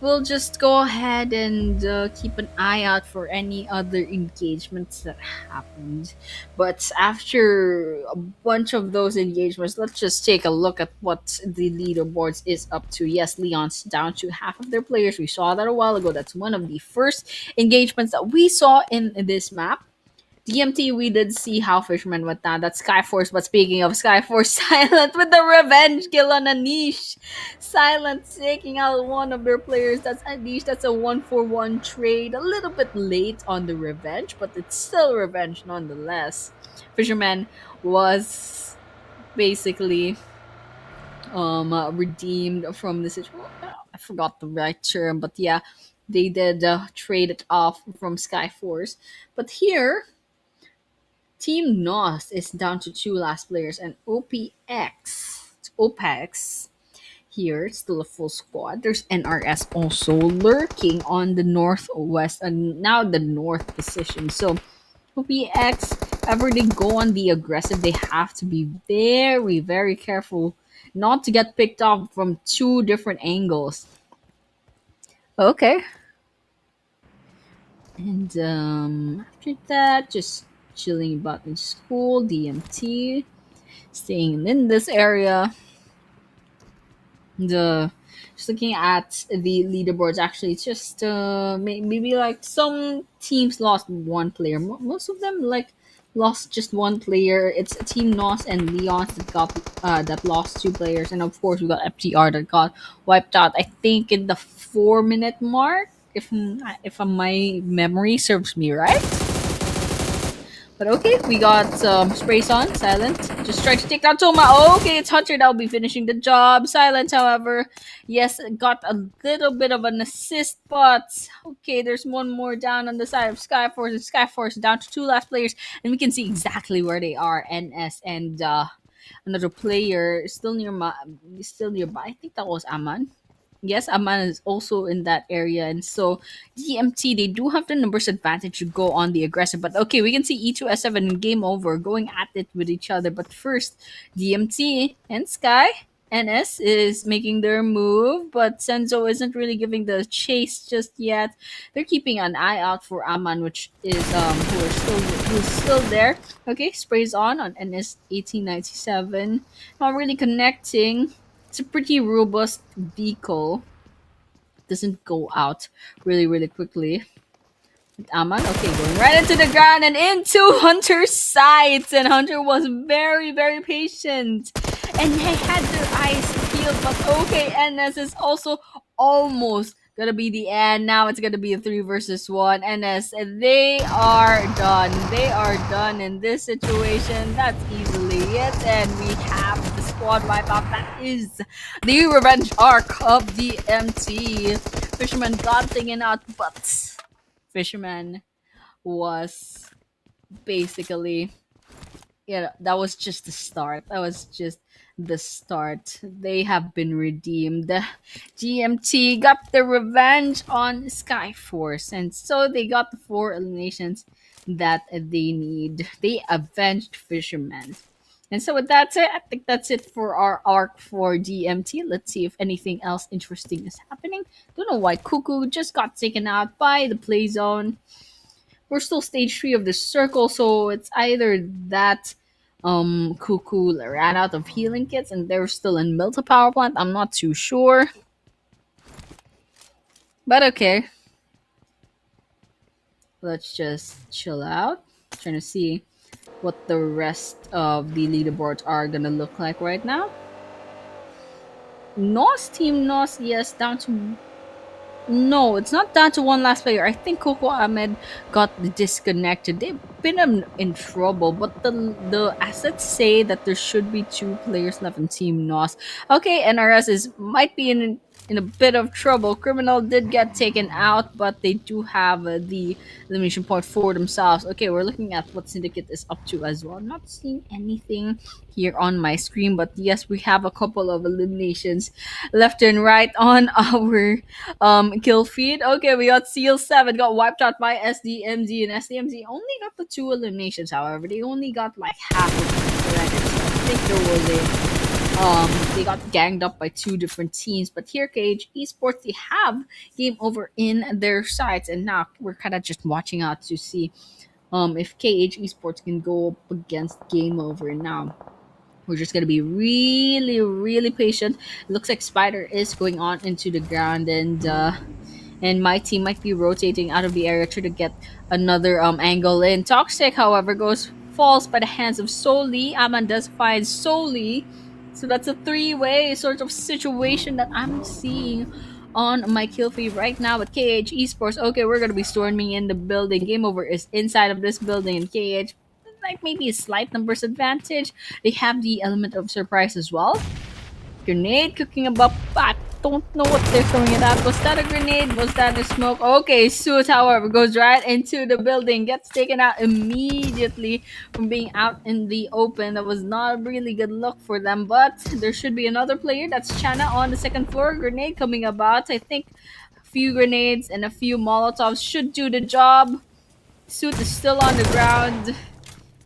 we'll just go ahead and keep an eye out for any other engagements that happened. But after a bunch of those engagements, let's just take a look at what the leaderboards is up to. Yes, Leon's down to half of their players. We saw that a while ago. That's one of the first engagements that we saw in this map. DMT, we did see how Fisherman went down. That's Skyforce. But speaking of Skyforce, Silent with the revenge kill on Anish. Silent taking out one of their players. That's Anish. That's a 1-for-1 trade. A little bit late on the revenge, but it's still revenge nonetheless. Fisherman was basically redeemed from the situation. I forgot the right term, but yeah, they did trade it off from Skyforce. But here, Team NOS is down to two last players, and OPEX here, it's still a full squad. There's NRS also lurking on the northwest and now the north position. So OPX, ever they go on the aggressive, they have to be very, very careful not to get picked off from two different angles. Okay. And after that, just chilling about in school, DMT, staying in this area. The just looking at the leaderboards, actually, it's just maybe like some teams lost one player. Most of them like lost just one player. It's Team NOS and Leon that lost two players, and of course we got FTR that got wiped out. I think in the 4 minute mark, if my memory serves me right. But okay, we got sprays on. Silent. Just trying to take down Toma. Okay, it's Hunter that'll be finishing the job. Silent, however, yes, got a little bit of an assist, but okay, there's one more down on the side of Skyforce. And Skyforce down to two last players, and we can see exactly where they are. NS and another player still nearby. I think that was Aman. Yes, Aman is also in that area, and so DMT, they do have the numbers advantage to go on the aggressive. But okay, we can see E2S7 and game over going at it with each other. But first, DMT and Sky NS is making their move, but Senzo isn't really giving the chase just yet. They're keeping an eye out for Aman, which is who's still there. Okay, sprays on NS 1897. Not really connecting. It's a pretty robust vehicle. Doesn't go out really, really quickly. Aman, okay, going right into the ground and into Hunter's sights. And Hunter was very, very patient. And they had their eyes peeled, but okay, NS is also almost gonna be the end. Now it's gonna be a 3 versus 1. NS, they are done. They are done in this situation. That's easily it. And we have the squad wipeout. That is the revenge arc of the MT. Fisherman got taken out, but Fisherman was basically, yeah, that was just the start. That was just the start. They have been redeemed. GMT got the revenge on Skyforce, and so they got the 4 eliminations that they need. They avenged Fisherman. And so with that said, I think that's it for our arc for DMT. Let's see if anything else interesting is happening. Don't know why Cuckoo just got taken out by the play zone. We're still stage 3 of the circle, so it's either that Cuckoo ran out of healing kits and they're still in Milta power plant. I'm not too sure. But okay. Let's just chill out. Trying to see what the rest of the leaderboards are gonna look like right now. Team NOS, yes, down to... No, it's not down to one last player. I think Coco Ahmed got disconnected. They've been in trouble, but the assets say that there should be 2 players left in Team NOS. Okay, NRS might be in in a bit of trouble. Criminal did get taken out, but they do have the elimination point for themselves. Okay, we're looking at what Syndicate is up to as well. I'm not seeing anything here on my screen, but yes, we have a couple of eliminations left and right on our kill feed. Okay, we got Seal 7 got wiped out by SDMZ, and SDMZ only got the two eliminations. However, they only got like half of the credits. I think there was a they got ganged up by two different teams. But here, Cage Esports, they have game over in their sights, and now we're kind of just watching out to see if KH Esports can go up against game over. Now we're just gonna be really, really patient. It looks like Spider is going on into the ground, and my team might be rotating out of the area to get another angle in. Toxic, however, goes falls by the hands of Soli. Aman does find Soli. So that's a three-way sort of situation that I'm seeing on my kill feed right now with KH Esports. Okay, we're gonna be storming in the building. Game over is inside of this building, and KH like maybe a slight numbers advantage. They have the element of surprise as well. Grenade cooking above. I don't know what they're throwing it at. Was that a grenade? Was that a smoke? Okay, Suit, however, goes right into the building, gets taken out immediately from being out in the open. That was not a really good look for them, but there should be another player. That's Chana on the second floor. Grenade coming about. I think a few grenades and a few Molotovs should do the job. Suit is still on the ground.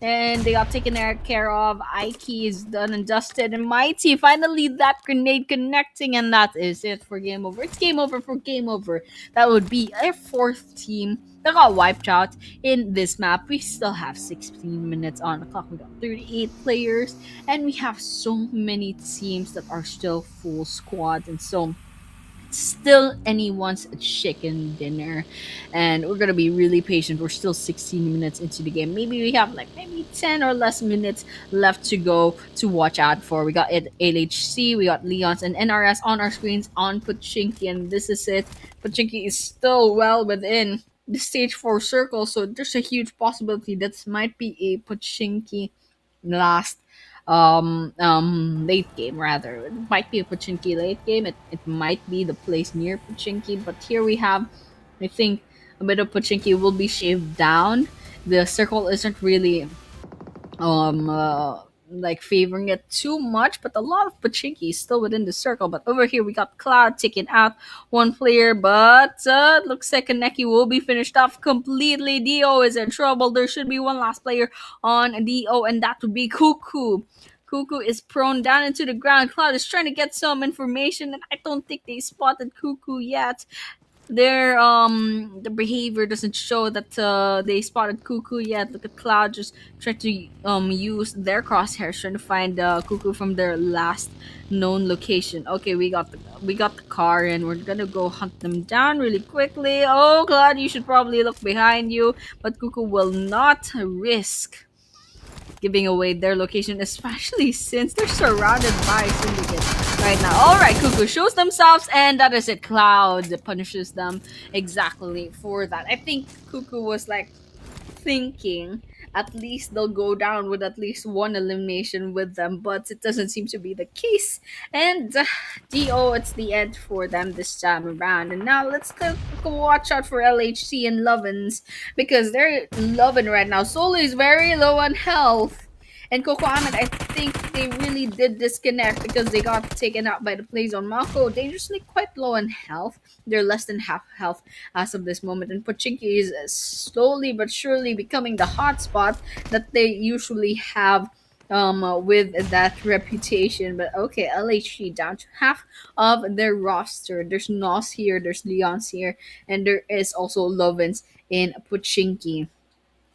And they got taken care of. Ike is done and dusted. And Mighty, finally that grenade connecting. And that is it for game over. It's game over for game over. That would be a fourth team that got wiped out in this map. We still have 16 minutes on the clock. We got 38 players. And we have so many teams that are still full squads. And so still anyone's chicken dinner, and we're gonna be really patient. We're still 16 minutes into the game. Maybe we have like maybe 10 or less minutes left to go to watch out for. We got it LHC, we got Leons and NRS on our screens on Pachinki, and this is it. Pachinki is still well within the stage 4 circle, so there's a huge possibility that might be a Pachinki last late game. Rather, it might be a Pachinki late game. It might be the place near Pachinki, but here we have, I think, a bit of Pachinki will be shaved down. The circle isn't really um uh, like favoring it too much, but a lot of Pachinki is still within the circle. But over here we got Cloud taking out one player, but looks like Kaneki will be finished off completely. Dio is in trouble. There should be one last player on Dio, and that would be Cuckoo. Cuckoo is prone down into the ground. Cloud is trying to get some information, and I don't think they spotted Cuckoo yet. Their behavior doesn't show that they spotted Cuckoo yet. Look at Cloud just trying to use their crosshairs trying to find Cuckoo from their last known location. Okay, we got the car, and we're gonna go hunt them down really quickly. Oh, Cloud, you should probably look behind you, but Cuckoo will not risk giving away their location, especially since they're surrounded by Syndicate right now. Alright, Cuckoo shows themselves, and that is it. Cloud punishes them exactly for that. I think Cuckoo was like thinking at least they'll go down with at least one elimination with them, but it doesn't seem to be the case. And DO, it's the end for them this time around. And now let's go watch out for LHC and Lovins, because they're loving right now. Solo is very low on health. And Coco Ahmed, I think they really did disconnect because they got taken out by the plays on Mako. Dangerously quite low on health. They're less than half health as of this moment. And Pachinki is slowly but surely becoming the hotspot that they usually have with that reputation. But okay, LHG down to half of their roster. There's Nos here, there's Leons here, and there is also Lovins in Pachinki.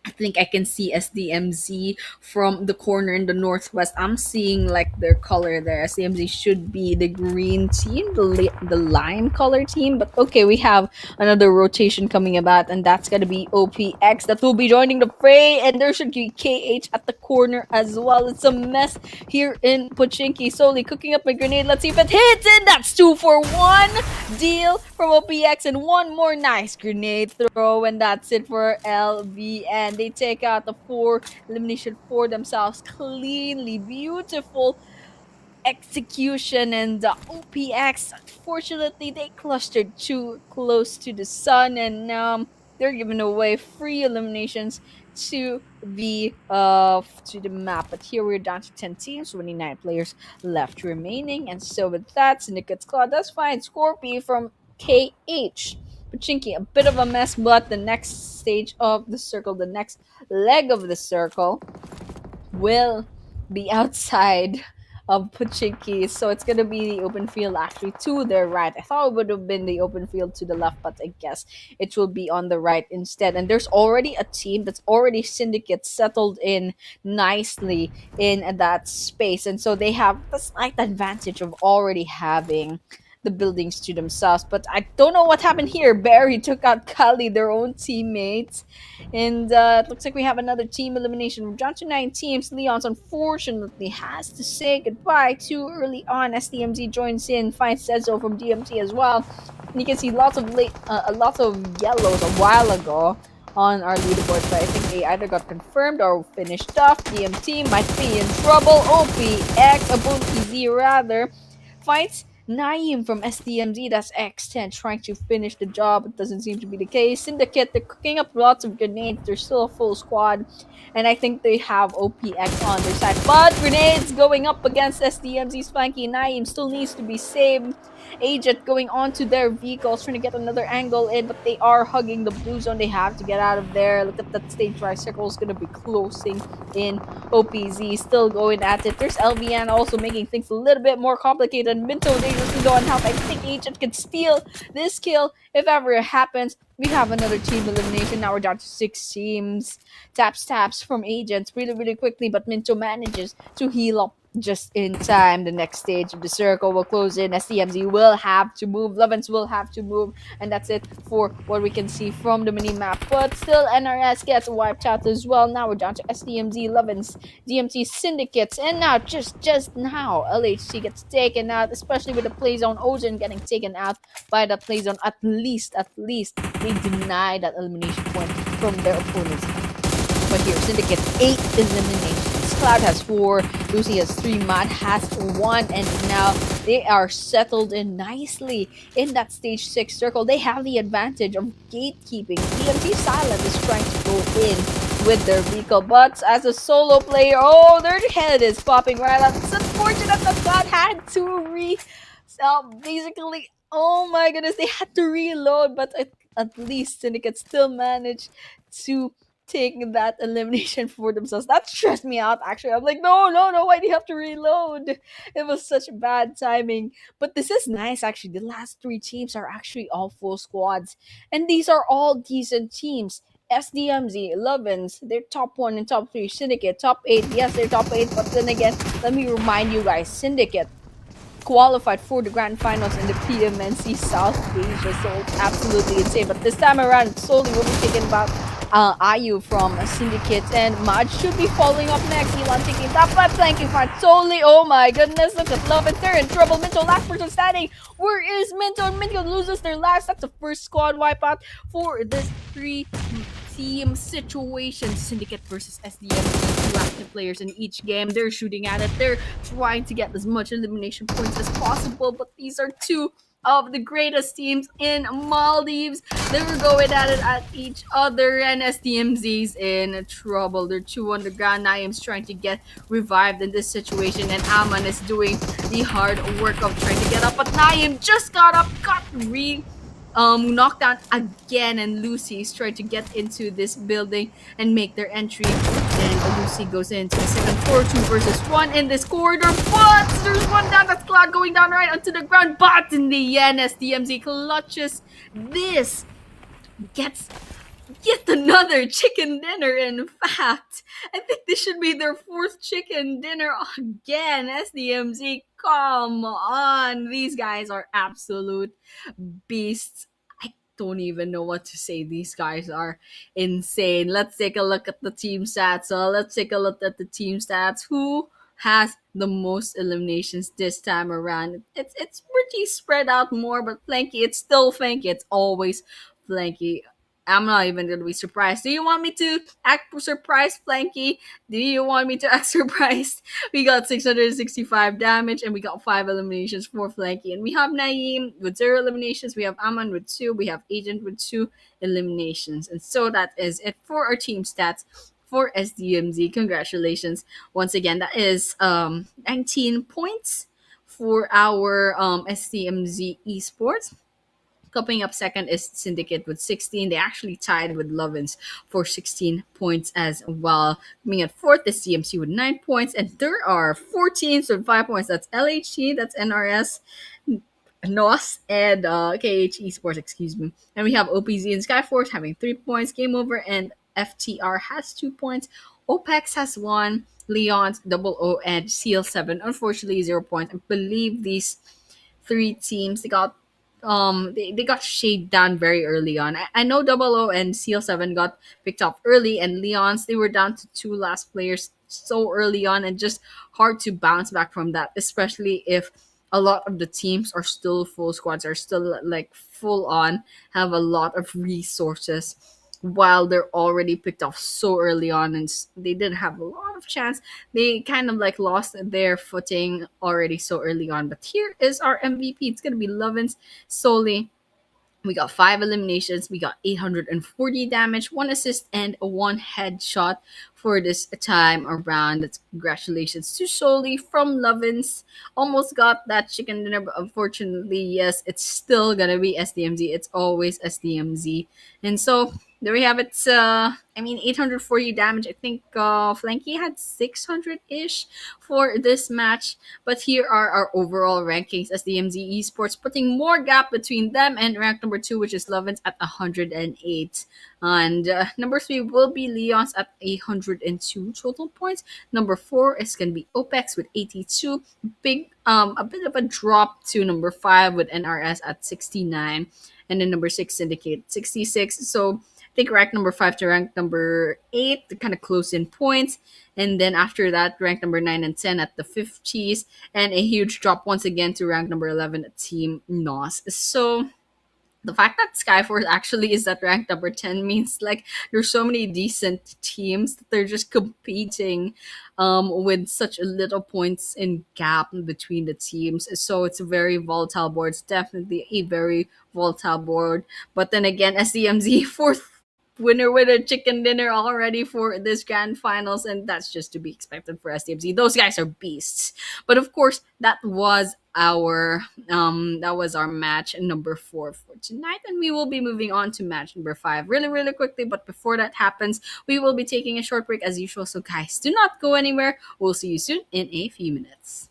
I think I can see SDMZ from the corner in the northwest. I'm seeing like their color there. SDMZ should be the green team, the lime color team. But okay, we have another rotation coming about, and that's gonna be OPX that will be joining the fray. And there should be KH at the corner as well. It's a mess here in Pachinki. Solely cooking up a grenade. Let's see if it hits, and that's 2 for 1 deal from OPX, and one more nice grenade throw, and that's it for LVN. They take out the 4 elimination for themselves cleanly. Beautiful execution, and the OPX. Unfortunately, they clustered too close to the sun, and they're giving away free eliminations to the map. But here we're down to 10 teams, 29 players left remaining, and so with that, Syndicate's Claw does find Scorpy from KH. Pachinki, a bit of a mess, but the next stage of the circle, the next leg of the circle, will be outside of Pachinki. So it's gonna be the open field actually to their right. I thought it would have been the open field to the left, but I guess it will be on the right instead. And there's already a team that's already Syndicate settled in nicely in that space. And so they have the slight advantage of already having the buildings to themselves. But I don't know what happened here. Barry took out Kali, their own teammates. And it looks like we have another team elimination. We're down to 9 teams. Leon's unfortunately has to say goodbye too early on as DMZ joins in, finds Sezo from DMT as well. And you can see lots of yellows a while ago on our leaderboard, but I think they either got confirmed or finished off. DMT might be in trouble. OPX, Ability Z rather, fights Naeem from SDMZ, that's X10, trying to finish the job. It doesn't seem to be the case. Syndicate, they're cooking up lots of grenades. They're still a full squad. And I think they have OPX on their side. But grenades going up against SDMZ's flanky. Naeem still needs to be saved. Agent going onto their vehicles, trying to get another angle in, but they are hugging the blue zone. They have to get out of there. Look at that stage right circle is going to be closing in. OPZ still going at it. There's LVN also making things a little bit more complicated. Minto dangerously low on health. I think Agent can steal this kill if ever it happens. We have another team elimination. Now we're down to 6 teams. Taps from Agents really quickly, but Minto manages to heal up just in time. The next stage of the circle will close in. SDMZ will have to move. Lovens will have to move. And that's it for what we can see from the mini-map. But still, NRS gets wiped out as well. Now we're down to SDMZ, Lovens, DMT Syndicates. And now, just now, LHC gets taken out, especially with the play zone. Ozen getting taken out by the play zone. At least, they deny that elimination point from their opponents. But here, Syndicate 8 eliminations. Cloud has 4, Lucy has 3, Mad has 1, and now they are settled in nicely in that stage 6 circle. They have the advantage of gatekeeping. DMT Silent is trying to go in with their vehicle, but as a solo player, oh, their head is popping right out. It's unfortunate that Cloud had to basically, oh my goodness, they had to reload, but at least Syndicate still managed to take that elimination for themselves. That stressed me out actually. I'm like, no, why do you have to reload? It was such bad timing. But this is nice actually. The last 3 teams are actually all full squads. And these are all decent teams. SDMZ, Lovens, they're top 1 and top 3. Syndicate, top 8. Yes, they're top 8. But then again, let me remind you guys, Syndicate qualified for the grand finals in the PMNC South Asia, so it's absolutely insane. But this time around, solely we'll be thinking about Ayu from Syndicate, and Maj should be following up next. Elon taking that by flanking fight solely. Oh my goodness, look at Love and they're in trouble. Minto last person standing. Where is Minto? Minto loses their last. That's the first squad wipeout for this 3-team situation. Syndicate versus SDM, 2 active players in each game. They're shooting at it. They're trying to get as much elimination points as possible, but these are 2 of the greatest teams in Maldives. They were going at it at each other, and SDMZ's in trouble. They're 2 on the ground. Naeem's trying to get revived in this situation, and Aman is doing the hard work of trying to get up, but Naeem just got up, got knocked down again, and Lucy's trying to get into this building and make their entry. And Lucy goes into the second floor, 2 versus 1 in this corridor, but there's one down. That's Cloud going down right onto the ground, but in the end, SDMZ clutches this, gets yet another chicken dinner. In fact, I think this should be their 4th chicken dinner again. SDMZ, come on, these guys are absolute beasts. I don't even know what to say. These guys are insane. Let's take a look at the team stats. Who has the most eliminations this time around? It's pretty spread out more, but Flanky, it's still Flanky. It's always Flanky. I'm not even gonna be surprised. Do you want me to act surprised, Flanky? Do you want me to act surprised? We got 665 damage and we got 5 eliminations for Flanky. And we have Naeem with 0 eliminations. We have Aman with 2. We have Agent with 2 eliminations. And so that is it for our team stats for SDMZ. Congratulations. Once again, that is 19 points for our SDMZ esports. Coming up second is Syndicate with 16. They actually tied with Lovins for 16 points as well. Coming at fourth is CMC with 9 points. And there are 4 teams with 5 points. That's LHT, that's NRS, NOS, and KH Esports, excuse me. And we have OPZ and Skyforce having 3 points. Game Over and FTR has 2 points. OPEX has 1. Leon's, Double O, and Seal7, unfortunately, 0 points. I believe these 3 teams, they got shaved down very early on. I know Double O and Seal7 got picked up early, and Leon's, they were down to 2 last players so early on, and just hard to bounce back from that, especially if a lot of the teams are still full squads, are still like full on, have a lot of resources, while they're already picked off so early on, and they didn't have a lot of chance. They kind of like lost their footing already so early on. But here is our MVP. It's gonna be Lovins solely. We got 5 eliminations. We got 840 damage, 1 assist, and 1 headshot for this time around. That's congratulations to Soli from Lovins. Almost got that chicken dinner, but unfortunately, yes, it's still gonna be SDMZ. It's always SDMZ. And so there we have it. 840 damage. I think Flanky had 600-ish for this match. But here are our overall rankings as the MZ Esports, putting more gap between them and rank number 2, which is Lovins at 108. And number 3 will be Leon's at 102 total points. Number 4 is going to be OPEX with 82. A bit of a drop to number 5 with NRS at 69. And then number 6, Syndicate, 66. So I think rank number 5 to rank number 8, they're kind of close in points. And then after that, rank number 9 and 10 at the 50s. And a huge drop once again to rank number 11 at Team NOS. So the fact that Skyforce actually is at rank number 10 means like there's so many decent teams that they're just competing with such little points in gap between the teams. So it's a very volatile board. It's definitely a very volatile board. But then again, SDMZ fourth winner with a chicken dinner already for this grand finals, and that's just to be expected for SDMZ. Those guys are beasts. But of course, that was our match number 4 for tonight, and we will be moving on to match number 5 really quickly. But before that happens, we will be taking a short break as usual, so guys, do not go anywhere. We'll see you soon in a few minutes.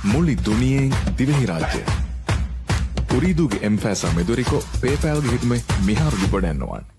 මුළි දුනියෙන් Dhivehi රාජ්‍ය උරීදුගේ එම්ෆෑසා මෙදුරිකෝ පේපෑල්ගේ හිතුමේ මිහාරු ලිබඩැන්නවන්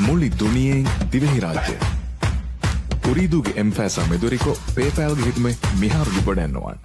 මුළි දුනියෙන් දිවෙහි රාජ්‍ය උරීදුගේ එම්ෆෑසා මෙදුරිකෝ පේපෑල්ගේ හිතුමේ මිහාරු ලිබඩැන්නවන්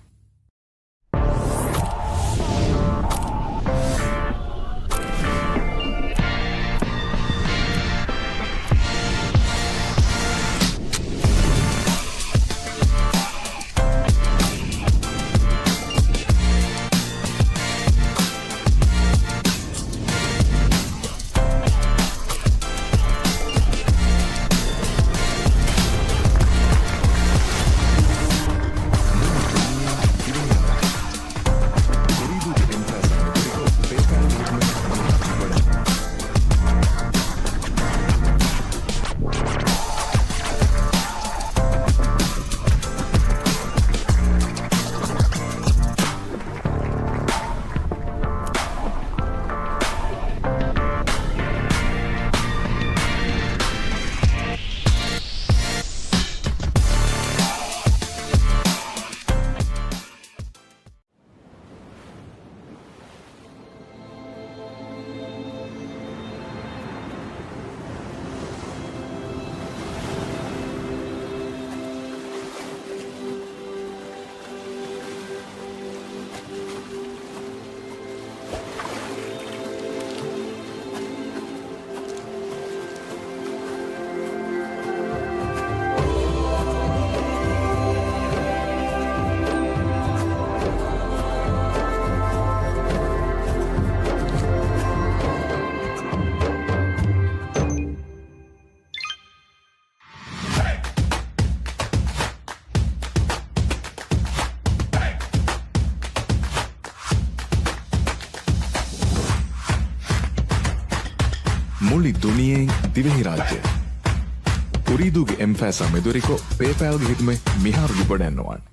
මුළි දුනියෙන් දිවෙහි රාජ්‍ය උරීදුගේ එම්ෆෑසා මෙදුරිකෝ පේපෑල්ගේ හිතුමේ මිහාරු ලිබඩැන්නවන්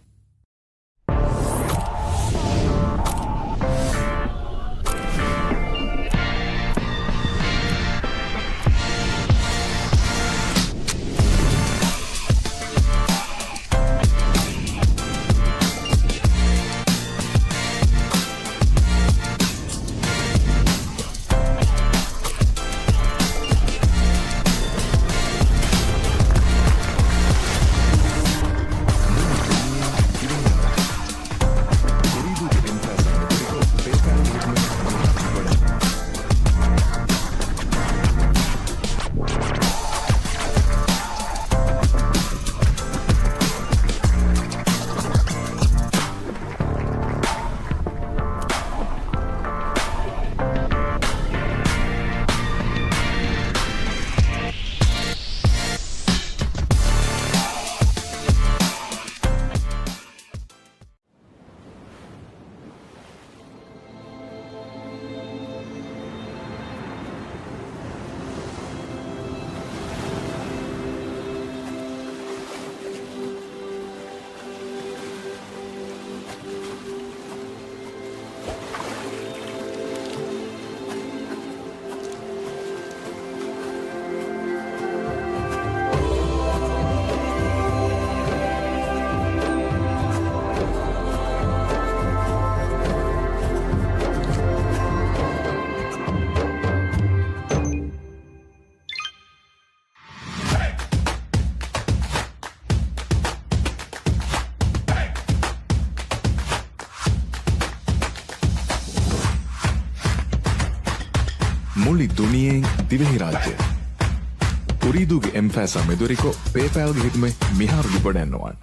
මුළි දුනියෙන් දිවෙහි රාජ්‍ය Ooredooge M-Fasa meduriko PayPal ge hitme miharu libodannuwan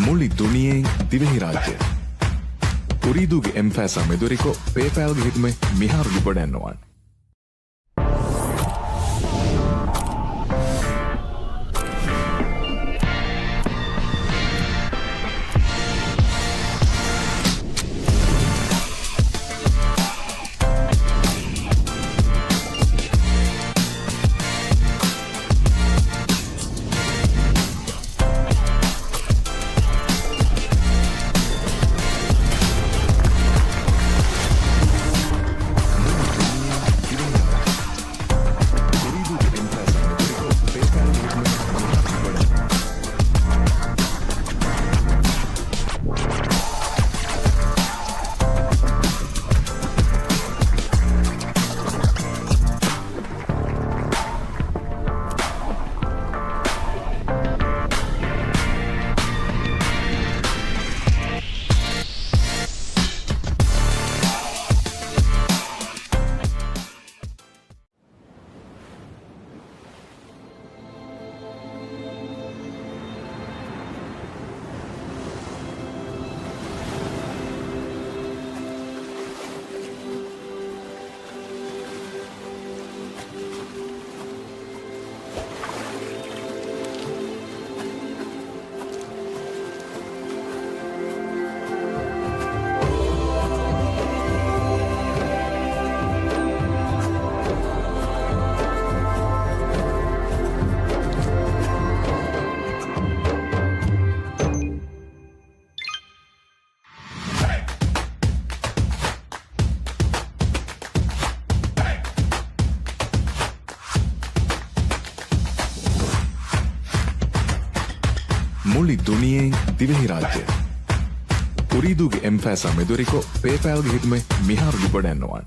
මුළි දුනියෙන් Dhivehi රාජ්‍ය Ooredooge M-Fasa meduriko PayPal ge hitme miharu libodannuwan මුළි දුනියෙන් Dhivehi රාජ්‍ය Ooredooge M-Fasa meduriko PayPal ge hitme miharu libodannuwan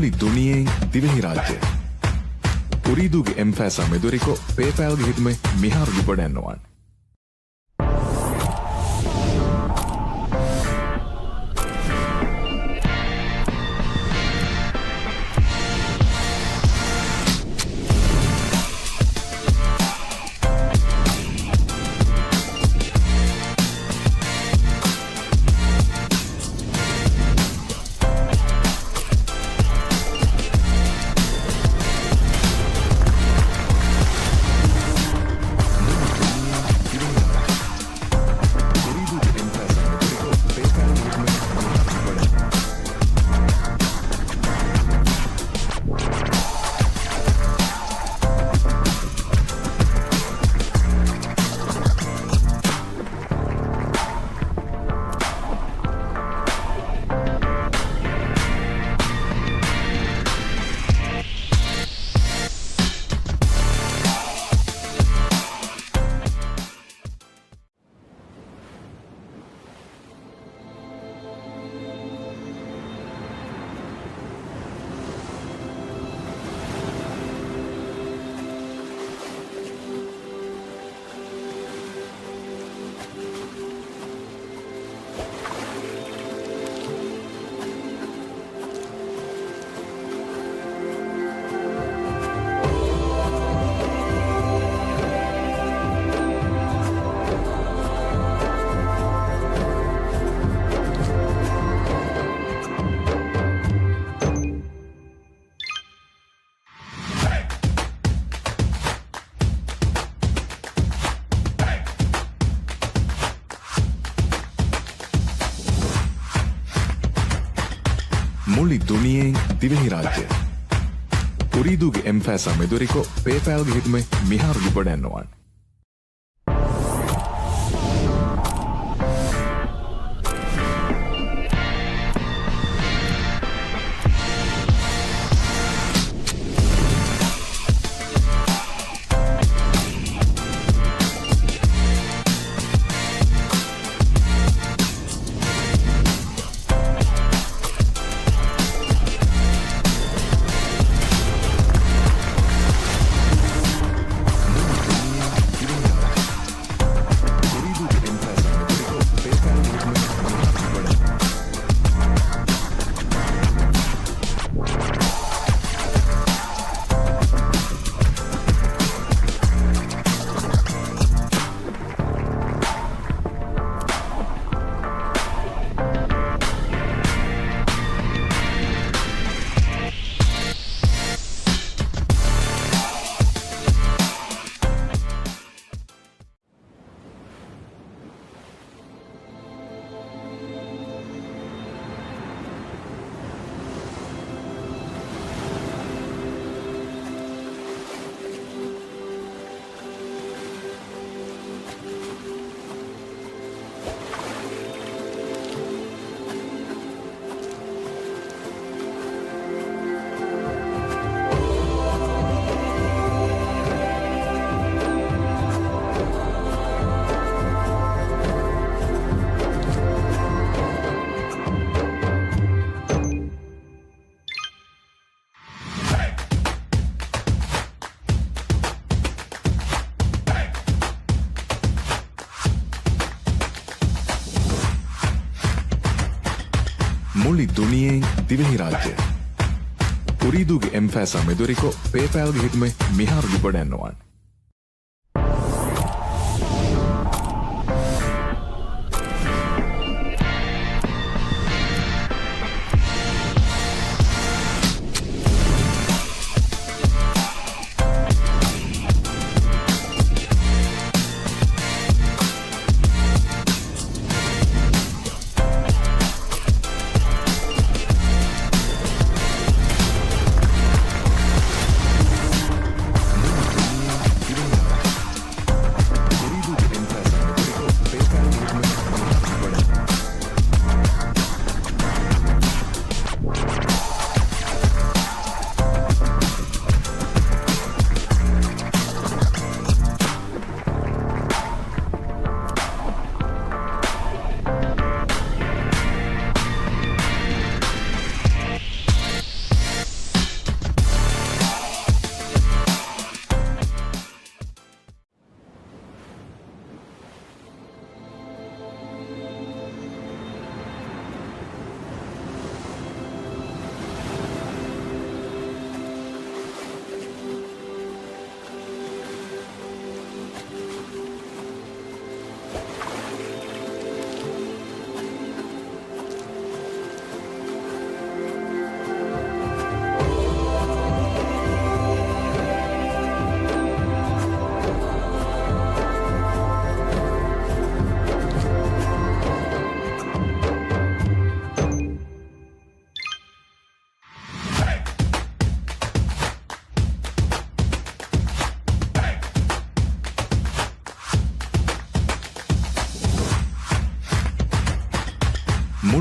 මුළි දුනියෙන් Dhivehi රාජ්‍ය උරීදුගේ එම්ෆෑසා මෙදුරිකෝ පේපෑල්ගේ හිතුමේ මිහාරුගේ ගොඩැන්නවන් මුළි දුනියෙන් දිවෙහි රාජ්‍ය උරීදුගේ එම්ෆෑසා මෙදුරිකෝ පේපෑල්ගේ හිතුමේ මිහාරුගේ ගොඩැන්නවන් මුළි දුනියෙන් දිවෙහි රාජ්‍ය උරීදුගේ එම්ෆෑසා මෙදුරිකෝ පේපෑල්ගේ හිතුමේ මිහාරුගේ ගොඩැන්නවන්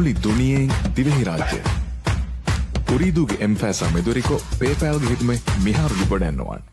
මුළි දුනියෙන් දිවෙහි රාජ්‍ය උරීදුගේ එම්ෆෑසා මෙදුරිකෝ පේපෑල්ගේ හිතුමේ මිහාරුදු ගොඩැන්නුවන්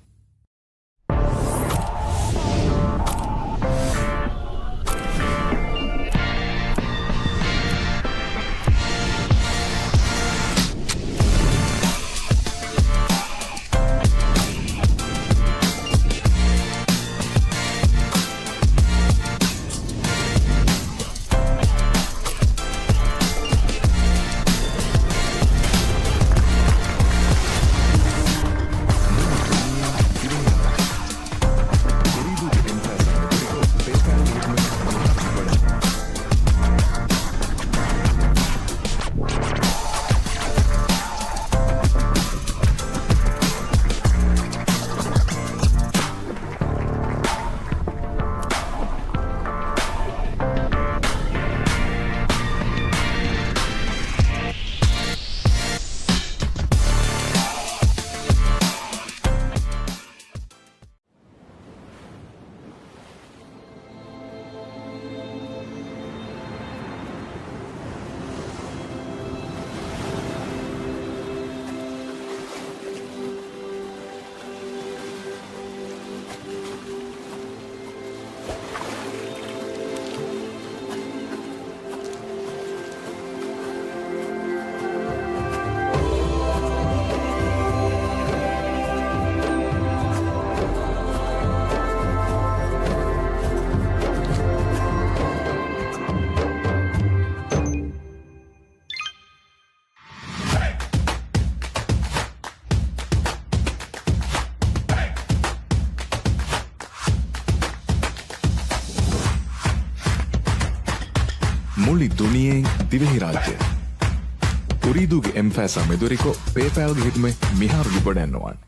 මුළි දුනියෙන් දිවෙහි රාජ්‍ය උරීදුගේ එම්ෆෑසා මෙදුරිකෝ පේපෑල්ගේ හිතුමේ මිහාරුදු ගොඩැන්නුවන්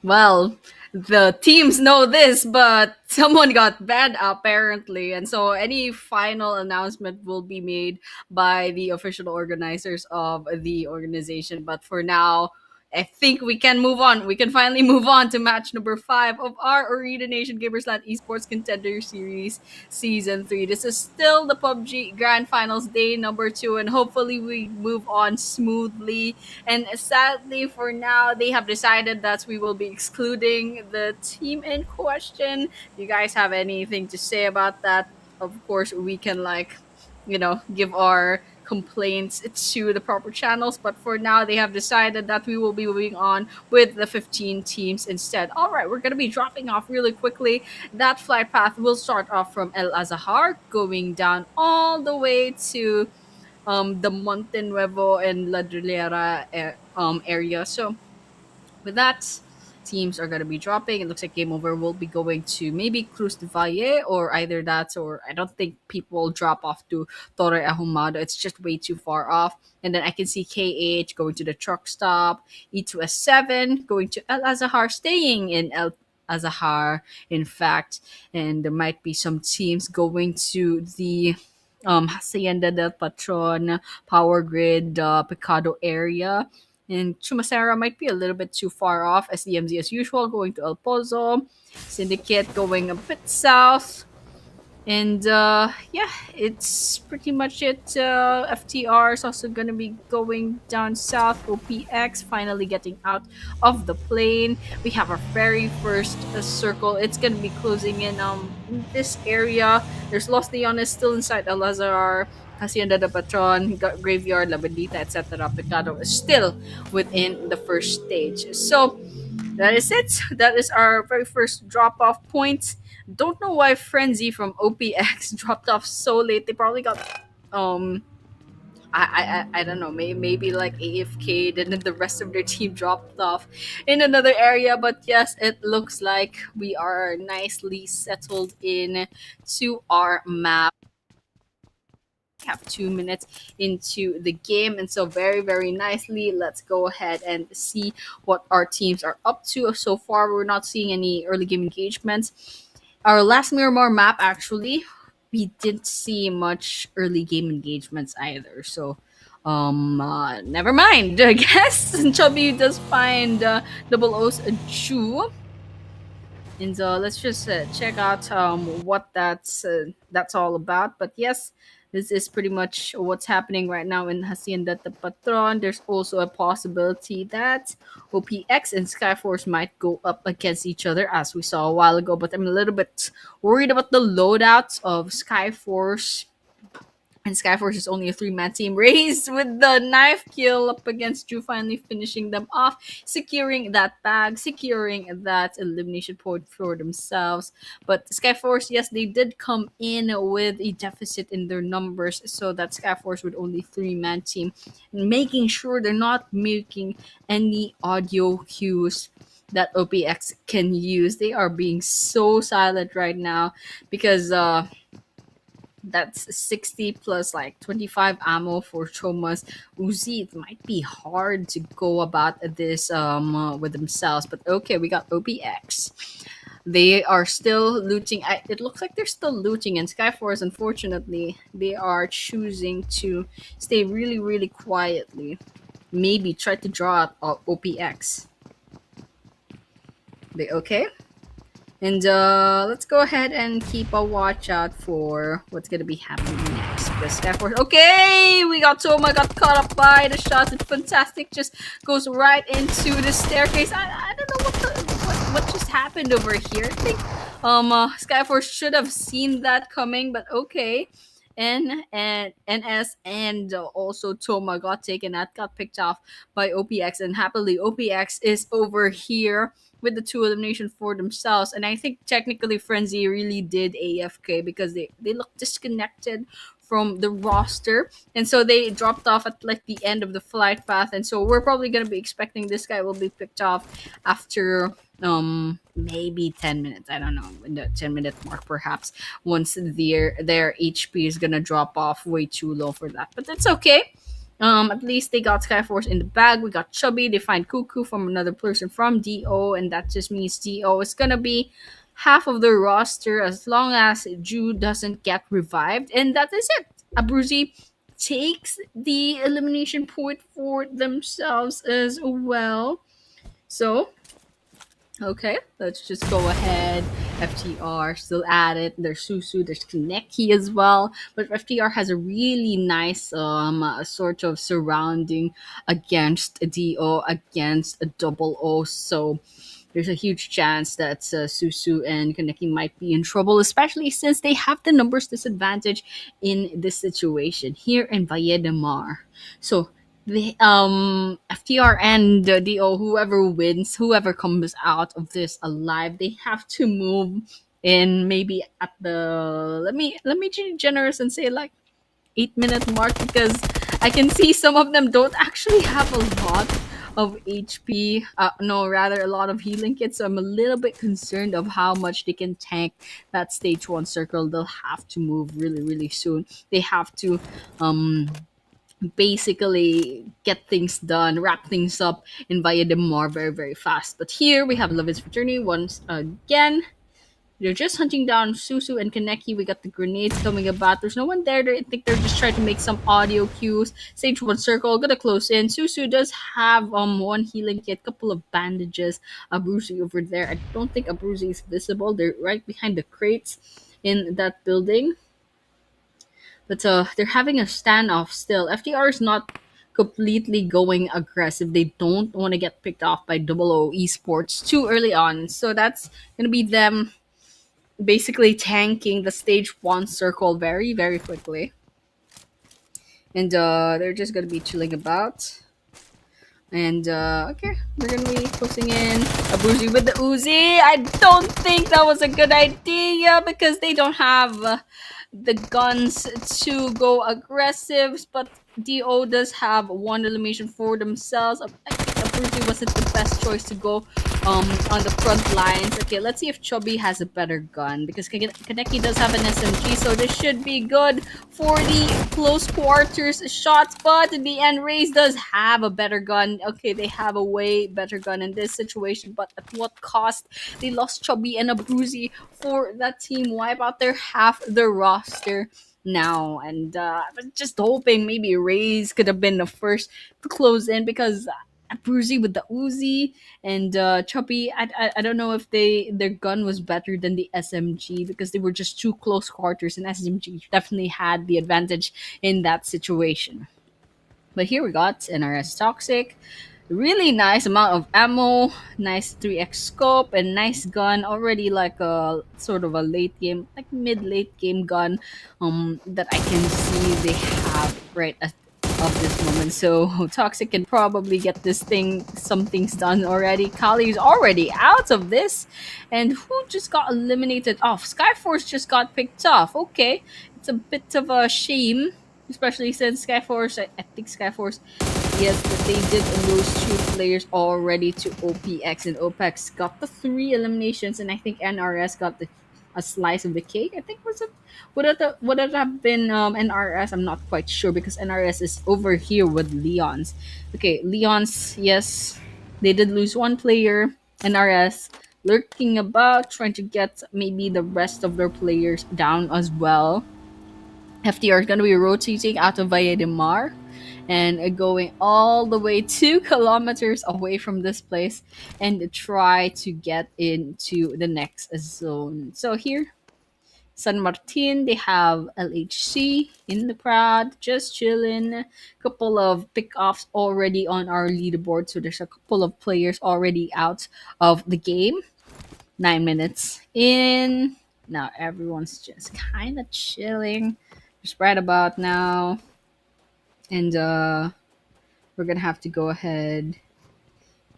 Well, the teams know this, but someone got banned apparently. And so any final announcement will be made by the official organizers of the organization. But for now, I think we can move on. We can finally move on to match number 5 of our Ooredoo Nation Gamersland Esports Contender Series Season 3. This is still the PUBG Grand Finals day number 2, and hopefully we move on smoothly. And sadly, for now, they have decided that we will be excluding the team in question. Do you guys have anything to say about that? Of course, we can give our complaints to the proper channels, but for now they have decided that we will be moving on with the 15 teams instead. All right, we're going to be dropping off really quickly. That flight path will start off from El Azahar, going down all the way to the Monte Nuevo and La Drillera area. So with that, teams are going to be dropping. It looks like Game Over will be going to maybe Cruz de Valle, or either that, or I don't think people will drop off to Torre Ahumado. It's just way too far off. And then I can see KH going to the truck stop, E2S7 going to El Azahar, staying in El Azahar, in fact. And there might be some teams going to the Hacienda del Patron, Power Grid, Picado area. And Chumasera might be a little bit too far off. SDMZ as usual going to El Pozo. Syndicate going a bit south. And yeah, it's pretty much it. FTR is also going to be going down south. OPX finally getting out of the plane. We have our very first circle. It's going to be closing in this area. There's Los Leones still inside El Lazar. Hacienda de Patron, Graveyard, La Bandita, etc. Picado is still within the first stage. So that is it. That is our very first drop off point. Don't know why Frenzy from OPX dropped off so late. They probably got um I don't know, maybe like AFK, and then the rest of their team dropped off in another area. But yes, it looks like we are nicely settled in to our map. Have 2 minutes into the game, and so very nicely, let's go ahead and see what our teams are up to. So far we're not seeing any early game engagements. Our last Miramar map, actually, we didn't see much early game engagements either, so never mind. I guess Chubby does find double O's a Jew, and let's just check out what that's all about. But yes, this is pretty much what's happening right now in Hacienda de Patron. There's also a possibility that OPX and Skyforce might go up against each other, as we saw a while ago. But I'm a little bit worried about the loadouts of Skyforce, and Skyforce is only a three-man team. Raised with the knife kill up against Drew, finally finishing them off, securing that bag, securing that elimination point for themselves. But Skyforce, yes, they did come in with a deficit in their numbers, so that Skyforce with only three-man team, making sure they're not making any audio cues that OPX can use. They are being so silent right now because that's 60 plus like 25 ammo for Choma's Uzi. It might be hard to go about this with themselves, but okay, we got OPX. They are still looting. It looks like they're still looting, and Skyforce, unfortunately, they are choosing to stay really quietly. Maybe try to draw out OPX. They okay? And let's go ahead and keep a watch out for what's gonna be happening next. Because Skyforce, okay, we got Toma, got caught up by the shots. It's fantastic. Just goes right into the staircase. I don't know what just happened over here. I think Skyforce should have seen that coming, but okay. And NS and also Toma got taken out, got picked off by OPX, and happily OPX is over here with the two elimination for themselves. And I think technically Frenzy really did AFK because they look disconnected from the roster, and so they dropped off at like the end of the flight path, and so we're probably going to be expecting this guy will be picked off after maybe 10 minutes. I don't know, in the 10-minute mark perhaps, once their HP is going to drop off way too low for that, but that's okay. At least they got Skyforce in the bag. We got Chubby. They find Cuckoo from another person from DO, and that just means DO is gonna be half of the roster as long as Ju doesn't get revived, and that is it. Abruzzi takes the elimination point for themselves as well. So okay, let's just go ahead. FTR still at it. There's Susu, there's Kaneki as well. But FTR has a really nice sort of surrounding against a DO, against a double O. So there's a huge chance that Susu and Kaneki might be in trouble, especially since they have the numbers disadvantage in this situation here in Valle de Mar. So the FTR and the DO, whoever wins, whoever comes out of this alive, they have to move in maybe at the let me be generous and say like 8-minute mark, because I can see some of them don't actually have a lot of HP. No, rather a lot of healing kits. So I'm a little bit concerned of how much they can tank that stage 1 circle. They'll have to move really soon. They have to basically get things done, wrap things up in Valle de Mar very fast. But here we have Love is Fraternity once again. They're just hunting down Susu and Kaneki. We got the grenades coming about. There's no one there. I think they're just trying to make some audio cues. Stage 1 circle, gonna close in. Susu does have one healing kit, couple of bandages. Abruzzi over there. I don't think Abruzzi is visible. They're right behind the crates in that building. But they're having a standoff still. FTR is not completely going aggressive. They don't want to get picked off by Double O Esports too early on. So that's gonna be them basically tanking the stage 1 circle very quickly. And they're just gonna be chilling about. And okay, we're gonna be pushing in a Boozy with the Uzi. I don't think that was a good idea because they don't have the guns to go aggressive. But Do does have one elimination for themselves. I think a Boozy wasn't the best choice to go on the front lines. Okay, let's see if Chubby has a better gun because Kaneki does have an SMG, so this should be good for the close quarters shots. But in the end, Raze does have a better gun. Okay, they have a way better gun in this situation, but at what cost? They lost Chubby and Abuzi for that team wipe out their half the roster now. And I was just hoping maybe Raze could have been the first to close in because Bruzy with the Uzi and Chubby. I don't know if their gun was better than the SMG because they were just too close quarters, and SMG definitely had the advantage in that situation. But here we got NRS Toxic. Really nice amount of ammo, nice 3x scope, and nice gun. Already like a sort of a late game, like mid late game gun, that I can see they have right at of this moment. So Toxic can probably get this thing, some things done already. Kali's already out of this, and who just got eliminated off? Skyforce just got picked off. Okay, it's a bit of a shame, especially since Skyforce. I think Skyforce, yes, that they did lose two players already to OPX, and OPX got the three eliminations, and I think NRS got the a slice of the cake. I think was it would it have been NRS? I'm not quite sure because NRS is over here with Leon's. Okay, Leon's, yes, they did lose one player. NRS lurking about, trying to get maybe the rest of their players down as well. FTR is going to be rotating out of Valle de Mar and going all the way 2 kilometers away from this place and try to get into the next zone. So here, San Martin, they have LHC in the crowd, just chilling. Couple of pickoffs already on our leaderboard, so there's a couple of players already out of the game. 9 minutes in. Now everyone's just kind of chilling, just right about now, and we're gonna have to go ahead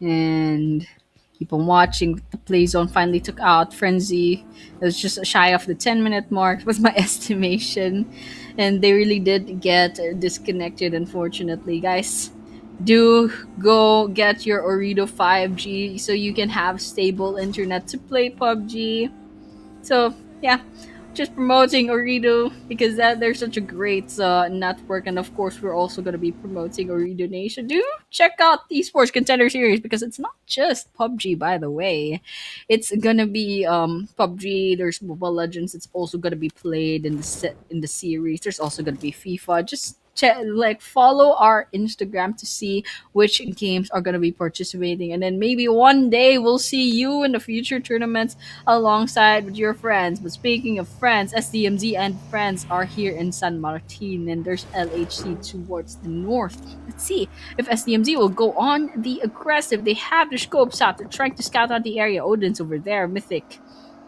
and keep on watching. The play zone finally took out Frenzy. It was just shy of the 10-minute mark, was my estimation. And they really did get disconnected, unfortunately. Guys, do go get your Ooredoo 5G so you can have stable internet to play PUBG. So yeah, just promoting Ooredoo because that they're such a great network, and of course we're also going to be promoting Ooredoo Nation. Do check out the Esports Contender Series because it's not just PUBG, by the way. It's gonna be PUBG. There's Mobile Legends. It's also gonna be played in the in the series. There's also gonna be FIFA. Just check, like follow our Instagram to see which games are gonna be participating, and then maybe one day we'll see you in the future tournaments alongside with your friends. But speaking of friends, SDMZ and friends are here in San Martin, and there's LHC towards the north. Let's see if SDMZ will go on the aggressive. They have their scopes out. They're trying to scout out the area. Odin's over there, Mythic.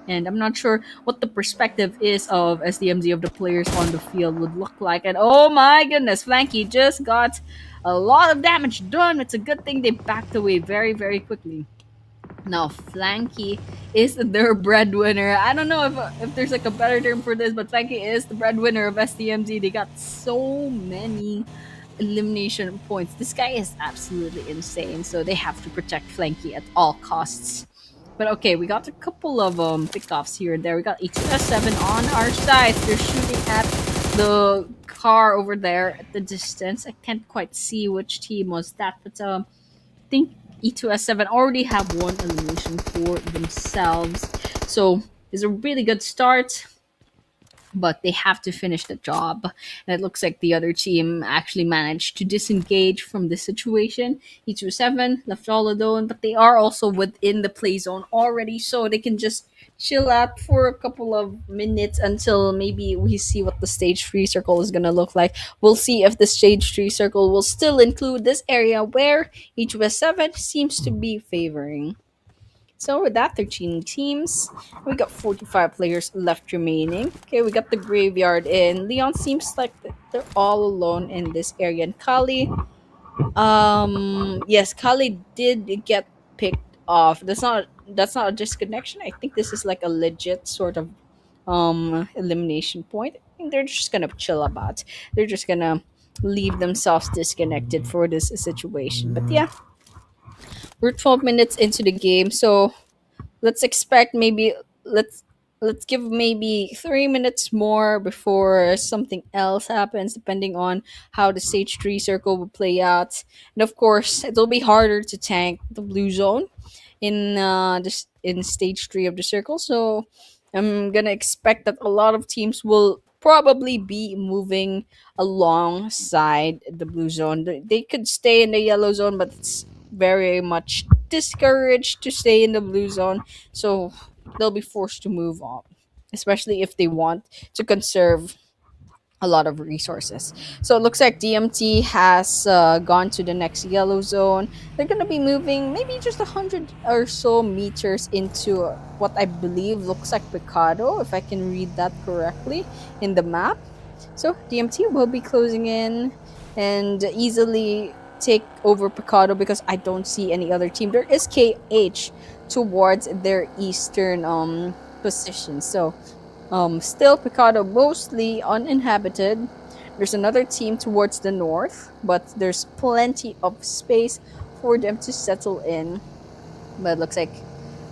And I'm not sure what the perspective is of SDMZ of the players on the field would look like. And oh my goodness, Flanky just got a lot of damage done. It's a good thing they backed away very, very quickly. Now, Flanky is their breadwinner. I don't know if there's like a better term for this, but Flanky is the breadwinner of SDMZ. They got so many elimination points. This guy is absolutely insane, so they have to protect Flanky at all costs. But okay, we got a couple of pickoffs here and there. We got E2S7 on our side. They're shooting at the car over there at the distance. I can't quite see which team was that, but think E2S7 already have one elimination for themselves. So it's a really good start, but they have to finish the job. And it looks like the other team actually managed to disengage from the situation. E2 7 left all alone, but they are also within the play zone already, so they can just chill out for a couple of minutes until maybe we see what the stage 3 circle is going to look like. We'll see if the stage 3 circle will still include this area where E2 7 seems to be favoring. So with that, 13 teams. We got 45 players left remaining. Okay, we got the graveyard in. Leon seems like they're all alone in this area. And Kali, Yes, Kali did get picked off. That's not a disconnection. I think this is like a legit sort of elimination point. I think they're just gonna chill about. They're just gonna leave themselves disconnected for this situation. But yeah, we're 12 minutes into the game, so let's expect maybe let's let's give maybe 3 minutes more before something else happens, depending on how the stage three circle will play out. And of course, it'll be harder to tank the blue zone in this in stage three of the circle. So I'm gonna expect that a lot of teams will probably be moving alongside the blue zone. They could stay in the yellow zone, but it's very much discouraged to stay in the blue zone. So they'll be forced to move on, especially if they want to conserve a lot of resources. So it looks like DMT has gone to the next yellow zone. They're going to be moving maybe just 100 or so meters into what I believe looks like Picado, if I can read that correctly in the map. So DMT will be closing in and easily take over Picado because I don't see any other team. There is KH towards their eastern position. So still, Picado mostly uninhabited. There's another team towards the north, but there's plenty of space for them to settle in. But it looks like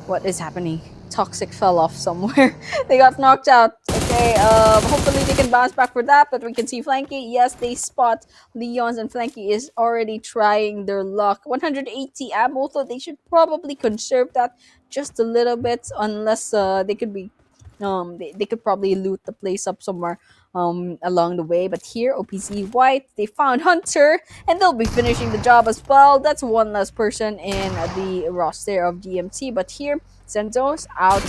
what is happening? Toxic fell off somewhere. They got knocked out. Okay, hopefully they can bounce back for that. But we can see Flanky. Yes, they spot Leon's, and Flanky is already trying their luck. 180 ammo, so they should probably conserve that just a little bit, unless they could be. They could probably loot the place up somewhere along the way. But here, OPC White, they found Hunter, and they'll be finishing the job as well. That's one less person in the roster of DMT. But here, Sento's out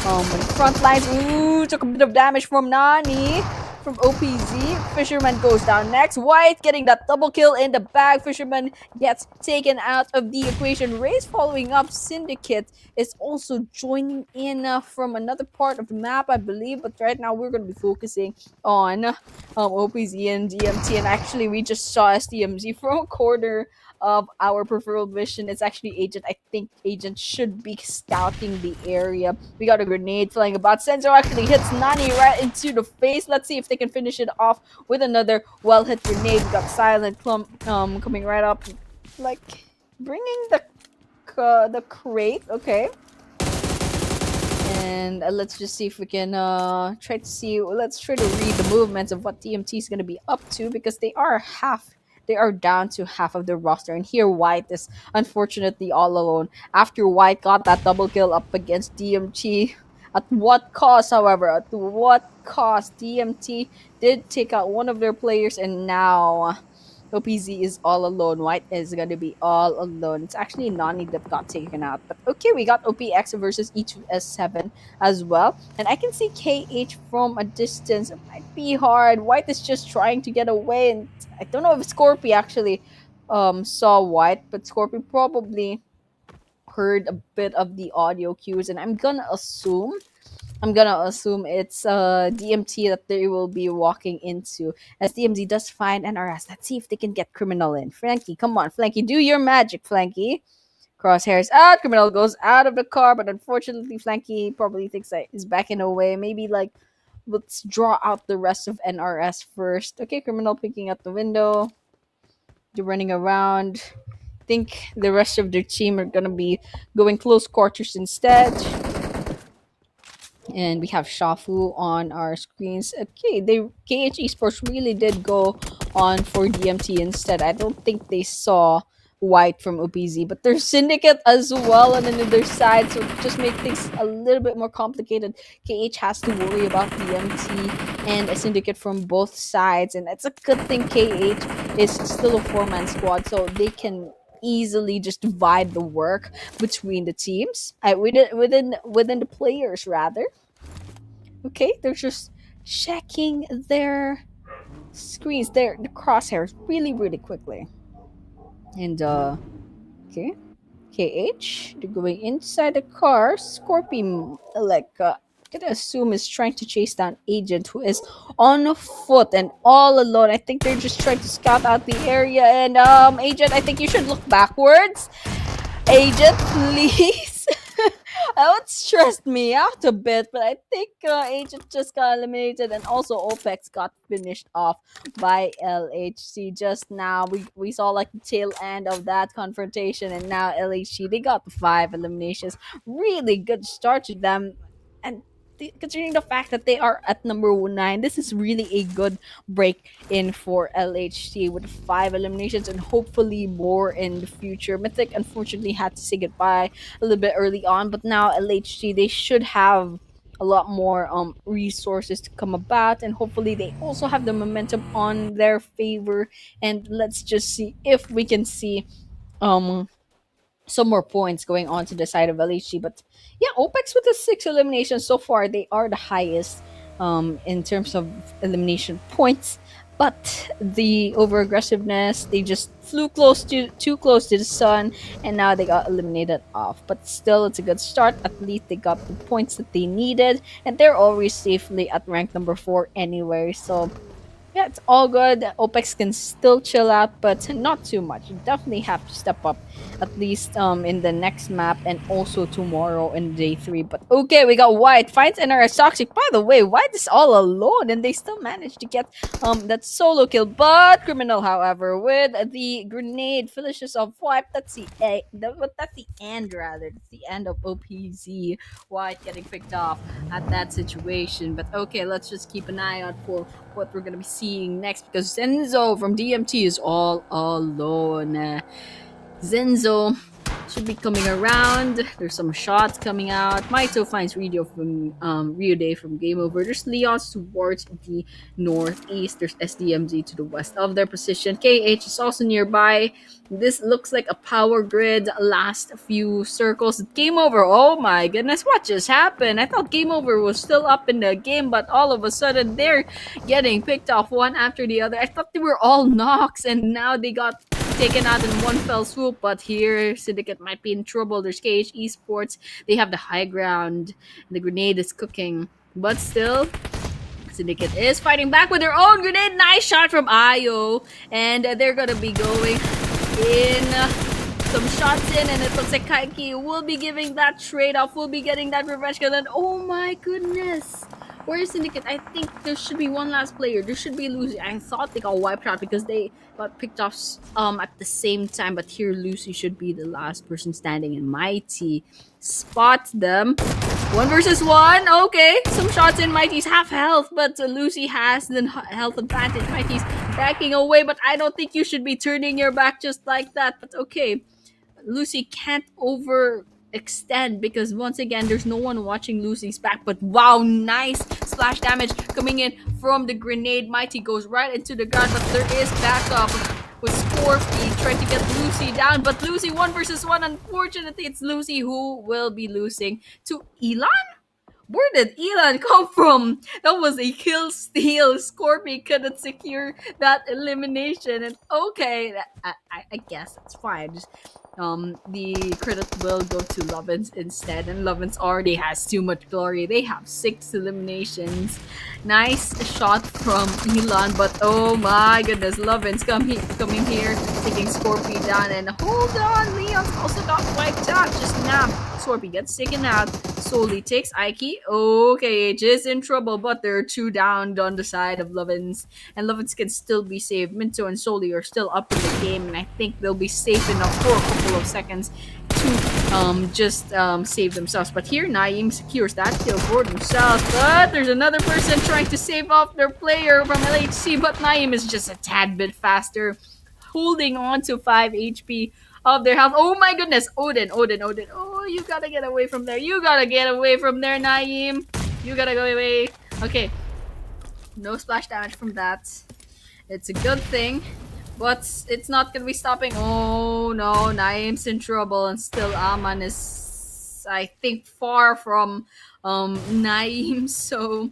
on the front lines. Ooh, took a bit of damage from Nani. From OPZ, Fisherman goes down next. White getting that double kill in the bag. Fisherman gets taken out of the equation. Race following up. Syndicate is also joining in from another part of the map, I believe. But right now we're going to be focusing on OPZ and DMT. And actually, we just saw STMZ from a corner of our peripheral vision. It's actually Agent. I think Agent should be scouting the area. We got a grenade flying about. Senzo actually hits Nani right into the face. Let's see if they can finish it off with another well-hit grenade. We got Silent Plum coming right up, like bringing the crate. Okay. And let's just see if we can try to see. Let's try to read the movements of what TMT is going to be up to, because they are down to half of their roster. And here White is unfortunately all alone. After White got that double kill up against DMT, at what cost, however, at what cost? DMT did take out one of their players, and now OPZ is all alone. White is going to be all alone. It's actually Nani that got taken out. But okay, we got OPX versus E2S7 as well. And I can see KH from a distance. It might be hard. White is just trying to get away. And I don't know if Scorpy actually saw White, but Scorpy probably heard a bit of the audio cues. And I'm gonna assume it's DMT that they will be walking into, as DMZ does find NRS. Let's see if they can get Criminal in. Frankie, come on, Frankie, do your magic, Frankie. Crosshairs out. Criminal goes out of the car, but unfortunately, Frankie probably thinks that he's backing away. Maybe like, let's draw out the rest of NRS first. Okay, Criminal picking up the window. They're running around. Think the rest of their team are gonna be going close quarters instead. And we have Shafu on our screens. Okay, they KH Esports really did go on for DMT instead. I don't think they saw White from OPZ, but there's Syndicate as well on another side, so just make things a little bit more complicated. KH has to worry about DMT and a Syndicate from both sides, and it's a good thing KH is still a four-man squad, so they can easily just divide the work between the teams, within the players rather. Okay, they're just checking their screens, the crosshairs really quickly. And okay, KH, they're going inside the car. Scorpion, like gonna assume is trying to chase down Agent, who is on foot and all alone. I think they're just trying to scout out the area. And Agent, I think you should look backwards. Agent, please. That would stress me out a bit, but I think Agent just got eliminated, and also OPEX got finished off by LHC just now. We saw like the tail end of that confrontation, and now LHC, they got the 5 eliminations. Really good start to them, and considering the fact that they are at number 9, this is really a good break in for LHC with 5 eliminations and hopefully more in the future. Mythic unfortunately had to say goodbye a little bit early on, but now LHC, they should have a lot more resources to come about, and hopefully they also have the momentum on their favor. And let's just see if we can see um some more points going on to the side of LHC. But yeah, OPEX with the 6 eliminations so far, they are the highest in terms of elimination points. But the over aggressiveness, they just flew too close to the sun, and now they got eliminated off. But still, it's a good start. At least they got the points that they needed, and they're always safely at rank number 4 anyway. So yeah, it's all good. OPEX can still chill out, but not too much. You definitely have to step up, at least in the next map and also tomorrow in day 3. But okay, we got White finds NRS Toxic. By the way, White is all alone, and they still managed to get that solo kill. But Criminal, however, with the grenade finishes off White. That's the that's the end rather. That's the end of OPZ. White getting picked off at that situation. But okay, let's just keep an eye out for what we're gonna be seeing next, because Zenzo from DMT is all alone. Zenzo should be coming around. There's some shots coming out. Maito finds Rio Day from Game Over. There's Leons towards the northeast. There's SDMZ to the west of their position. KH is also nearby. This looks like a power grid. Last few circles. Game Over. Oh my goodness, what just happened? I thought Game Over was still up in the game, but all of a sudden they're getting picked off one after the other. I thought they were all knocks, and now they got taken out in one fell swoop. But here Syndicate might be in trouble. There's KH Esports, they have the high ground, the grenade is cooking, but still Syndicate is fighting back with their own grenade. Nice shot from Ayo, and they're gonna be going in some shots in, and it looks like Kaiki will be giving that trade-off, will be getting that revenge kill. And oh my goodness, where is Syndicate? I think there should be one last player. There should be Lucy. I thought they got wiped out because they got picked off at the same time. But here Lucy should be the last person standing, and Mighty spots them. 1 versus 1. Okay, some shots in. Mighty's half health, but Lucy has the health advantage. Mighty's backing away, but I don't think you should be turning your back just like that. But okay, Lucy can't overextend because once again there's no one watching Lucy's back. But wow, nice splash damage coming in from the grenade. Mighty goes right into the ground, but there is backup with Scorpy trying to get Lucy down. But Lucy 1 versus 1. Unfortunately, it's Lucy who will be losing to Elan. Where did Elan come from? That was a kill steal. Scorpy couldn't secure that elimination. And okay, I guess that's fine. Just, the credit will go to Lovins instead. And Lovins already has too much glory. They have 6 eliminations. Nice shot from Elan, but oh my goodness, Lovins coming here, taking Scorpy down. And hold on, Leon's also got wiped out just now. Scorpy gets taken out. Solely takes Aiki. Okay, just in trouble, but there are 2 down on the side of Lovins, and Lovins can still be saved. Minto and Soli are still up in the game, and I think they'll be safe enough for a couple of seconds to just save themselves. But here Naeem secures that kill for themselves, but there's another person trying to save off their player from LHC, but Naeem is just a tad bit faster, holding on to 5 HP of their health. Oh my goodness, Odin. Oh, you gotta get away from there. You gotta get away from there, Naeem. You gotta go away. Okay, no splash damage from that. It's a good thing, but it's not gonna be stopping. Oh no, Naeem's in trouble, and still Aman is, I think, far from Naeem. So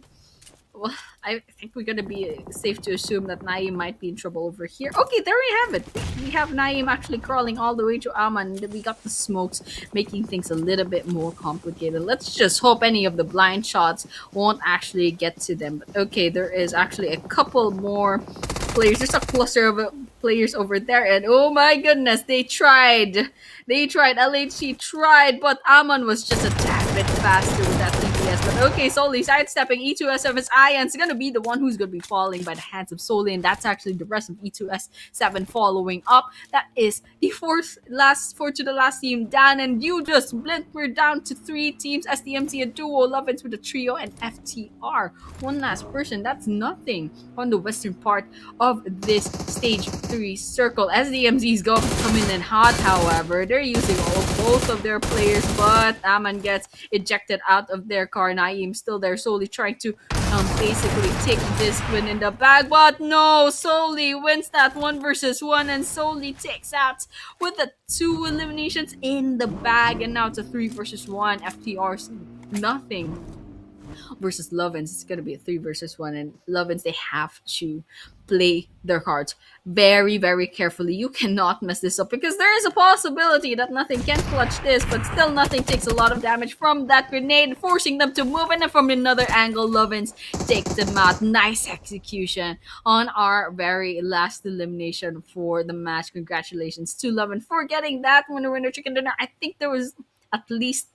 well, I think we're gonna be safe to assume that Naeem might be in trouble over here. Okay, there we have it. We have Naeem actually crawling all the way to Aman. We got the smokes, making things a little bit more complicated. Let's just hope any of the blind shots won't actually get to them. But okay, there is actually a couple more players. There's a cluster of players over there, and oh my goodness, they tried. They tried. LHC tried, but Aman was just a tad bit faster with that TPS. But okay, Soli sidestepping E2S7's Ian's gonna be the one who's gonna be falling by the hands of Soli, and that's actually the rest of E2S7 following up. That is the four to the last team, Dan, and you just blinked. We're down to 3 teams: SDMC, a duo, Lovins with a trio, and FTR. One last person. That's nothing on the western part of this stage 3 circle. As the MZs go coming in hot, however, they're using both of their players, but Aman gets ejected out of their car. Naeem still there, solely trying to basically take this win in the bag, but no, Soli wins that 1 versus 1, and Soli takes out with the 2 eliminations in the bag, and now it's a 3 versus 1. FTR's nothing versus Lovins. It's gonna be a 3 versus 1, and Lovins, they have to play their cards very, very carefully. You cannot mess this up because there is a possibility that nothing can clutch this, but still nothing takes a lot of damage from that grenade, forcing them to move, and then from another angle, Lovins takes them out. Nice execution on our very last elimination for the match. Congratulations to Lovin for getting that winner chicken dinner. I think there was at least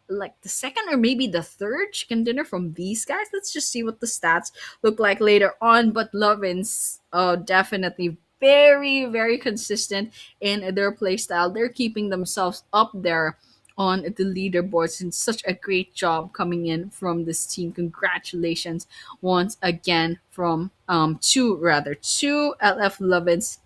like the second or maybe the third chicken dinner from these guys. Let's just see what the stats look like later on. But Lovins, definitely very, very consistent in their play style. They're keeping themselves up there on the leaderboards, and such a great job coming in from this team. Congratulations once again from two LF Lovins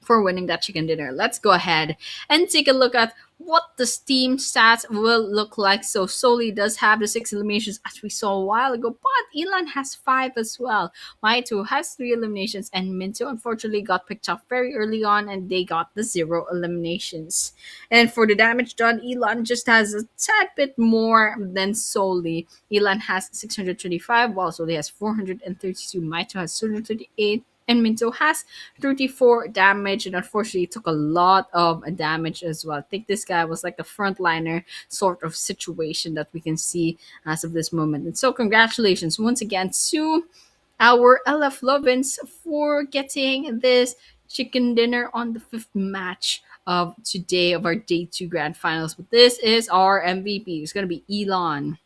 for winning that chicken dinner. Let's go ahead and take a look at what the Steam stats will look like. So Soli does have the 6 eliminations as we saw a while ago, but Elan has 5 as well. Maito has 3 eliminations, and Minto unfortunately got picked up very early on, and they got the 0 eliminations. And for the damage done, Elan just has a tad bit more than Soli. Elan has 625, while Soli has 432. Maito has 238. And Minto has 34 damage, and unfortunately took a lot of damage as well. I think this guy was like a frontliner sort of situation that we can see as of this moment. And so congratulations once again to our LF Lovins for getting this chicken dinner on the 5th match of today of our day 2 grand finals. But this is our MVP. It's going to be Elon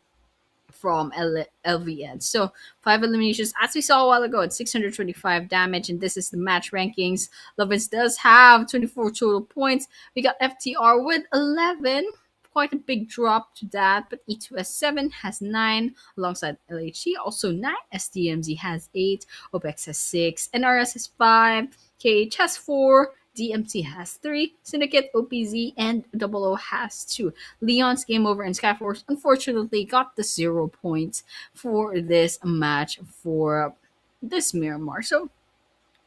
from LVN. So 5 eliminations, as we saw a while ago, at 625 damage, and this is the match rankings. Lovins does have 24 total points. We got FTR with 11. Quite a big drop to that, but E2S7 has 9 alongside LHC, also 9. SDMZ has 8. OPEX has 6. NRS has 5. KH has 4. DMT has 3, Syndicate, OPZ, and Double O has 2. Leon's Game Over and Skyforce unfortunately got the 0 points for this match for this Miramar. So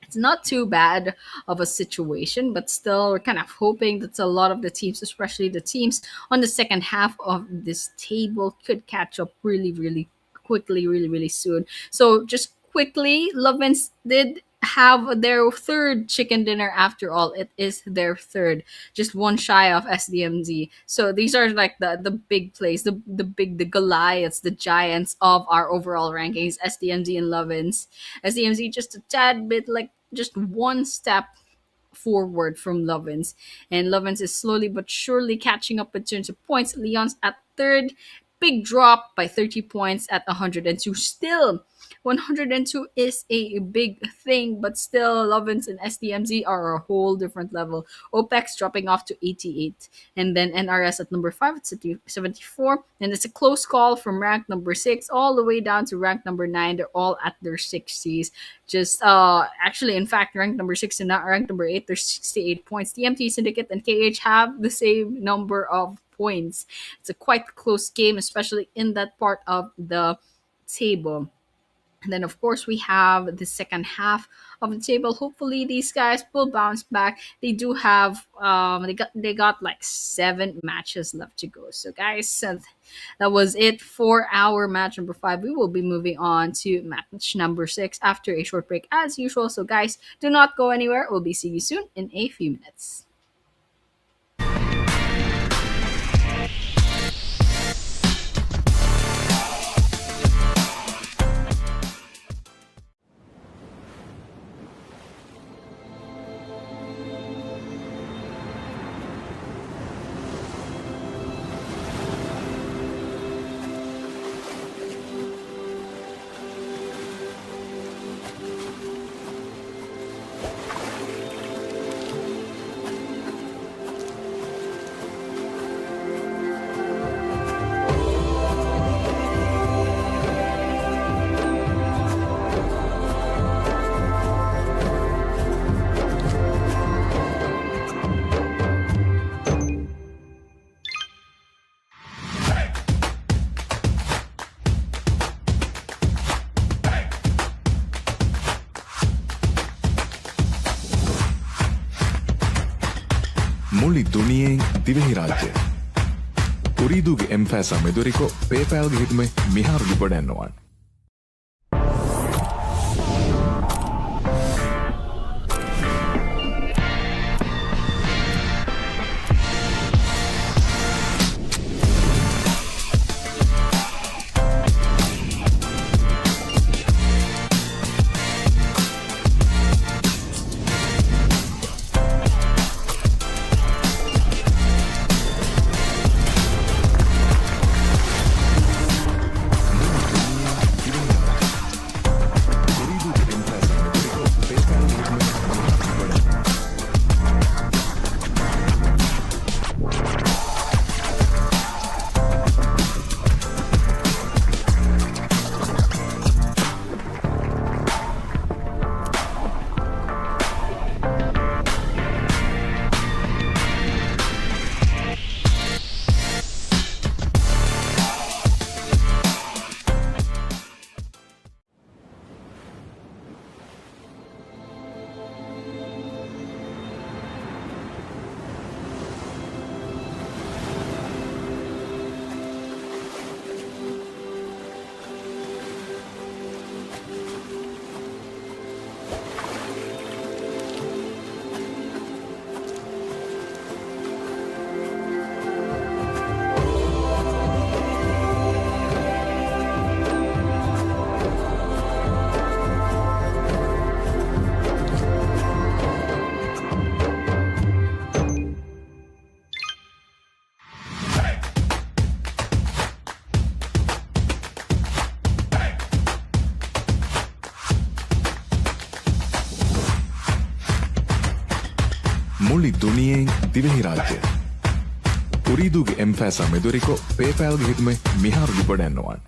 it's not too bad of a situation, but still, we're kind of hoping that a lot of the teams, especially the teams on the second half of this table, could catch up really, really quickly, really, really soon. So just quickly, Lovins did have their 3rd chicken dinner after all. It is their 3rd, just one shy of SDMZ. So these are like the big plays, the Goliaths, the giants of our overall rankings, SDMZ and Lovins. SDMZ just a tad bit, like just one step forward from Lovins. And Lovins is slowly but surely catching up in terms of points. Leon's at 3rd. Big drop by 30 points at 102. Still, 102 is a big thing, but still, Lovins and SDMZ are a whole different level. OPEX dropping off to 88, and then NRS at number 5 at 74. And it's a close call from rank number 6 all the way down to rank number 9. They're all at their 60s. Just actually, in fact, rank number 6 and not rank number 8, there's 68 points. TMT, Syndicate, and KH have the same number of points. It's a quite close game, especially in that part of the table. And then, of course, we have the second half of the table. Hopefully, these guys will bounce back. They do have they got like 7 matches left to go. So, guys, that was it for our match number 5. We will be moving on to match number 6 after a short break, as usual. So, guys, do not go anywhere. We'll be seeing you soon in a few minutes. මුළි දුනියෙන් Dhivehi රාජ්‍ය උරීදුගේ එම්ෆෑසා මෙදුරිකෝ පේපෑල්ගේ හිතුමේ මිහාරුදි බොඩැන්නවාන් මුළි දුනියෙන් දිවෙහි රාජ්‍ය උරීදුගේ එම්ෆෑසා මෙදුරිකෝ පේපෑල්ගේ හිතුමේ මිහාරුදි බොඩැන්නවාන්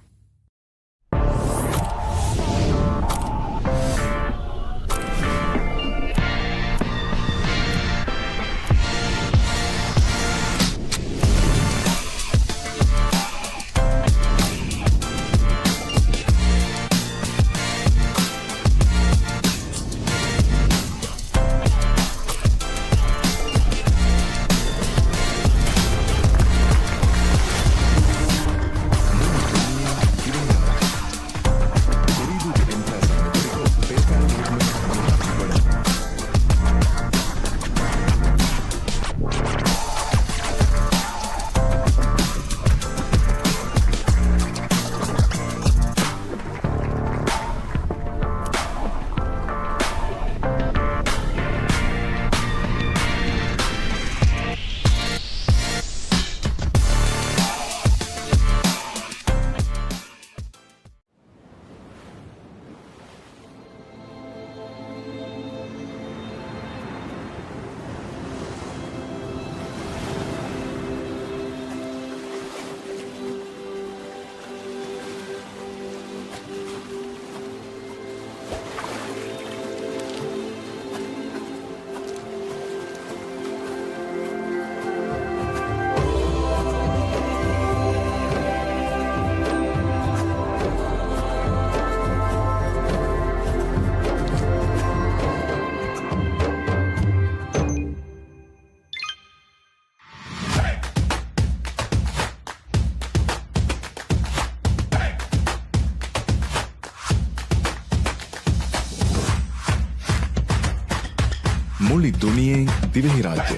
දිවෙහි රාජ්‍ය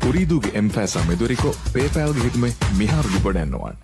උරීදුගේ එම්ෆෑසා මෙදුරිකෝ පේපෑල්ගේ හිතුමේ මිහාරු ලිබඩැන්නවාන්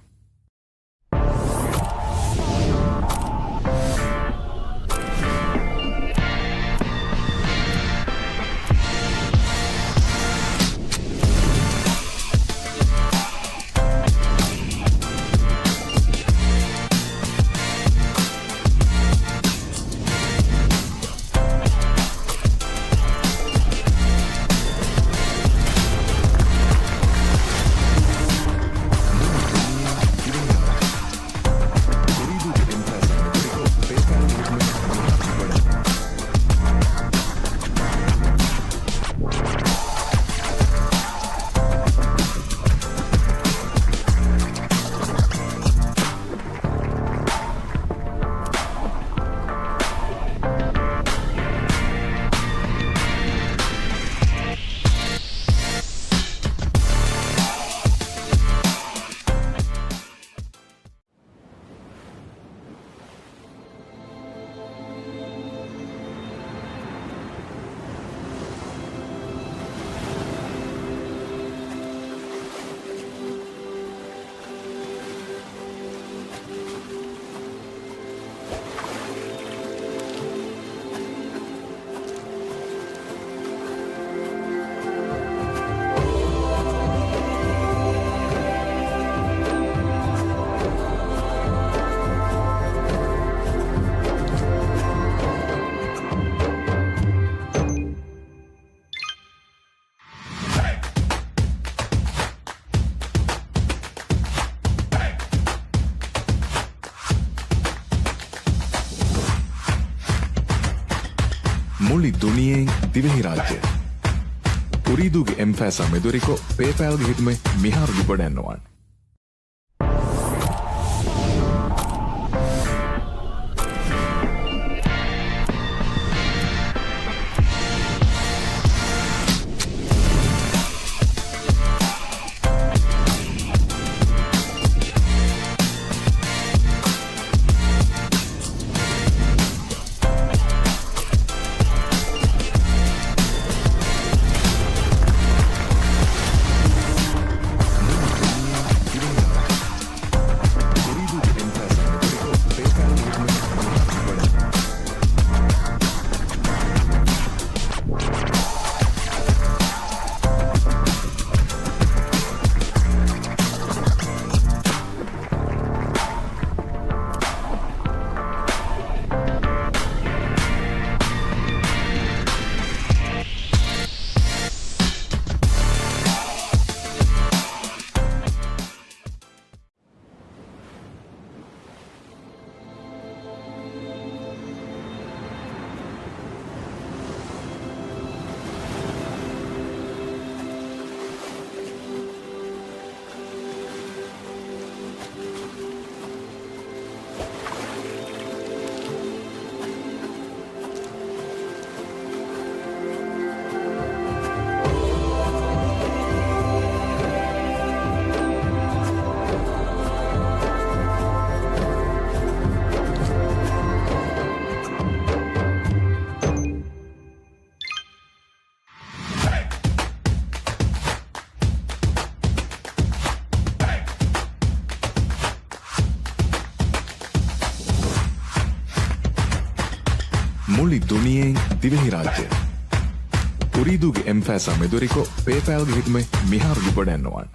මුළි දුනියෙන් දිවෙහි රාජ්‍ය උරීදුගේ එම්ෆෑසා මෙදුරිකෝ පේපෑල්ගේ හිතුමේ මිහාරු ලිබඩැන්නවාන් මුළි දුනියෙන් දිවෙහි රාජ්‍ය උරීදුගේ එම්ෆෑසා මෙදුරිකෝ පේපෑල්ගේ හිතුමේ මිහාරු ලිබඩැන්නවාන්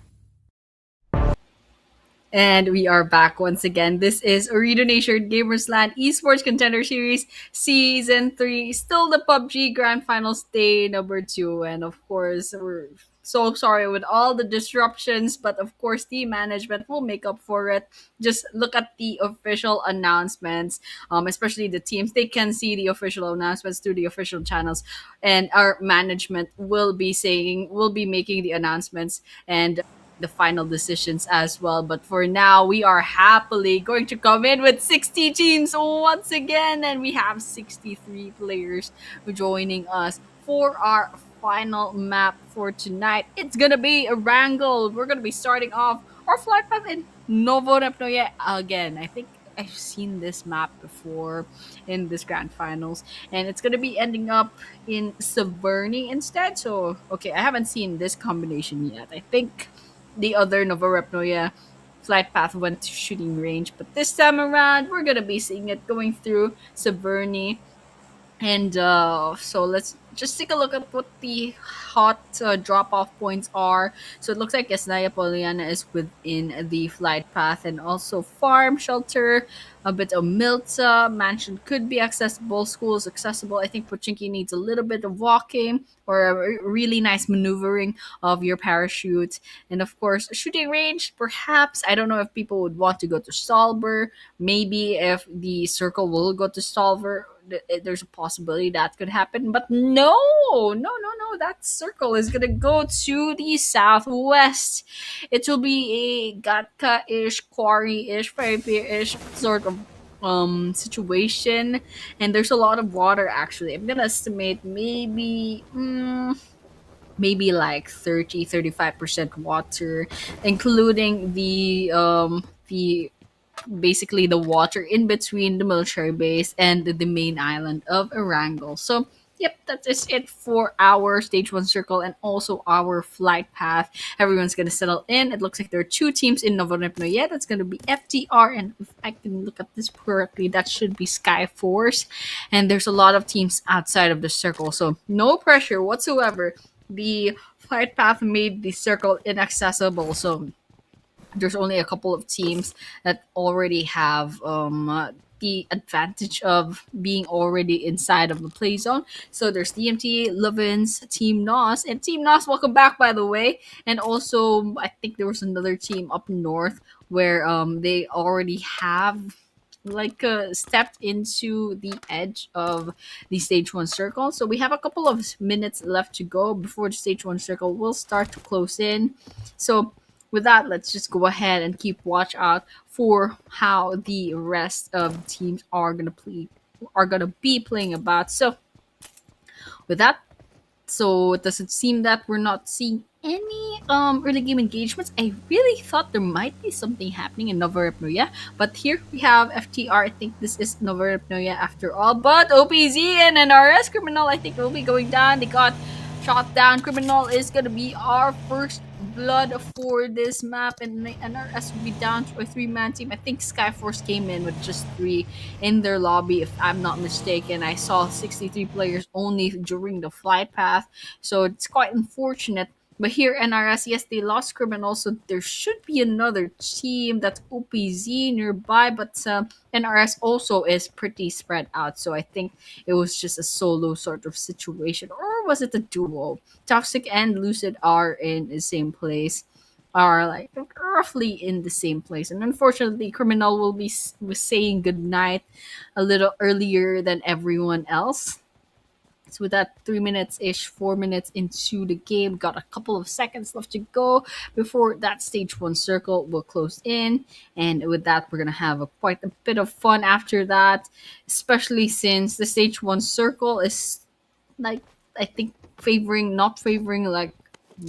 And we are back once again. This is Ooredoo Nation Gamers Land Esports Contender Series Season 3. Still the PUBG Grand Finals Day number 2. And of course, we're so sorry with all the disruptions, but of course, the management will make up for it. Just look at the official announcements, especially the teams. They can see the official announcements through the official channels. And our management will be making the announcements and the final decisions as well. But for now, we are happily going to come in with 60 teams once again, and we have 63 players joining us for our final map for tonight. It's gonna be a wrangle. We're gonna be starting off our flight path in Novo Repnoye again. I think I've seen this map before in this grand finals, and it's gonna be ending up in Severny instead. So okay, I haven't seen this combination yet. I think the other Nova Repnoya flight path went to shooting range, but this time around we're gonna be seeing it going through Severny. And so let's just take a look at what the hot drop off points are. So it looks like Esnaya Poliana is within the flight path, and also farm, shelter, a bit of Milta. Mansion could be accessible, school is accessible. I think Pochinki needs a little bit of walking or a really nice maneuvering of your parachute. And of course, shooting range, perhaps. I don't know if people would want to go to Stalber. Maybe if the circle will go to Stalber, there's a possibility that could happen. But no, no, no, no. That circle is gonna go to the southwest. It will be a Gatka-ish, quarry-ish, Fire-ish sort of situation, and there's a lot of water. Actually, I'm gonna estimate maybe like 30-35% water, including the basically the water in between the military base and the main island of Erangel. So, yep, that is it for our stage one circle and also our flight path. Everyone's gonna settle in. It looks like there are two teams in Novorepno yet. That's gonna be FTR, and if I can look at this correctly, that should be Skyforce. And there's a lot of teams outside of the circle, so no pressure whatsoever. The flight path made the circle inaccessible, so there's only a couple of teams that already have the advantage of being already inside of the play zone. So there's DMT, Lovins, Team NOS, and Team NOS, welcome back by the way. And also I think there was another team up north where they already have like stepped into the edge of the stage one circle. So we have a couple of minutes left to go before the stage one circle will start to close in. So with that, let's just go ahead and keep watch out for how the rest of the teams are gonna be playing about. So with that, so it doesn't seem that we're not seeing any early game engagements. I really thought there might be something happening in Novorepnoya, but here we have FTR. I think this is Novorepnoya after all, but OPZ and NRS Criminal I think will be going down. They got shot down. Criminal is gonna be our first blood for this map, and NRS will be down to a three-man team. I think Skyforce came in with just three in their lobby, if I'm not mistaken. I saw 63 players only during the flight path, so it's quite unfortunate. But here, NRS, yes, they lost Criminal, so there should be another team that's OPZ nearby, but NRS also is pretty spread out, so I think it was just a solo sort of situation. Or was it a duo? Toxic and Lucid are in the same place, are like roughly in the same place. And unfortunately, Criminal will be was saying goodnight a little earlier than everyone else. So with that, 3 minutes ish, 4 minutes into the game, got a couple of seconds left to go before that stage one circle will close in. And with that, we're gonna have quite a bit of fun after that, especially since the stage one circle is like I think not favoring like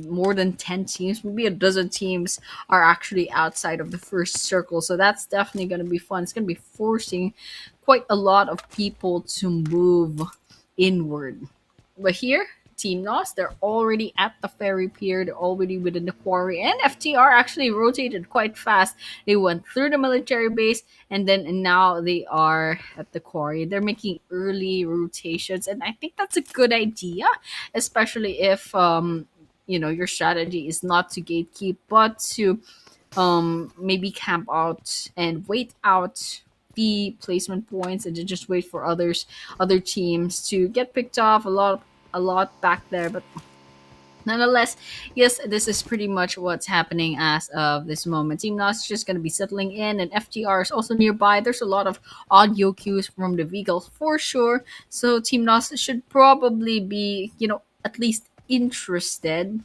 more than 10 teams, maybe a dozen teams are actually outside of the first circle. So that's definitely going to be fun. It's going to be forcing quite a lot of people to move inward. But here, Team NOS, they're already at the ferry pier, they're already within the quarry, and FTR actually rotated quite fast. They went through the military base, and then now they are at the quarry. They're making early rotations, and I think that's a good idea, especially if your strategy is not to gatekeep but to maybe camp out and wait out the placement points and to just wait for other teams to get picked off a lot back there. But nonetheless, yes, this is pretty much what's happening as of this moment. Team NOS is just going to be settling in, and FTR is also nearby. There's a lot of audio cues from the vehicles for sure, so Team NOS should probably be at least interested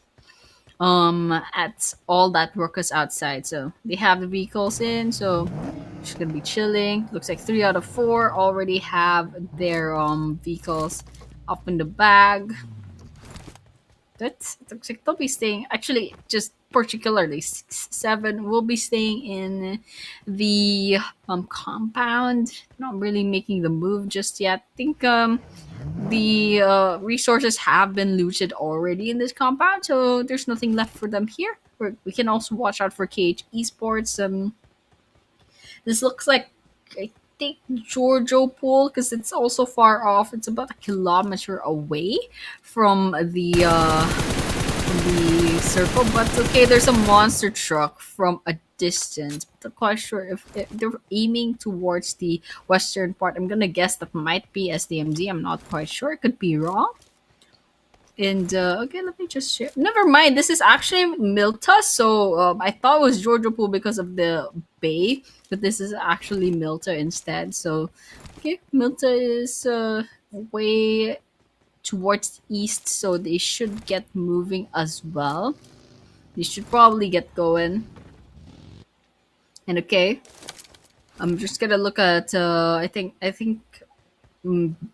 at all that workers outside. So they have the vehicles in, so just gonna be chilling. Looks like 3 out of 4 already have their vehicles up in the bag. That looks like they'll be staying. Actually, just particularly 6-7 will be staying in the compound, not really making the move just yet. I think the resources have been looted already in this compound, so there's nothing left for them here. We can also watch out for KH Esports. This looks like, I think, Giorgio Pool, because it's also far off. It's about a kilometer away from the circle. But okay, there's a monster truck from a distance. But I'm quite sure if they're aiming towards the western part. I'm gonna guess that might be SDMZ. I'm not quite sure. It could be wrong. And okay, let me just share. Never mind. This is actually Milta. So I thought it was Georgia Pool because of the bay, but this is actually Milta instead. So okay, Milta is way towards the east, so they should get moving as well. They should probably get going. And okay, I'm just gonna look at. I think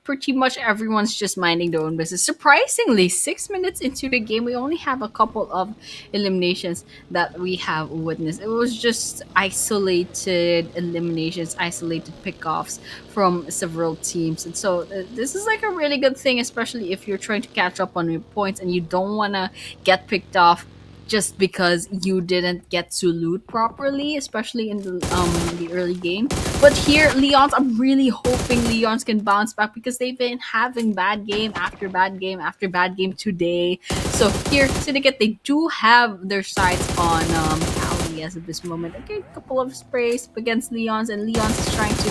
pretty much everyone's just minding their own business. Surprisingly, 6 minutes into the game, we only have a couple of eliminations that we have witnessed. It was just isolated eliminations, isolated pickoffs from several teams. And so this is like a really good thing, especially if you're trying to catch up on your points and you don't want to get picked off just because you didn't get to loot properly, especially in the early game. But here, Leon's, I'm really hoping Leon's can bounce back because they've been having bad game after bad game after bad game today. So here, Syndicate, they do have their sights on Cali as of this moment. Okay, a couple of sprays against Leon's, and Leon's is trying to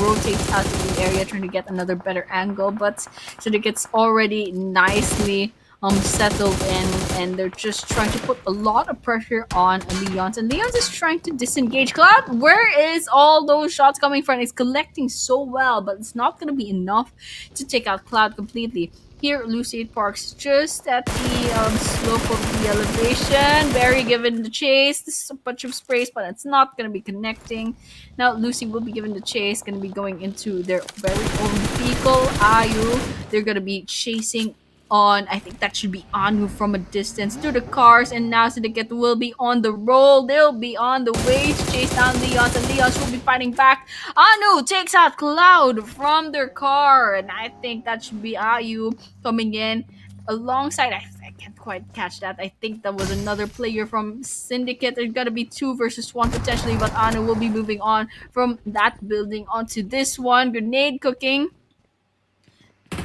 rotate out of the area, trying to get another better angle. But Syndicate's already nicely settled in, and they're just trying to put a lot of pressure on Leon's, and Leon's is trying to disengage. Cloud, where is all those shots coming from? It's collecting so well, but it's not going to be enough to take out Cloud completely. Here, Lucy Parks just at the slope of the elevation. Barry given the chase. This is a bunch of sprays, but it's not going to be connecting. Now, Lucy will be given the chase. Going to be going into their very own vehicle. Ayu, they're going to be chasing on, I think that should be Anu from a distance to the cars, and now Syndicate will be on the roll. They'll be on the way to chase down Leon's, and Leon's will be fighting back. Anu takes out Cloud from their car, and I think that should be Ayu coming in alongside. I can't quite catch that. I think that was another player from Syndicate. There's gotta be 2 versus 1 potentially, but Anu will be moving on from that building onto this one. Grenade cooking.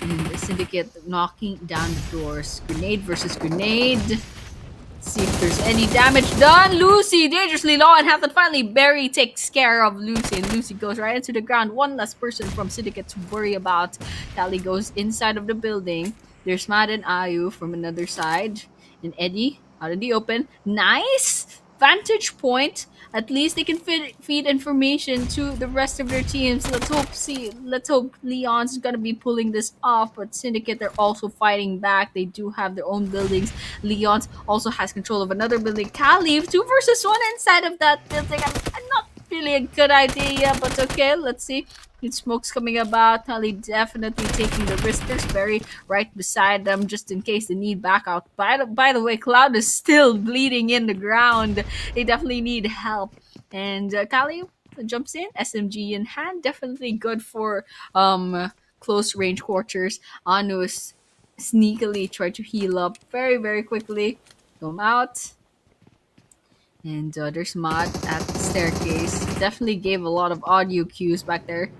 And the Syndicate knocking down the doors. Grenade versus grenade. See if there's any damage done. Lucy dangerously low, and half that finally Barry takes care of Lucy, and Lucy goes right into the ground. One less person from Syndicate to worry about. Callie goes inside of the building. There's Mad and Ayu from another side, and Eddie out in the open. Nice vantage point. At least they can feed information to the rest of their teams. Let's hope Leon's gonna be pulling this off. But Syndicate, they're also fighting back. They do have their own buildings. Leon's also has control of another building. Cali, 2 versus 1 inside of that building. I'm not really a good idea, but okay, let's see. Smoke's coming about. Cali definitely taking the risk. There's Barry right beside them just in case they need backup. By the way, Cloud is still bleeding in the ground. They definitely need help. And Cali jumps in, SMG in hand. Definitely good for close range quarters. Anu is sneakily try to heal up very, very quickly. Come out. And there's Mod at the staircase. Definitely gave a lot of audio cues back there.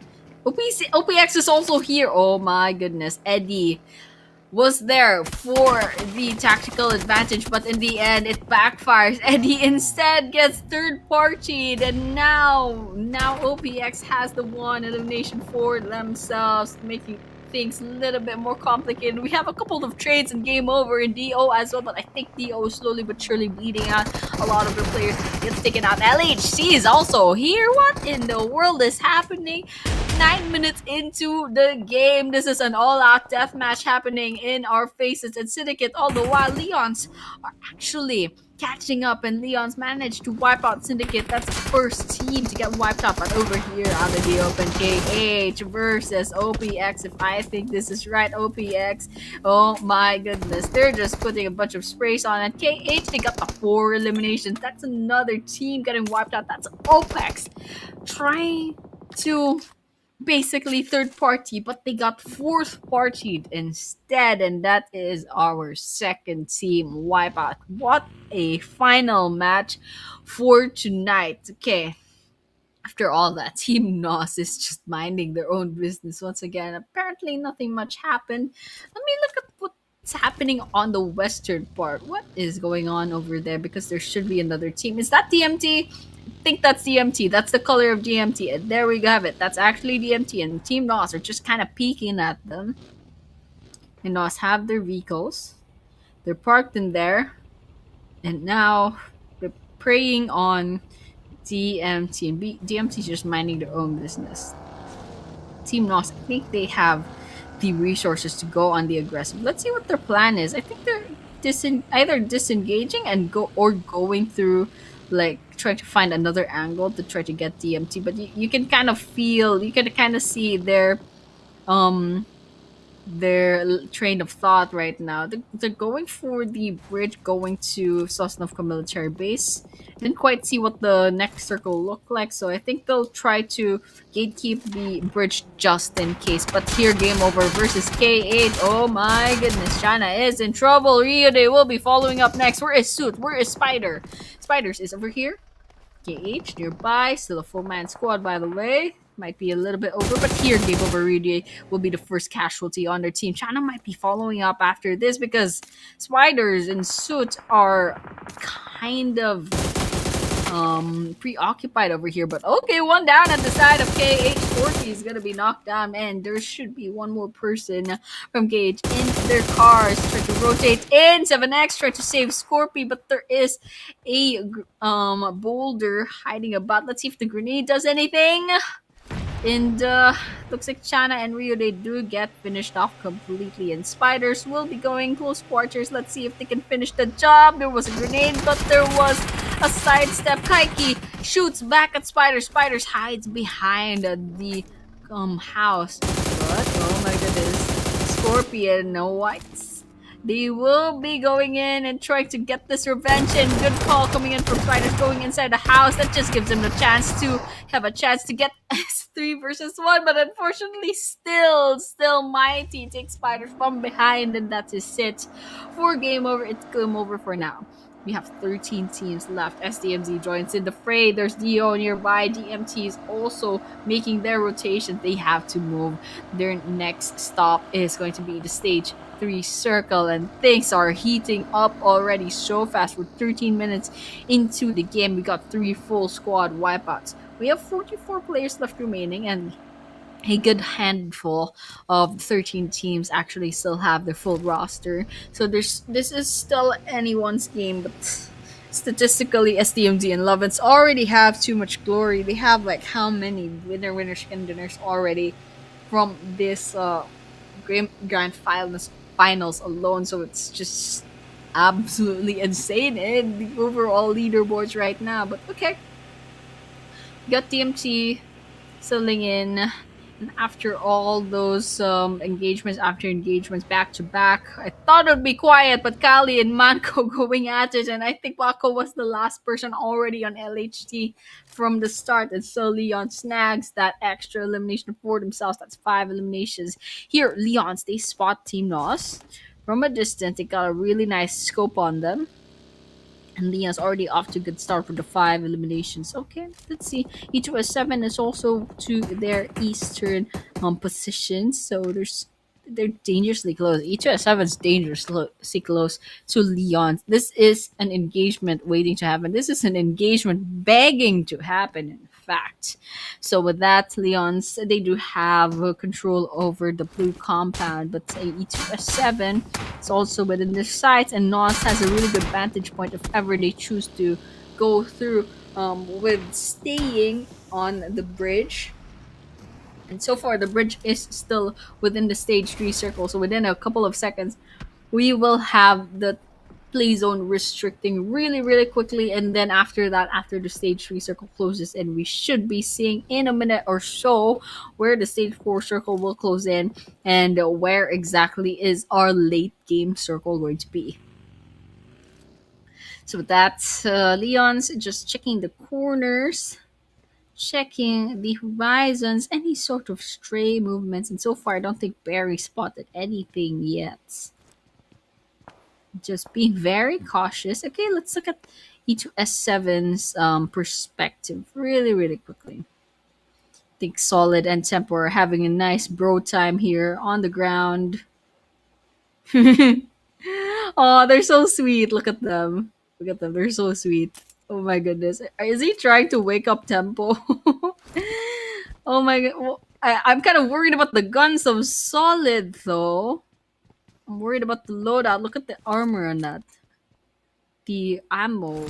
OPX is also here. Oh my goodness. Eddie was there for the tactical advantage, but in the end, it backfires. Eddie instead gets third-partied, and now OPX has the one elimination for themselves, making things a little bit more complicated. We have a couple of trades and game over in DO as well, but I think DO is slowly but surely bleeding out. A lot of their players get taken out. LHC is also here. What in the world is happening? 9 minutes into the game. This is an all-out death match happening in our faces at Syndicate. All the while, Leons are actually catching up, and Leons managed to wipe out Syndicate. That's the first team to get wiped out. But over here, out of the open, KH versus OPX. If I think this is right, OPX. Oh my goodness, they're just putting a bunch of sprays on it. KH, they got the 4 eliminations. That's another team getting wiped out. That's OPX trying to basically third party, but they got fourth partied instead, and that is our second team wipeout. What a final match for tonight. Okay, after all that, Team Nos is just minding their own business once again. Apparently, nothing much happened. Let me look at what's happening on the western part. What is going on over there? Because there should be another team. Is that DMT? I think that's DMT. That's the color of DMT. And there we have it. That's actually DMT. And Team Nos are just kind of peeking at them. And Nos have their vehicles. They're parked in there. And now they're preying on DMT. And DMT is just minding their own business. Team Nos, I think they have the resources to go on the aggressive. Let's see what their plan is. I think they're either disengaging and going through, like trying to find another angle to try to get DMT. But you can kind of feel, you can kind of see um train of thought right now. They're going for the bridge going to Sosnovka military base. Didn't quite see what the next circle looked like, so I think they'll try to gatekeep the bridge just in case. But here, game over versus K8. Oh my goodness, China is in trouble. Rio they will be following up next. Where is Suit? Where is Spider? Spiders is over here. KH nearby, still a full-man squad by the way. Might be a little bit over, but here Game Over Rudy will be the first casualty on their team. China might be following up after this because Spiders and Suit are kind of preoccupied over here. But okay, one down at the side of KH. Forky is gonna be knocked down, and there should be one more person from KH in their cars. Try to rotate in. 7X try to save Scorpy, but there is a boulder hiding about. Let's see if the grenade does anything. And looks like China and Rio, they do get finished off completely. And Spiders will be going close quarters. Let's see if they can finish the job. There was a grenade, but there was a sidestep. Kaiki shoots back at Spiders. Spiders hides behind the house. But, oh my goodness. Scorpion, no whites. They will be going in and trying to get this revenge. And good call coming in from Spiders going inside the house. That just gives them the chance to have a chance to get 3 versus 1. But unfortunately, still Mighty takes Spiders from behind. And that's his it for game over. It's game over for now. We have 13 teams left. SDMZ joins in the fray. There's Dio nearby. DMT is also making their rotation. They have to move. Their next stop is going to be the stage 3 circle, and things are heating up already so fast. We're 13 minutes into the game. We got 3 full squad wipeouts. We have 44 players left remaining, and a good handful of 13 teams actually still have their full roster. So this is still anyone's game, but statistically SDMD and Lovins already have too much glory. They have like how many winners and dinners already from this grand finals alone. So it's just absolutely insane in the overall leaderboards right now. But okay, got DMT settling in. And after all those engagements back to back, I thought it would be quiet, but Kali and Manko going at it, and I think Wako was the last person already on LHT from the start, and so Leon snags that extra elimination for themselves. That's 5 eliminations. Here, Leons, they spot Team Nos from a distance. They got a really nice scope on them. And Leon's already off to a good start for the 5 eliminations. Okay, let's see. E2S7 is also to their eastern position. So they're dangerously close. E2S7 is dangerously close to Leon. This is an engagement waiting to happen. This is an engagement begging to happen, in fact. So with that, Leons, they do have control over the blue compound, but E2S7 is also within their sights, and Nos has a really good vantage point if ever they choose to go through with staying on the bridge. And so far, the bridge is still within the stage 3 circle. So within a couple of seconds, we will have the play zone restricting really, really quickly. And then after that, after the stage 3 circle closes in, we should be seeing in a minute or so where the stage 4 circle will close in and where exactly is our late game circle going to be. So with that, Leon's just checking the corners, checking the horizons, any sort of stray movements. And so far, I don't think Barry spotted anything yet. Just being very cautious. Okay, let's look at E2S7's perspective really, really quickly. I think Solid and Tempo are having a nice bro time here on the ground. Oh, they're so sweet. Look at them. Look at them. They're so sweet. Oh my goodness. Is he trying to wake up Tempo? Oh my god. Well, I'm kind of worried about the guns of Solid though. I'm worried about the loadout. Look at the armor on that. The ammo,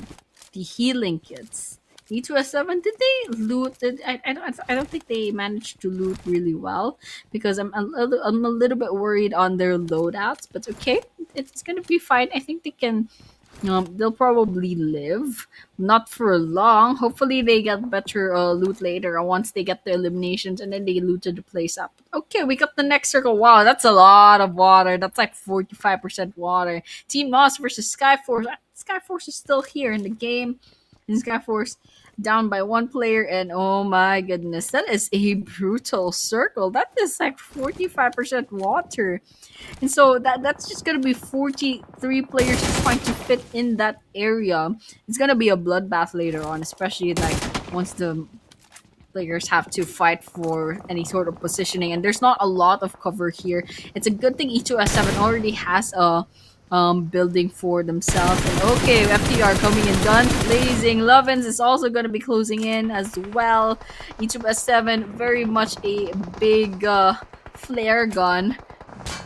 the healing kits. E2S7, did they loot? I don't think they managed to loot really well because I'm a little bit worried on their loadouts. But okay, it's gonna be fine. I think they can. They'll probably live, not for long. Hopefully, they get better loot later once they get the eliminations and then they looted the place up. Okay, we got the next circle. Wow, that's a lot of water. That's like 45% water. Team Nos versus Skyforce. Skyforce is still here in the game. And Skyforce down by one player, and oh my goodness, that is a brutal circle. That is like 45% water. And so that's just gonna be 43 players just trying to fit in that area. It's gonna be a bloodbath later on, especially like once the players have to fight for any sort of positioning. And there's not a lot of cover here. It's a good thing E2S7 already has a building for themselves. And okay, FTR coming in, guns blazing. Lovins is also going to be closing in as well. E2S7 very much a big flare gun,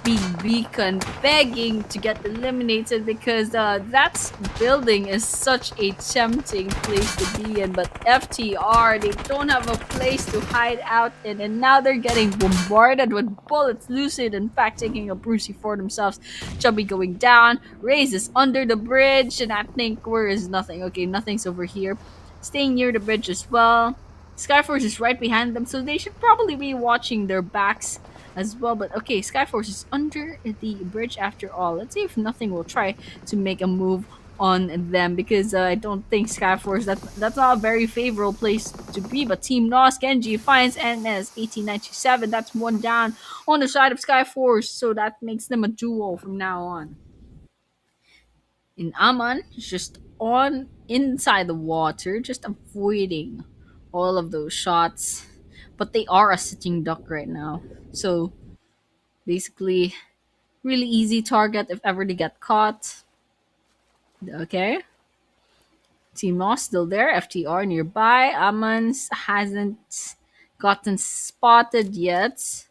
big beacon, begging to get eliminated because that building is such a tempting place to be in. But FTR, they don't have a place to hide out in, and now they're getting bombarded with bullets. Lucid, in fact, taking a bruisey for themselves. Chubby going down. Raze is under the bridge, and I think where is nothing? Okay, nothing's over here. Staying near the bridge as well. Skyforce is right behind them, so they should probably be watching their backs as well. But okay, Skyforce is under the bridge after all. Let's see if nothing will try to make a move on them because I don't think Skyforce, that's not a very favorable place to be. But Team Nos, Genji finds NS 1897. That's one down on the side of Skyforce, so that makes them a duo from now on. In Aman, is just on inside the water, just avoiding all of those shots. But they are a sitting duck right now. So basically, really easy target if ever they get caught. Okay. Team Moss still there. FTR nearby. Amans hasn't gotten spotted yet.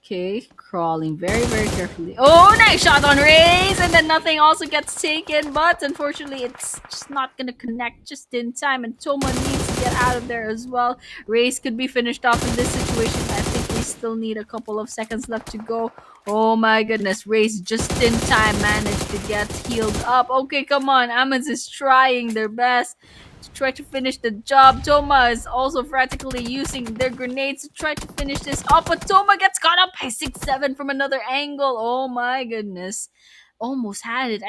Okay, crawling very, very carefully. Oh, nice shot on Raze! And then nothing also gets taken, but unfortunately, it's just not gonna connect just in time. And Toma needs to get out of there as well. Raze could be finished off in this situation. I think we still need a couple of seconds left to go. Oh my goodness, Raze just in time managed to get healed up. Okay, come on. Amans is trying their best to try to finish the job. Toma is also frantically using their grenades to try to finish this up, but Toma gets caught up by 6-7 from another angle. Oh my goodness. Almost had it.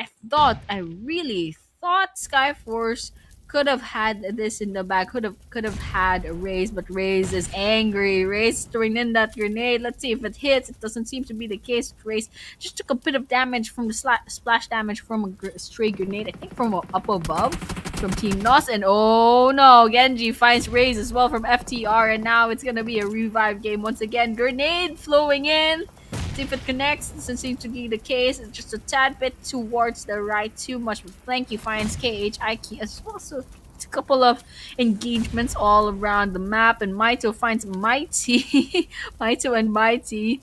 I really thought Skyforce could have had this in the bag. Could have had Raze, but Raze is angry. Raze throwing in that grenade. Let's see if it hits. It doesn't seem to be the case. Raze just took a bit of damage from the splash damage from a stray grenade. I think from up above from Team Nos. And oh no, Genji finds Raze as well from FTR, and now it's gonna be a revive game once again. Grenade flowing in. See if it connects. Doesn't seem to be the case. It's just a tad bit towards the right. Too much. But Flanky finds KHIK as well. So it's a couple of engagements all around the map. And Maito finds Mighty. Maito and Mighty.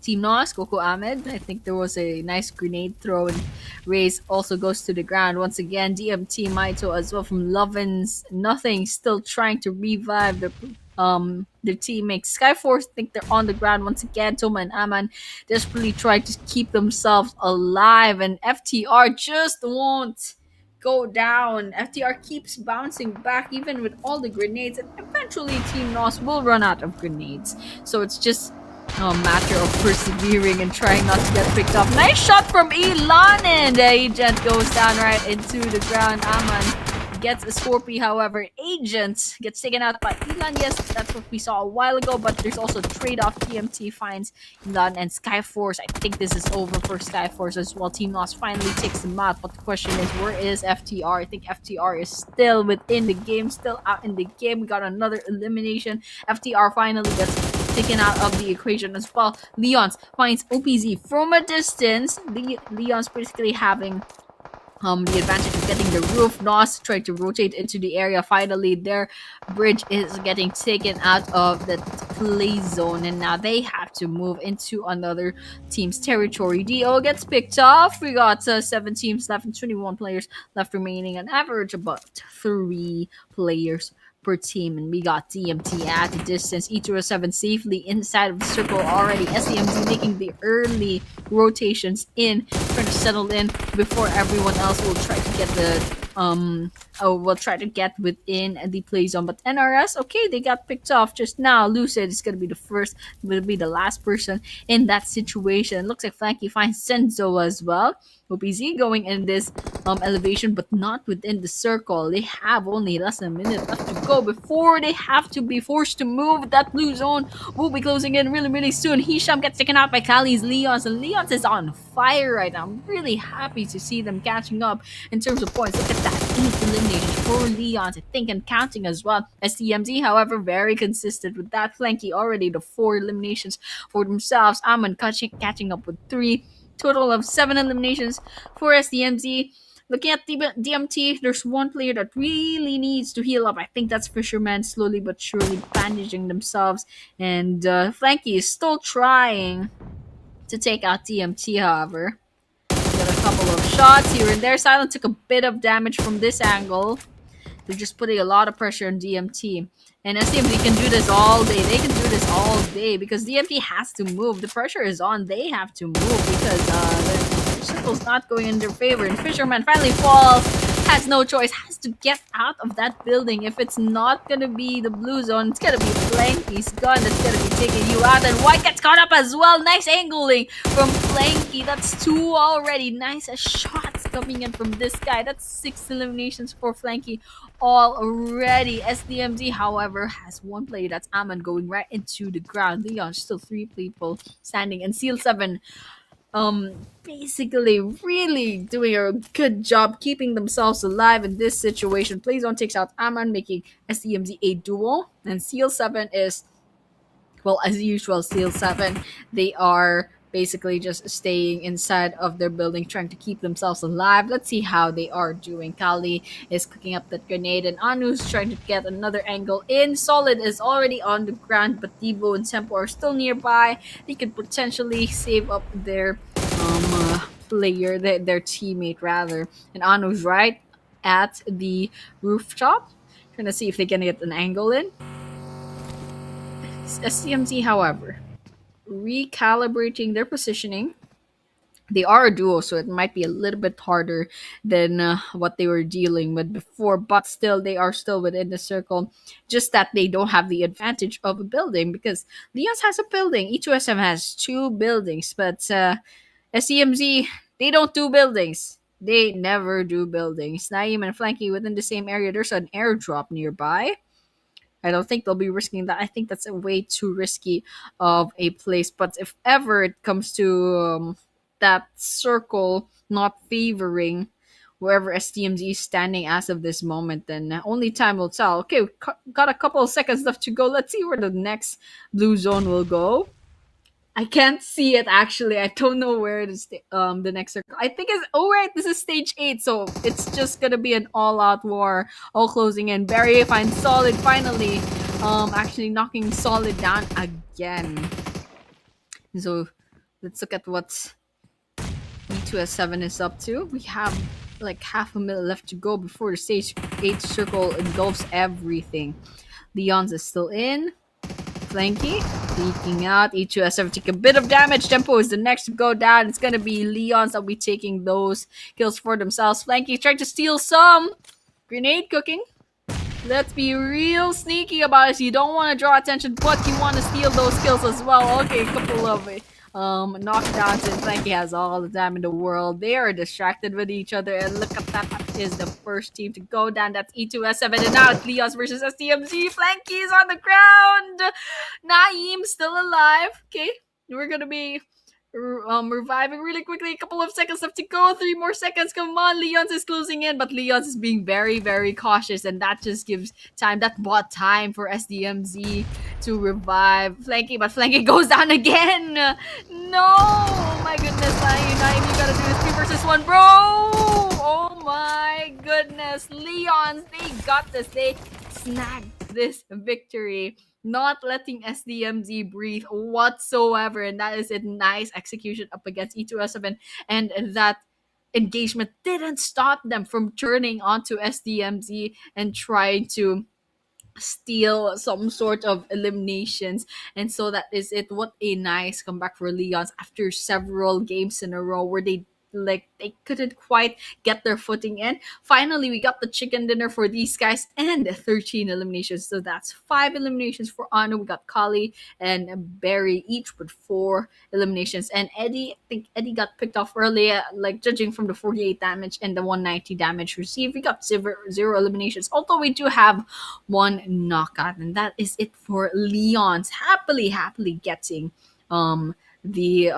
Team Nos, Coco Ahmed. I think there was a nice grenade throw, and Raze also goes to the ground once again. DMT Maito as well from Lovins. Nothing, still trying to revive the their teammates. Skyforce think they're on the ground once again. Toma and Aman desperately try to keep themselves alive, and FTR just won't go down. FTR keeps bouncing back even with all the grenades, and eventually Team NOS will run out of grenades. So it's just a matter of persevering and trying not to get picked up. Nice shot from Elon, and the agent goes down right into the ground. Aman gets a Scorpy, however, Agent gets taken out by Elan. Yes, that's what we saw a while ago, but there's also trade-off. TMT finds Elan and Skyforce. I think this is over for Skyforce as well. Team Loss finally takes them out, but the question is, where is FTR? I think FTR is still within the game, still out in the game. We got another elimination. FTR finally gets taken out of the equation as well. Leons finds OPZ from a distance. Leon's basically having the advantage of getting the roof. NOS tried to rotate into the area. Finally, their bridge is getting taken out of the play zone, and now they have to move into another team's territory. DO gets picked off. We got 7 teams left and 21 players left remaining, an average about 3 players per team, and we got TMT at a distance. E207 safely inside of the circle already. SEMZ making the early rotations in, trying to settle in before everyone else will try to get will try to get within the play zone. But NRS, okay, they got picked off just now. Lucid is gonna be the last person in that situation. Looks like Flanky finds Senzo as well. OPZ going in this elevation, but not within the circle. They have only less than a minute left to go before they have to be forced to move. That blue zone will be closing in really, really soon. Hisham gets taken out by Kali's Leons, and Leons is on fire right now. I'm really happy to see them catching up in terms of points. Look at that, 8 eliminations for Leons, I think, and counting as well. STMZ, however, very consistent with that. Flanky already the 4 eliminations for themselves. Amon catching up with 3. Total of 7 eliminations for SDMZ. Looking at DMT, there's one player that really needs to heal up. I think that's Fisherman, slowly but surely bandaging themselves. And Flanky is still trying to take out DMT, however. Got a couple of shots here and there. Silent took a bit of damage from this angle. They're just putting a lot of pressure on DMT. And SDMT can do this all day. They can do this all day because DMT has to move. The pressure is on. They have to move because their circle's not going in their favor. And Fisherman finally falls. Has no choice. Has to get out of that building. If it's not going to be the blue zone, it's going to be Flanky's gun that's going to be taking you out. And White gets caught up as well. Nice angling from Flanky. That's 2 already. Nice shots coming in from this guy. That's 6 eliminations for Flanky already. SDMZ, however, has 1 player. That's Aman going right into the ground. Leon, still 3 people standing. And Seal 7 basically really doing a good job keeping themselves alive in this situation. Playzone takes out Aman, making SDMZ a duel. And Seal 7 is, well, as usual, Seal 7, they are basically just staying inside of their building, trying to keep themselves alive. Let's see how they are doing. Kali is cooking up that grenade, and Anu's trying to get another angle in. Solid is already on the ground, but Debo and Tempo are still nearby. They could potentially save up their player, their teammate rather. And Anu's right at the rooftop, trying to see if they can get an angle in. SCMZ, however, recalibrating their positioning. They are a duo, so it might be a little bit harder than what they were dealing with before, but still, they are still within the circle. Just that they don't have the advantage of a building because Leons has a building. E2SM has 2 buildings, but SCMZ, they don't do buildings. They never do buildings. Naeem and Flanky within the same area. There's an airdrop nearby. I don't think they'll be risking that. I think that's a way too risky of a place. But if ever it comes to that circle not favoring wherever STMZ is standing as of this moment, then only time will tell. Okay, we got a couple of seconds left to go. Let's see where the next blue zone will go. I can't see it actually. I don't know where it is. The next circle. I think it's right. This is stage 8, so it's just gonna be an all-out war, all closing in. Barry finds Solid finally, actually knocking Solid down again. So let's look at what E2S7 is up to. We have like half a minute left to go before the stage 8 circle engulfs everything. Leon's is still in. Flanky leaking out. E2SF take a bit of damage. Tempo is the next to go down. It's gonna be Leon's that'll be taking those kills for themselves. Flanky trying to steal some. Grenade cooking. Let's be real sneaky about it. You don't want to draw attention, but you want to steal those kills as well. Okay, a couple of knockdowns, and Flanky has all the time in the world. They are distracted with each other, and look at that. That is the first team to go down. That's E2S7, and now it's Leos versus STMZ. Flanky is on the ground. Naeem still alive. Okay, we're gonna be reviving really quickly. A couple of seconds left to go. 3 more seconds. Come on, Leons is closing in, but Leons is being very, very cautious, and that just gives time. That bought time for SDMZ to revive Flanky, but Flanky goes down again. No, oh my goodness, Naeem, you gotta do this 3 versus 1, bro. Oh my goodness, Leons, they got this. They snagged this victory, not letting SDMZ breathe whatsoever. And that is a nice execution up against E2S7. And that engagement didn't stop them from turning onto SDMZ and trying to steal some sort of eliminations. And so that is it. What a nice comeback for Leons after several games in a row where they couldn't quite get their footing in. Finally, we got the chicken dinner for these guys and 13 eliminations. So that's 5 eliminations for Anu. We got Kali and Barry each with 4 eliminations. And Eddie, I think Eddie got picked off early, like judging from the 48 damage and the 190 damage received. We got zero eliminations. Although we do have 1 knockout. And that is it for Leon's. Happily getting the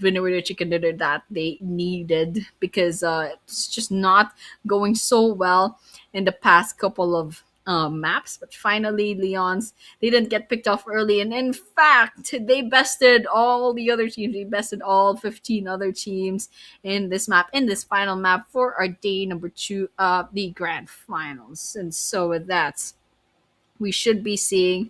winner with the chicken dinner that they needed, because it's just not going so well in the past couple of maps. But finally, Leon's, they didn't get picked off early, and in fact they bested all the other teams. They bested all 15 other teams in this map, in this final map for our day number 2 of the grand finals. And so with that, we should be seeing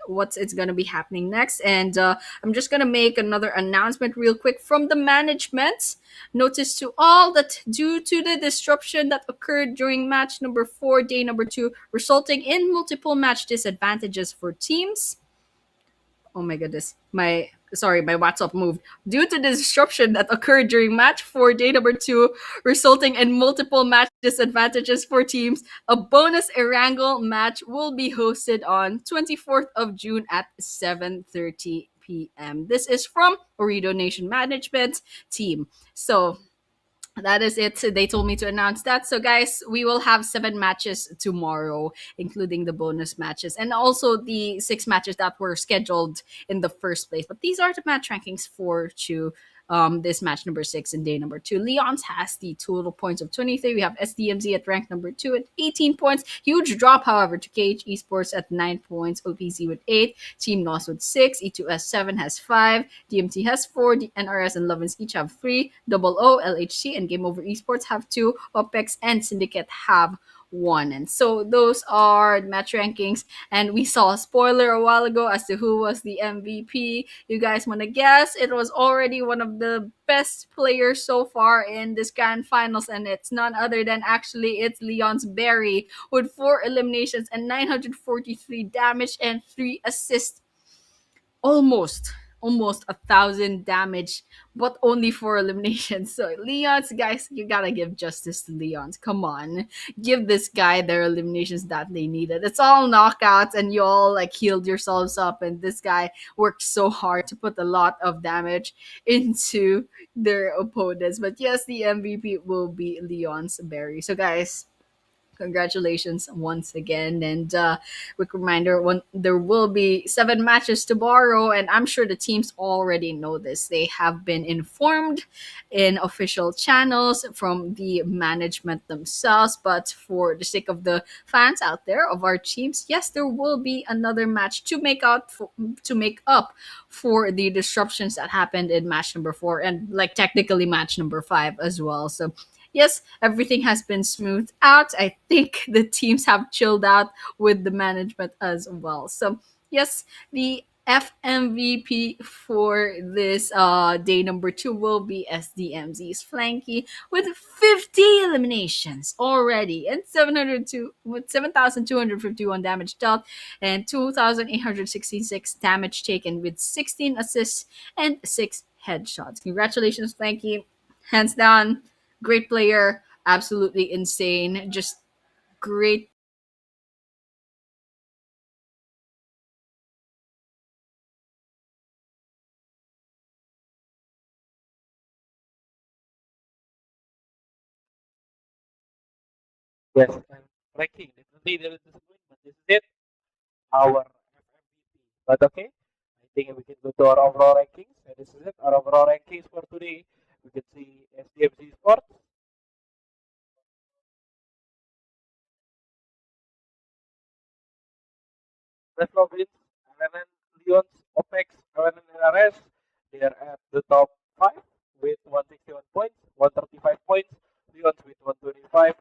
what's it's gonna be happening next. And I'm just gonna make another announcement real quick from the management. Notice to all that due to the disruption that occurred during match number 4, day number 2, resulting in multiple match disadvantages for teams. Oh my goodness, my WhatsApp moved. Due to the disruption that occurred during match 4, day number 2, resulting in multiple match disadvantages for teams, a bonus Erangel match will be hosted on 24th of June at 7:30 p.m. This is from Ooredoo Nation Management team. So that is it. They told me to announce that. So, guys, we will have 7 matches tomorrow, including the bonus matches and also the 6 matches that were scheduled in the first place. But these are the match rankings for this match number 6 and day number 2. Leon's has the total points of 23. We have SDMZ at rank number 2 at 18 points. Huge drop, however, to KH Esports at 9 points. OPC with 8. Team NOS with 6. E2S7 has 5. DMT has 4. The NRS and Lovins each have 3. Double O, LHC, and Game Over Esports have 2. OPEX and Syndicate have 1. And so those are the match rankings. And we saw a spoiler a while ago as to who was the MVP. You guys want to guess? It was already one of the best players so far in this grand finals, and it's none other than it's Leon's Barry with 4 eliminations and 943 damage and 3 assists. Almost 1,000 damage, but only 4 eliminations. So Leon's, guys, you gotta give justice to Leon's. Come on, give this guy their eliminations that they needed. It's all knockouts, and you all like healed yourselves up, and this guy worked so hard to put a lot of damage into their opponents. But yes, the MVP will be Leon's Barry. So guys, congratulations once again. And quick reminder, there will be 7 matches tomorrow, and I'm sure the teams already know this. They have been informed in official channels from the management themselves. But for the sake of the fans out there of our teams, yes, there will be another match to make up for the disruptions that happened in match number 4, and like technically match number 5 as well. So yes, everything has been smoothed out. I think the teams have chilled out with the management as well. So yes, the FMVP for this day number 2 will be SDMZ's Flanky with 50 eliminations already and 702 with 7,251 damage dealt and 2,866 damage taken with 16 assists and 6 headshots. Congratulations, Flanky. Hands down, great player, absolutely insane, just great. Yes, and ranking. Definitely there is disappointment. This is it, our FMVP. But okay, I think we can go to our overall rankings. And this is it, our overall rankings for today. We can see SDMC Sports, Province, LNN, Leons, OPEX, LNN, LRS. They are at the top 5 with 161 points, 135 points. Leons with 125,